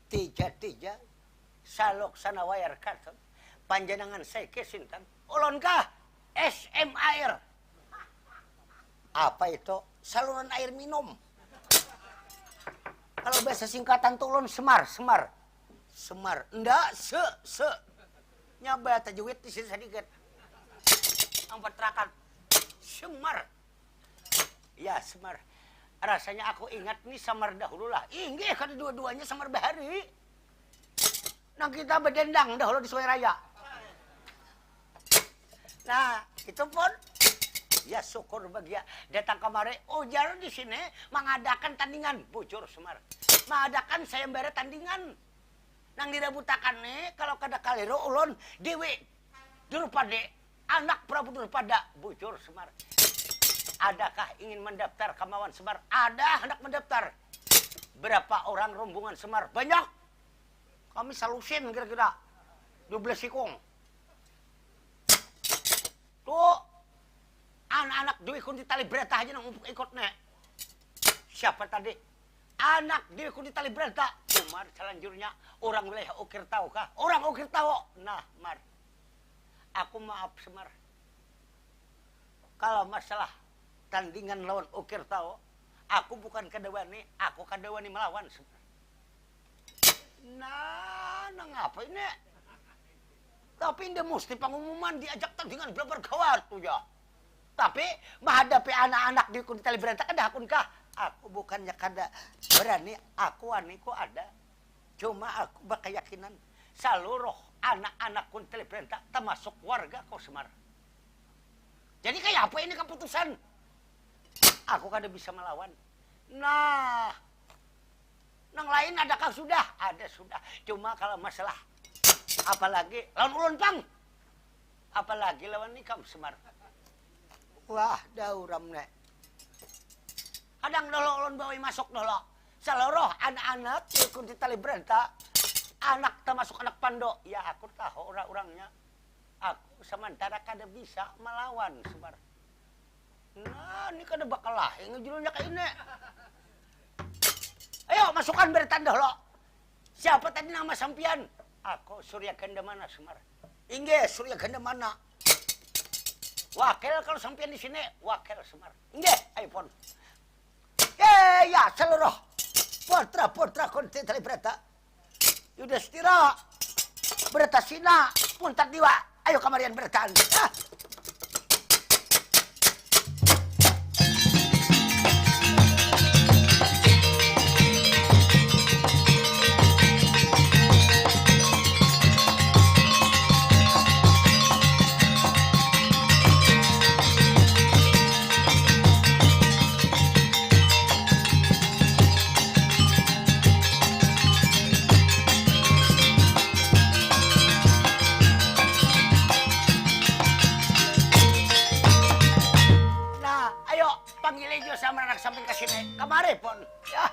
Tija salok sana wayar karton panjenengan seke sinten ulun kah SMAR. Apa itu? Saluran air minum. Kalau bahasa singkatan tuh ulun semar. Enggak, Nyaba tajwid di sini sedikit. Angkat terakan. Semar. Ya, semar. Rasanya aku ingat nih samar dahulu lah. Inggih kan dua-duanya samar bahari. Nah kita berdendang dahulu di Sungai Raya. Nah, itu pun ya syukur bahagia datang kemari ujar di sini mengadakan tandingan bujur Semar. Mengadakan sayembara tandingan. Nang dirabutakan nih kalau kada kaliro ulun Dewi Durpade anak Prabu Durpada bujur Semar. Adakah ingin mendaftar kemauan Semar? Ada hendak mendaftar. Berapa orang rombongan Semar? Banyak. Kami salusin kira-kira 12 sikung. Tuh anak-anak Dewi Kunti Tali Brata aja nang ikut nek. Siapa tadi? Anak Dewi Kunti Tali Brata. Semar selanjutnya orang wilayah Ukir tahu kah? Orang Ukir tahu. Nah, Mar. Aku maaf Semar. Kalau masalah tandingan lawan Ukir tahu, aku bukan kadawani, aku kadawani melawan Semar. Nah ngapa ini? Tapi ini mesti pengumuman diajak tandingan belabar gawat tuh ya. Tapi menghadapi anak-anak di Kunti Tali Brata ada akun kah? Aku bukannya kada berani, aku aniku ada. Cuma aku berkeyakinan seluruh anak-anak Kunti Tali Brata termasuk warga kau Semar. Jadi kayak apa ini keputusan? Aku kada bisa melawan. Nah, nang lain adakah sudah? Ada sudah. Cuma kalau masalah apalagi lawan ulun pang. Apalagi lawan nikam Semar. Wah, dauram nek. Kadang dolo ulun bawa masuk dolo. Seluruh anak-anak di Kunti Tali Brata, anak termasuk anak Pando. Ya aku tahu orang-orangnya. Aku sementara kada bisa melawan Semar. Nah, ini kada bakal lah ngejulunnya kayak ini. Ayo masukkan bertanda lo. Siapa tadi nama sampian? Aku Surya Gandamana Semar. Inggih Surya Gandamana. Wakil kalau sampian di sini, wakil Semar. Inggih, ayo pon. Ya seluruh putra-putra Kunti Tali Brata. Yudhistira, Bratasina, Puntadewa. Ayo kamarian bertahan. Sampai ke sini, kemari pun, ya.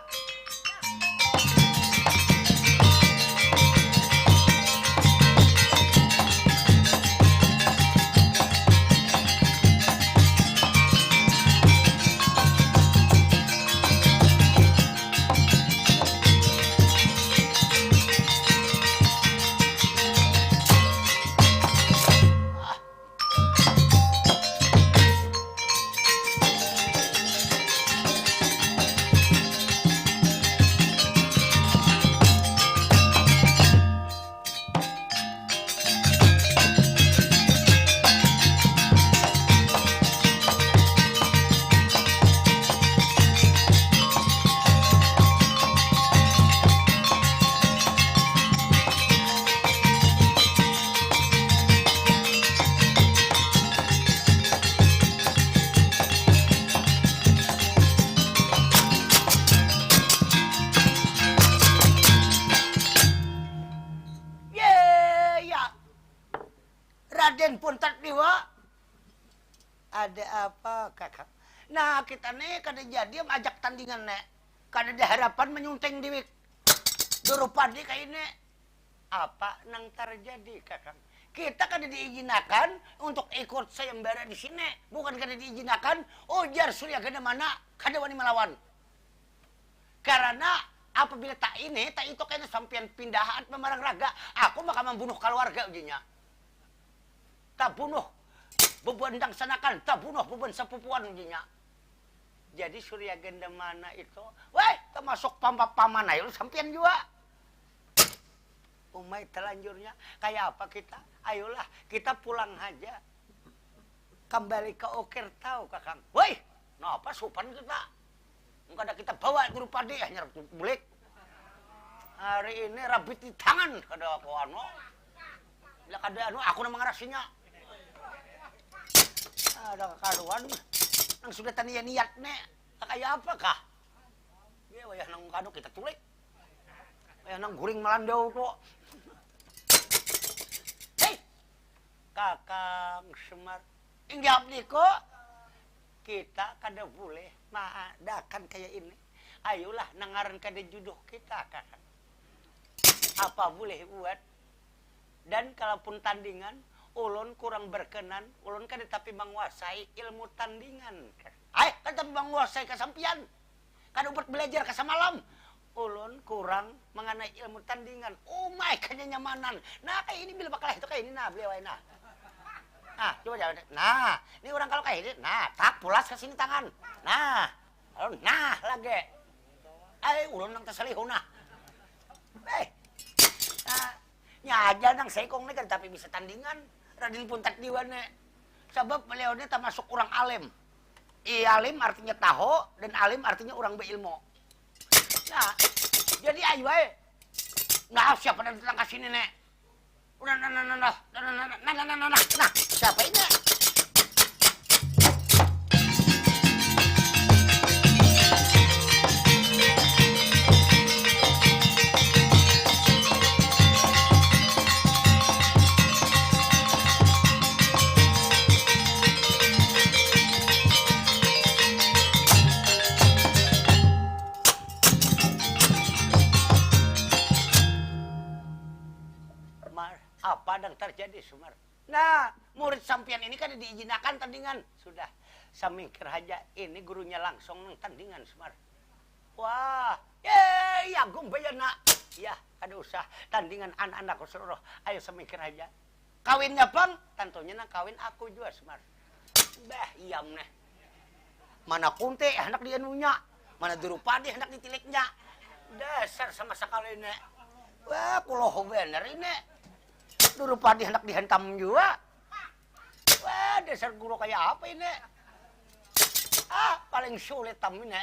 Raden Puntadewa. Ada apa kakak? Nah kita nih kada jadi ajak tandingan nek. Kada ada harapan menyunting Dewi Durpade kayak ini. Apa nang terjadi kakak? Kita kada diizinakan untuk ikut sayembara di sini. Bukan kada diizinakan ujar Surya Gandamana kada wani melawan. Karena apabila tak ini, tak itu kayaknya sampian pindahan memarang raga, aku maka membunuh keluarga ujinya. Tak bunuh beban dang sanakan, tak bunuh beban sepupuan ujinya. Jadi Surya Gendamana itu, weh, termasuk pamanah itu sampian juga. Umay telanjurnya, kayak apa kita? Ayolah, kita pulang aja. Kembali ke Okir tahu kakang. Woi, kenapa sopan kita? Enggak ada kita bawa guru padi hanya bulik. Hari ini rabit di tangan kada aku anu. Bila kada anu aku nama ngarasinya. Ada kakaruan nang sudah tania niat nek. Kayak apa kah? Ya wayah nang kado kita tulik. Wayah nang guring melandau kok. Hei. Kakang Semar. Inggap niko. Kita kada boleh mengadakan kayak ini. Ayolah nangaran kada judoh kita kakak. Apa boleh buat? Dan kalaupun tandingan, ulun kurang berkenan, ulun kada tapi menguasai ilmu tandingan. Kada tapi menguasai kesampian. Kada buat belajar kesamalam. Ulun kurang mengenai ilmu tandingan. Oh my, kada nyamanan. Nah kayak ini bila bakalah itu kayak ini nah beliau nah. Nah, coba jalan. Nah, ini orang kalau kayak ini, nah, tak pulas ke sini tangan. Nah, lalu nah lagi. Ulun nang terselihun nah. Nah, nyaja nang sekong nih kan tapi bisa tandingan. Radin pun tak diwane. Sebab beliau ini termasuk orang alim. Alim artinya tahu dan alim artinya orang berilmu. Nah, jadi ayo nah siapa yang datang ke sini nek? Nah, siapa ini? Apa yang terjadi, Sumar? Nah, murid sampian ini kan diizinkan tandingan. Sudah, saya mikir aja, ini gurunya langsung nang tandingan, Sumar. Wah, ya gumbayana. Ya, ada usah tandingan anak-anakku seluruh. Ayo saya mikir aja. Kawinnya bang, tentunya nang kawin aku juga, Sumar. Bah, iam nih. Mana kunti anak dia nunya, mana Drupadi anak ditiliknya. Dasar sama sekali ini. Wah, kuloh bener ini. Drupadi hendak dihantam juga. Wah, dasar guru kayak apa ini? Paling sulit tam ini.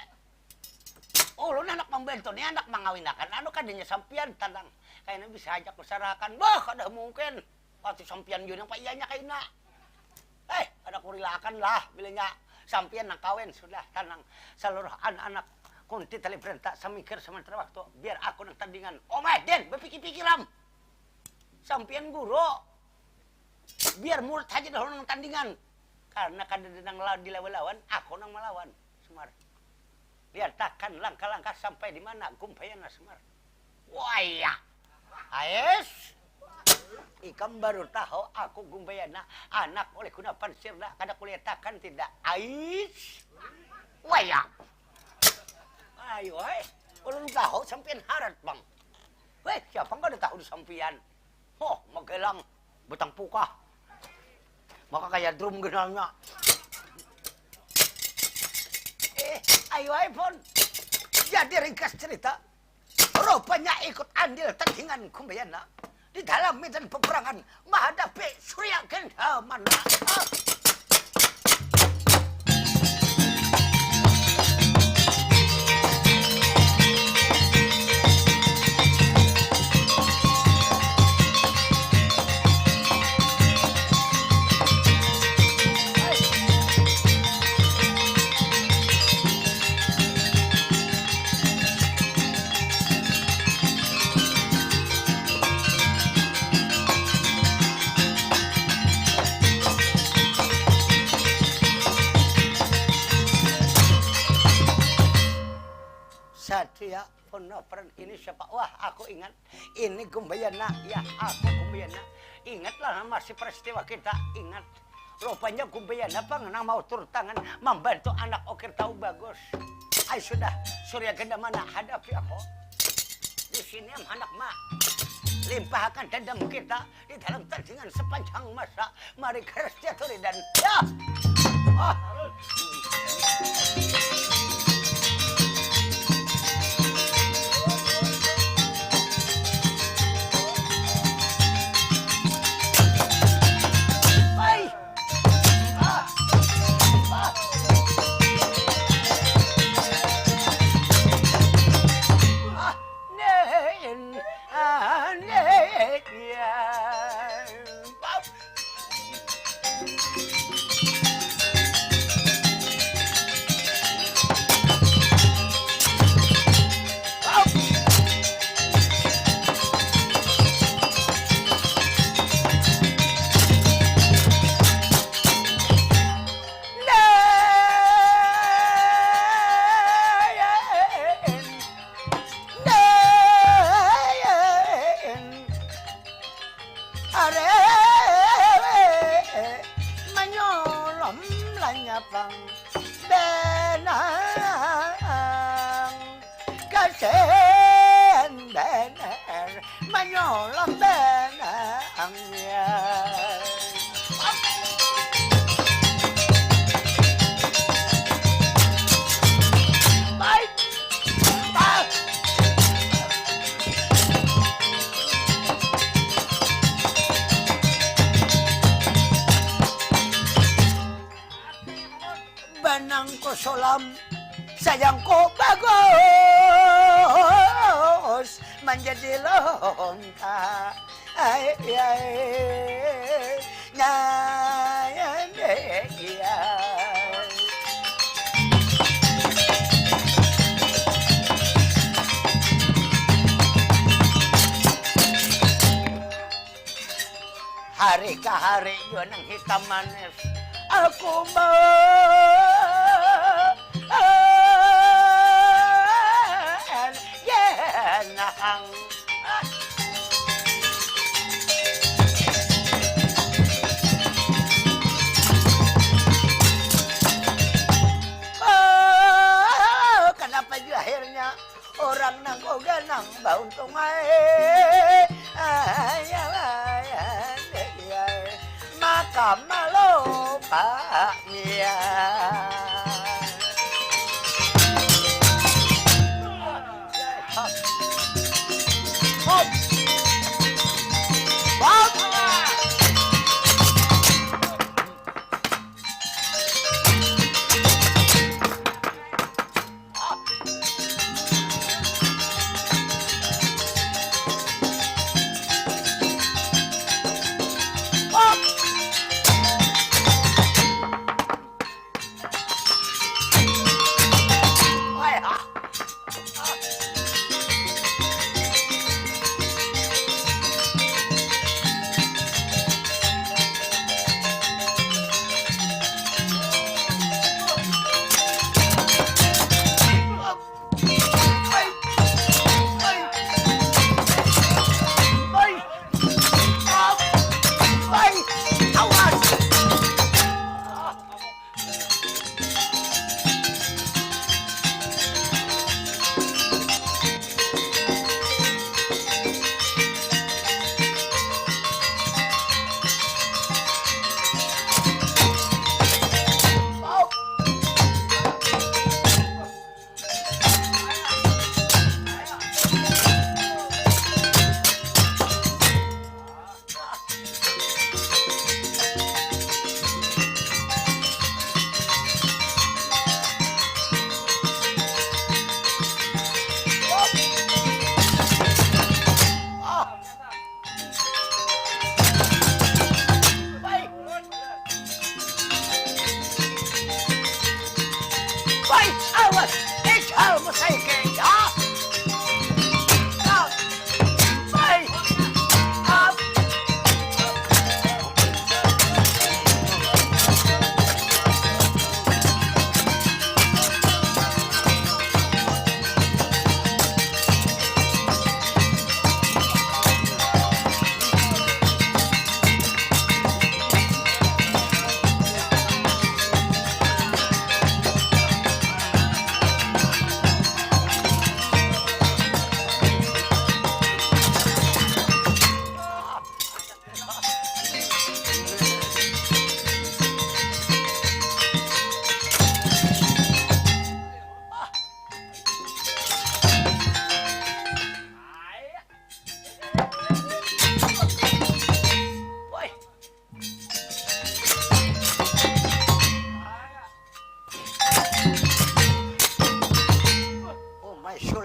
Ulun anak membantu nih, anak mengawinakan. Anu kadanya sampian tandang. Kayaknya bisa ajak masyarakat. Bah, kada mungkin. Waktu sampian yun yang paiyanya kayaknya. Ada kurilakan lah. Bilanya sampian nang kawin. Sudah, tandang. Seluruh anak-anak kunti tali berentak. Samikir sementara waktu. Biar aku nang tandingan. Oh my, Den, berpikir-pikiram. Sampian guru biar murid aja dahulu nang tandingan karena kada nang dilawan aku nang melawan Semar. Lihat takkan langkah-langkah sampai di mana gumpayana Semar. Wah iya. Aes ikam baru tahu aku gumbayana anak oleh kunapan sirna kada kulihat takkan tidak. Ais. Wah iya. Ayo ulun tahu sampian harat bang. Weh siapa kada tahu di sampian. Oh, magelang, betang puka. Maka kayak drum genalnya. Ayo iPhone. Jadi ringkas cerita. Rupanya ikut andil tandingan kumbayana. Di dalam medan peperangan menghadapi Surya Gendamana. Satria Penopran ini siapa? Wah, aku ingat. Ini Gumbayana. Ya, aku Gumbayana. Ingatlah masih peristiwa kita. Ingat. Rupanya Gumbayana pengenang mau turun tangan membantu anak Okir tahu bagus. Ayo sudah, Surya Gendamana hadapi aku. di sini anak mak. Limpahkan dendam kita di dalam tandingan sepanjang masa. Mari keras jatuh dan ya. Oh. Banangku sulam, sayangku bagus menjadi lonta. Ay, ay, hari ke hari yun ang hitam manis. Aku yenang. Kenapa juga akhirnya orang nang ganang bauntung maka malu Pak Mia. Hop. Hop.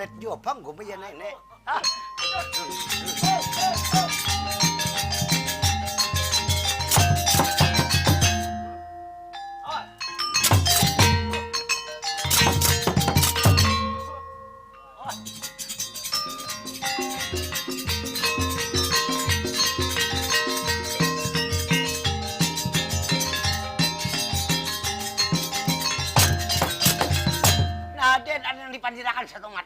sulit juga panggung bayan ini. Ah. Nah, Den ada yang dipandirakan satu mat.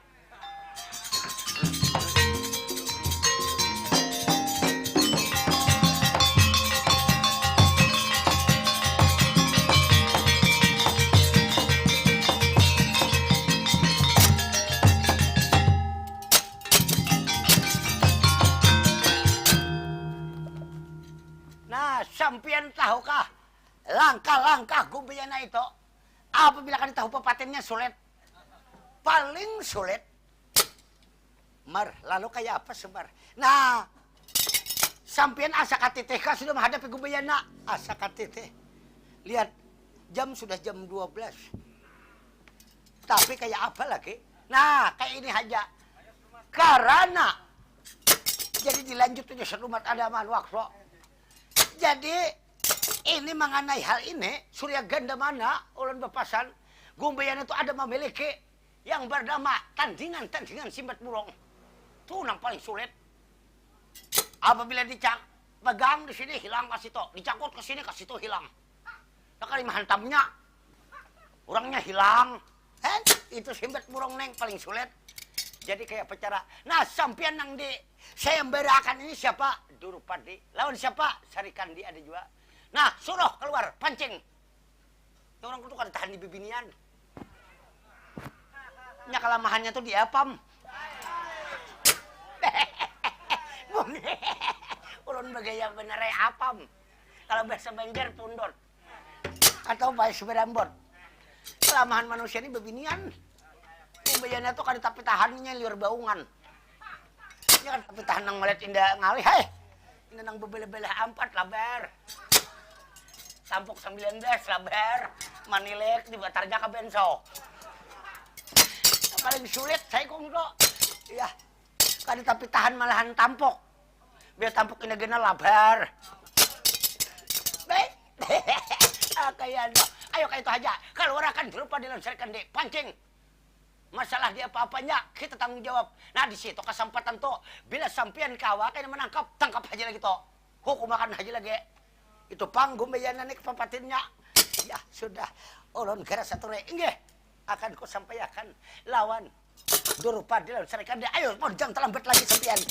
Nah, sampian tahukah langkah-langkah gumbiyana itu? Apabila kan tahu pepatennya sulit, paling sulit. Mar, lalu kayak apa Semar? Nah, sampian asakatiteh sudah menghadapi gumbiyana. Asakatiteh. Lihat, jam sudah jam 12. Tapi kayak apa lagi? Nah, kayak ini aja. Karena jadi dilanjut aja serumat adaman waktu. Jadi ini mengenai hal ini Surya Gandamana ulun bepasan gumbiyana itu ada memiliki yang bernama tandingan simbat burung. Itu yang paling sulit. Apabila pegang di sini hilang kasih to, dicangkut ke sini kasih to hilang. Nah, kali menghantamnya orangnya hilang. Itu simbat burung neng paling sulit. Jadi kayak pecara. Nah, sampian yang di saya memberakan ini siapa? Durupadi. Lawan siapa? Sarikandi ada juga. Nah, suruh keluar pancing. Ya, orang itu kan tahan di bibinian. Nya kelamahannya tuh di apam. Ulun bagaya bener apam. Kalau bahasa Banjar pundot. Atau bahasa berambot. Kelamahan manusia ini bibinian. Kumbayana tuh kan tapi tahannya liur baungan. Ini kan tapi tahan nang melihat indah ngalih. Hei, ini nang bebele-bele 4 labar. Tampuk 19 labar. Manilek di batarja ke benso. Yang paling sulit saya kong do. Iya. Kan tapi tahan malahan tampuk. Biar tampuk ini gena labar. Baik. Kayak do. Ayo kayak itu aja. Kalau orang kan berupa dilansirkan di pancing. Masalah dia apa-apanya kita tanggung jawab. Nah di situ kesempatan tuh bila sampian kawa kena menangkap tangkap aja lagi tuh. Hukum akan aja lagi. Itu panggung bayana nih kepapatinnya. Ya sudah. Ulun gara satu re. Nggih. Akan ku sampaikan lawan Durupadi lawan Sarikandi. Ayo mau jangan terlambat lagi sampian.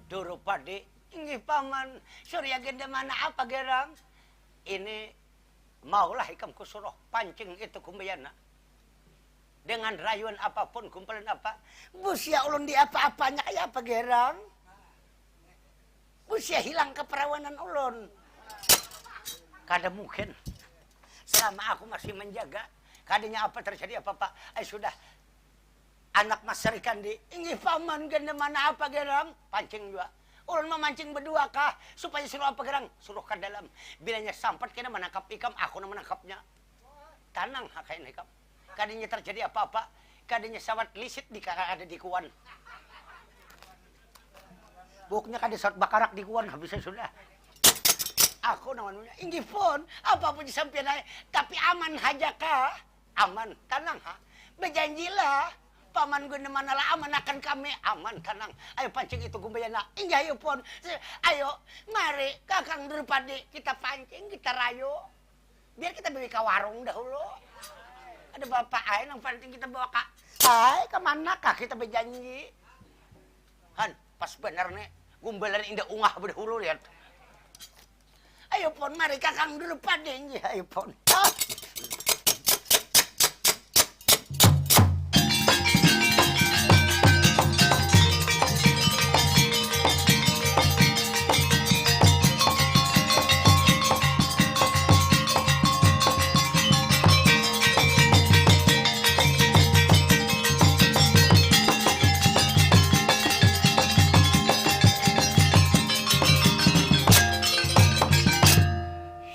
Durupadi, inggih paman, Surya Gandamana apa gerang? Ini maulah ikam kusuruh pancing itu kumbayana. Dengan rayuan apapun, kumpulan apa. Busia ulun di apa-apanya kayak apa gerang? Busia hilang keperawanan ulun. Kada mungkin. Selama aku masih menjaga, kadanya apa terjadi apa-apa. Sudah. Anak Mas Sarikandi, inggih paman Gandamana apa gerang? Pancing juga. Ulun memancing berdua kah? Supaya suruh apa gerang? Suruh ke dalam. Bilanya sampat kena menangkap ikam, aku na menangkapnya. Tanang hakain ikam. Kadanya terjadi apa-apa. Kadanya sawat lisit ada di kuan. Buknya kada sawat bakarak di kuan, habisnya sudah. Aku namanya, inggih pun, apapun disampian tapi aman haja kah? Aman, tanang ha. Berjanjilah. paman gue mana lah aman akan kami aman tenang. Ayo pancing itu gumbayana. Inggih ayo pon. Ayo mari Kakang Drupadi kita pancing kita rayu. Biar kita beli ke warung dahulu. Ada bapak ayo yang pancing kita bawa kak. Hai kemana kak kita berjanji. Han pas bener nih gumbalan indah ungah berdahulu lihat. Ayo pon mari Kakang Drupadi inggih ayo pon.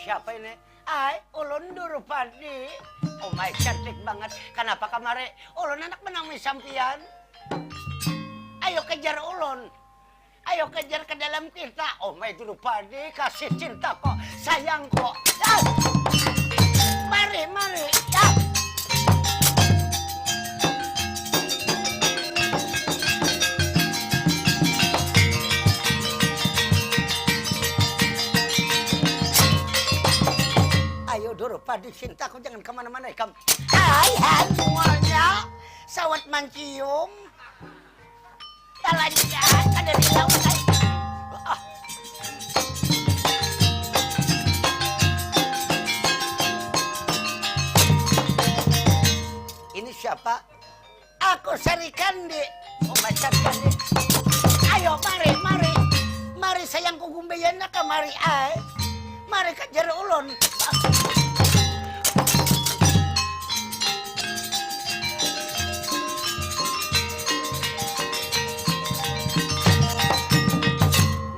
Siapa ini? Ay, ulun Drupadi. Oh my, cantik banget. Kenapa kamare? Ulun anak menang sampian. Ayo kejar ulun. Ayo kejar ke dalam kita. Oh my Drupadi, kasih cinta kok, sayang kok. Ah! Mari, mari. Ah! Ayo Drupadi cintaku jangan kemana-mana Ikam. Hai semuanya, sawat mancium. Jalan-jalan ada di laut. Ah. Ini siapa? Aku Sari Kandi. Oh macam Kandi. Ayo mari, mari. Mari sayangku gumbayana kamari ay. Mari kejar ulun.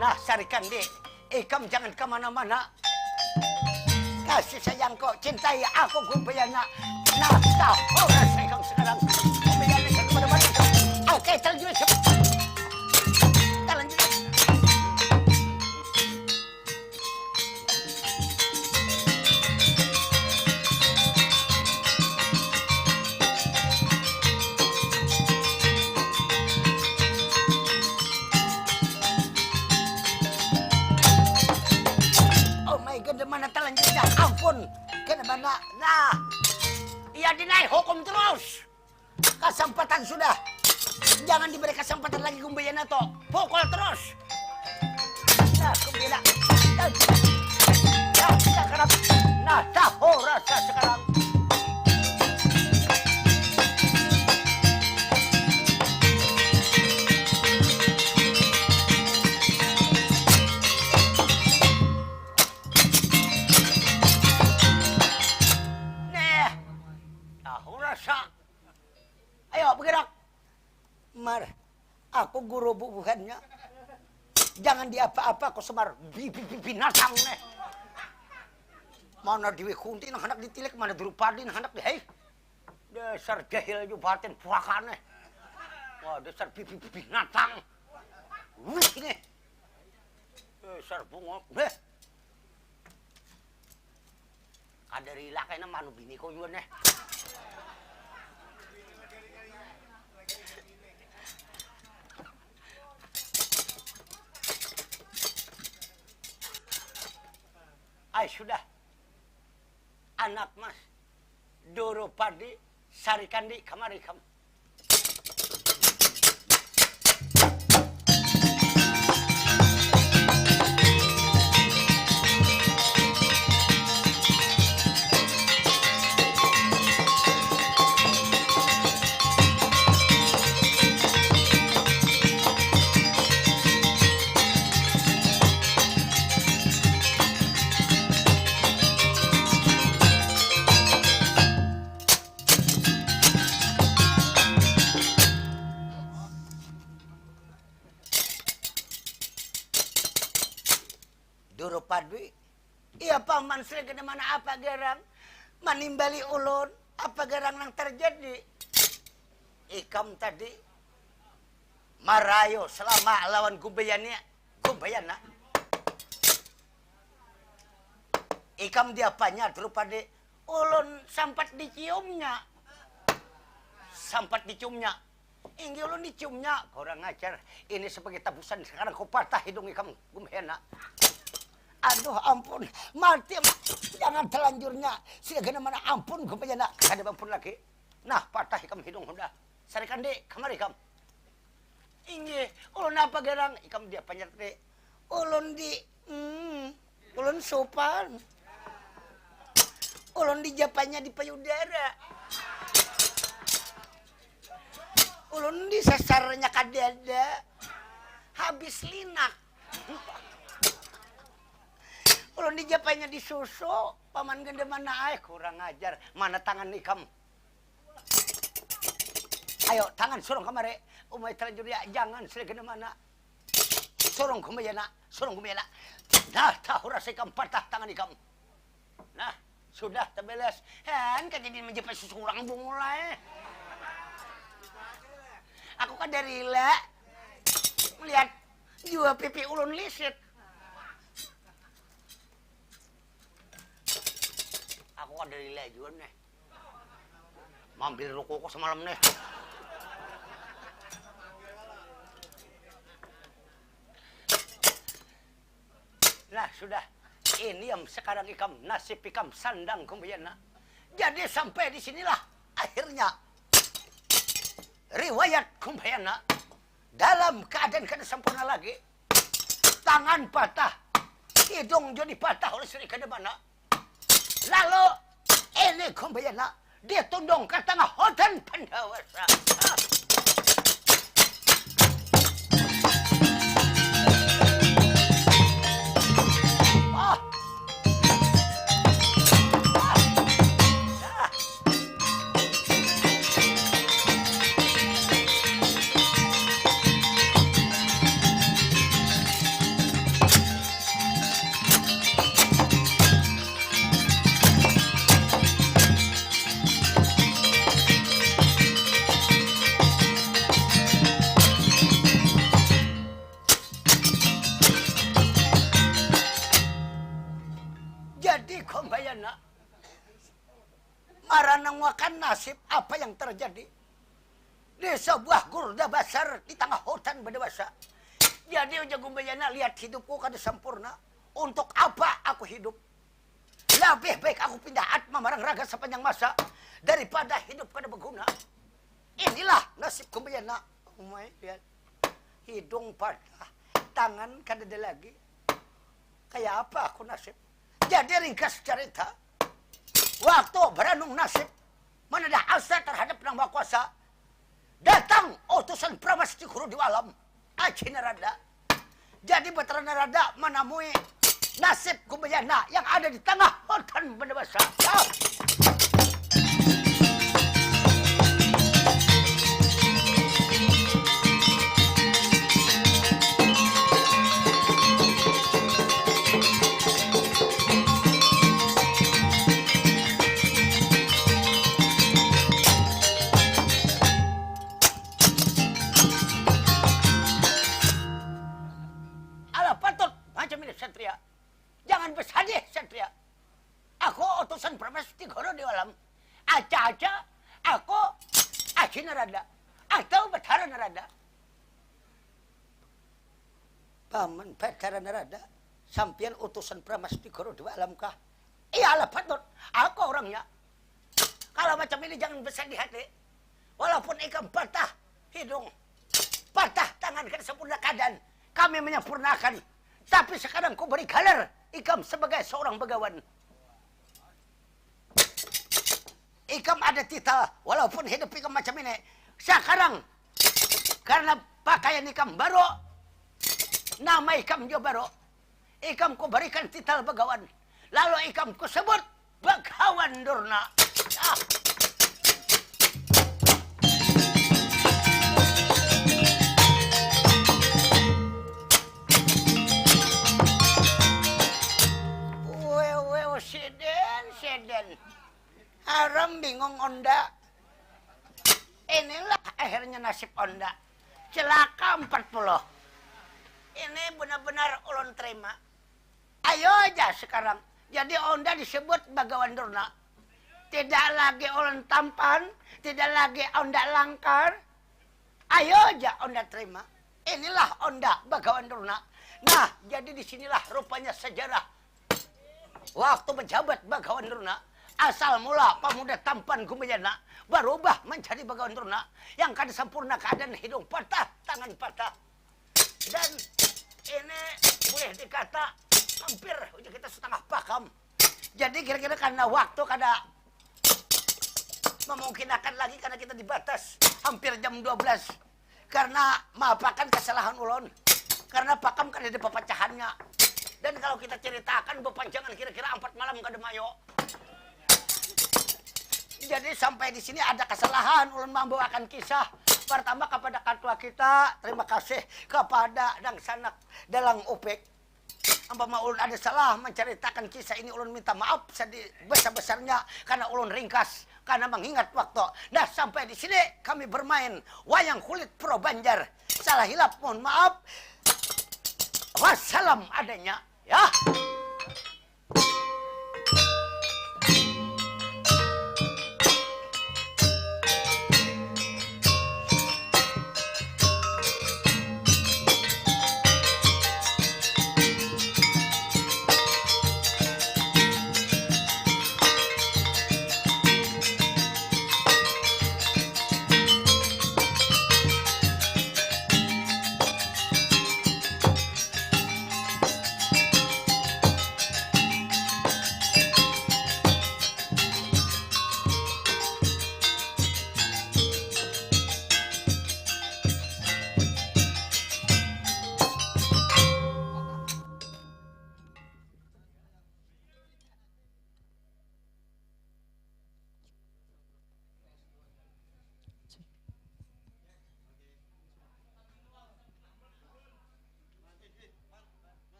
Nah, Sari Kandi, Ikam jangan kemana-mana. Kasih sayangku, cintai aku gumbayana. Nah, tahu rasa Ikam sekarang. Gumbayana ke kemana-mana. Oke, terjun cepat. Jalan juga. Mana talan jejak, ampun, kena mana, nah, ia dinaik hukum terus, kesempatan sudah, jangan diberi kesempatan lagi gumbayana toh, pukul terus, nah gumbayana, nah sekarang, nah tahu rasa sekarang. Ayo bergerak. Mar, aku guru bubuhannya. Jangan diapa-apa aku Semar. Binatang nih. Mana Dewi Kunti nang hendak ditilik, mana Drupadi nang hendak dihei. Dasar jahil jubatin puakannya. Wah, dasar binatang. Wih nih. Dasar bunga. Beh. Kadari lakainya manu bini ko yun eh. Ay sudah, anak mas, Drupadi, Sari Kandi, kamari kamu. Drupadi, iya paman sering kena mana apa gerang, manimbali ulun, apa gerang yang terjadi? Ikam tadi marayo selama lawan gumbayana. Ikam diapanya Drupadi, ulun sampat diciumnya. Inggi ulun diciumnya. Kurang ajar. Ini sebagai tabusan. Sekarang kau patah hidung ikam. Gumhena. Aduh ampun. Mati. Jangan telanjurnya. Sudah mana ampun gumhena. Kada ampun lagi. Nah patah ikam hidung udah. Sarikan dek. Kamari ikam. Inggi. Ulun apa gerang. Ikam dia panjat dek. Ulun di. Ulun sopan. Ulun di Japannya di payudara. Ulun di sasarnya kadada. Habis linak. Ulun di Japannya di susu. Paman gede mana kurang ajar. Mana tangan ikam? Ayo tangan surung kamari. Umay terlanjur ya jangan selagana mana. Surung kumayana. Surung kumayana. Nah tahu rasa ikam patah tangan ikam. Nah sudah terbeles. Han kejadian menjepit susurang bungulai. Aku kan dari rela melihat jua pipi ulun lisit. Aku kan dari rela juga nih. Mampir ruko kok semalam nih. Nah sudah, ini yang sekarang ikam nasib ikam sandang kumbayana. Jadi sampai di sinilah akhirnya riwayat kumbayana dalam keadaan kada sempurna lagi. Tangan patah, hidung jadi patah oleh Sri Kademana. Lalu ini kumbayana ditundung ke tengah hutan Pandawasa. Maranangwakan nasib apa yang terjadi di sebuah gurda besar di tengah hutan Badawasa. Jadi Ujang Gumbayana lihat hidupku kada sempurna. Untuk apa aku hidup? Lebih baik aku pindah atma marang raga sepanjang masa daripada hidup kada berguna. Inilah nasib Gumbayana. Umay lihat hidung patah, tangan kada ada lagi. Kayak apa aku nasib? Jadi ringkas cerita. Waktu beranung nasib menedah asa terhadap Nang Mahakuasa, datang utusan Pramesti Guru di alam Aji Narada. Jadi Batara Narada menemui nasib Gumbayana yang ada di tengah hutan Badawasa. Satria, jangan bersedih Satria. Aku utusan Pramesti Guru di alam. Aca-aca aku Aji Narada atau Batara Narada. Paman Batara Narada, sampian utusan Pramesti Guru di alam kah? Iyalah patut, aku orangnya. Kalau macam ini jangan bersedih hati. Walaupun ikam patah hidung, patah tangan kan sempurna keadaan, kami menyempurnakan. Tapi sekarang ku beri galer ikam sebagai seorang begawan. Ikam ada titel walaupun hidup ikam macam ini. Sekarang karena pakaian ikam baru, nama ikam juga baru, ikam ku berikan titel begawan. Lalu ikam ku sebut Begawan Durna. Seden. Aram bingung Onda. Inilah akhirnya nasib Onda. Celaka 40. Ini benar-benar ulun terima. Ayo aja sekarang. Jadi Onda disebut Begawan Durna. Tidak lagi ulun tampan, tidak lagi Onda langkar. Ayo aja Onda terima. Inilah Onda Bagawan Durna. Nah, jadi disinilah rupanya sejarah. Waktu menjabat Bagawan Durna, asal mula pemuda tampan Gumayana berubah menjadi Bagawan Durna yang kada sempurna keadaan hidung patah, tangan patah. Dan ini boleh dikata hampir kita setengah pakam. Jadi kira-kira karena waktu kada memungkinkan lagi karena kita dibatas hampir jam 12. Karena maafakan kesalahan ulun. Karena pakam kan ada pepecahannya. Dan kalau kita ceritakan bepanjangan kira-kira 4 malam kada mayo. Jadi sampai di sini ada kesalahan ulun membawakan kisah. Pertama kepada ketua kita, terima kasih kepada Dang Sanak Dalang Upik. Ampama ulun ada salah menceritakan kisah ini, ulun minta maaf sebesar-besarnya karena ulun ringkas karena mengingat waktu. Nah, sampai di sini kami bermain wayang kulit Pro Banjar. Salah hilap mohon maaf. Wassalam adanya ya.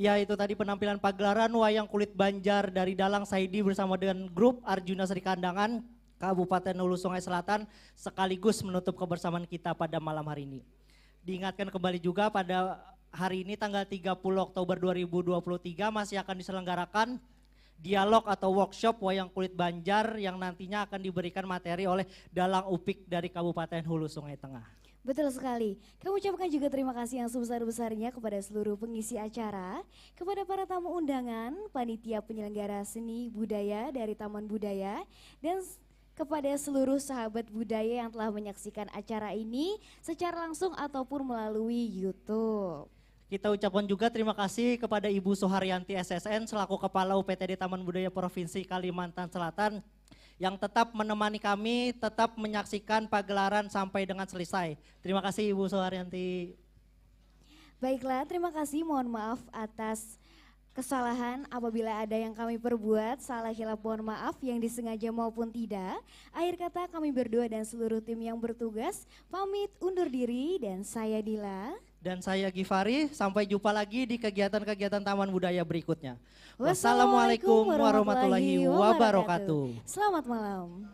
Ya, itu tadi penampilan pagelaran wayang kulit Banjar dari Dalang Saidi bersama dengan grup Arjuna Sri Kandangan Kabupaten Hulu Sungai Selatan sekaligus menutup kebersamaan kita pada malam hari ini. Diingatkan kembali juga pada hari ini tanggal 30 Oktober 2023 masih akan diselenggarakan dialog atau workshop wayang kulit Banjar yang nantinya akan diberikan materi oleh Dalang Upik dari Kabupaten Hulu Sungai Tengah. Betul sekali. Kami ucapkan juga terima kasih yang sebesar-besarnya kepada seluruh pengisi acara, kepada para tamu undangan, panitia penyelenggara seni budaya dari Taman Budaya, dan kepada seluruh sahabat budaya yang telah menyaksikan acara ini secara langsung ataupun melalui YouTube. Kita ucapkan juga terima kasih kepada Ibu Suharyanti SSN selaku Kepala UPTD Taman Budaya Provinsi Kalimantan Selatan yang tetap menemani kami, tetap menyaksikan pagelaran sampai dengan selesai. Terima kasih Ibu Suharyanti. Baiklah, terima kasih. Mohon maaf atas kesalahan apabila ada yang kami perbuat, salah hilap mohon maaf yang disengaja maupun tidak. Akhir kata kami berdua dan seluruh tim yang bertugas pamit undur diri dan saya Dila. Dan saya Gifari, sampai jumpa lagi di kegiatan-kegiatan Taman Budaya berikutnya. Wassalamualaikum Wassalamualaikum warahmatullahi wabarakatuh. Selamat malam.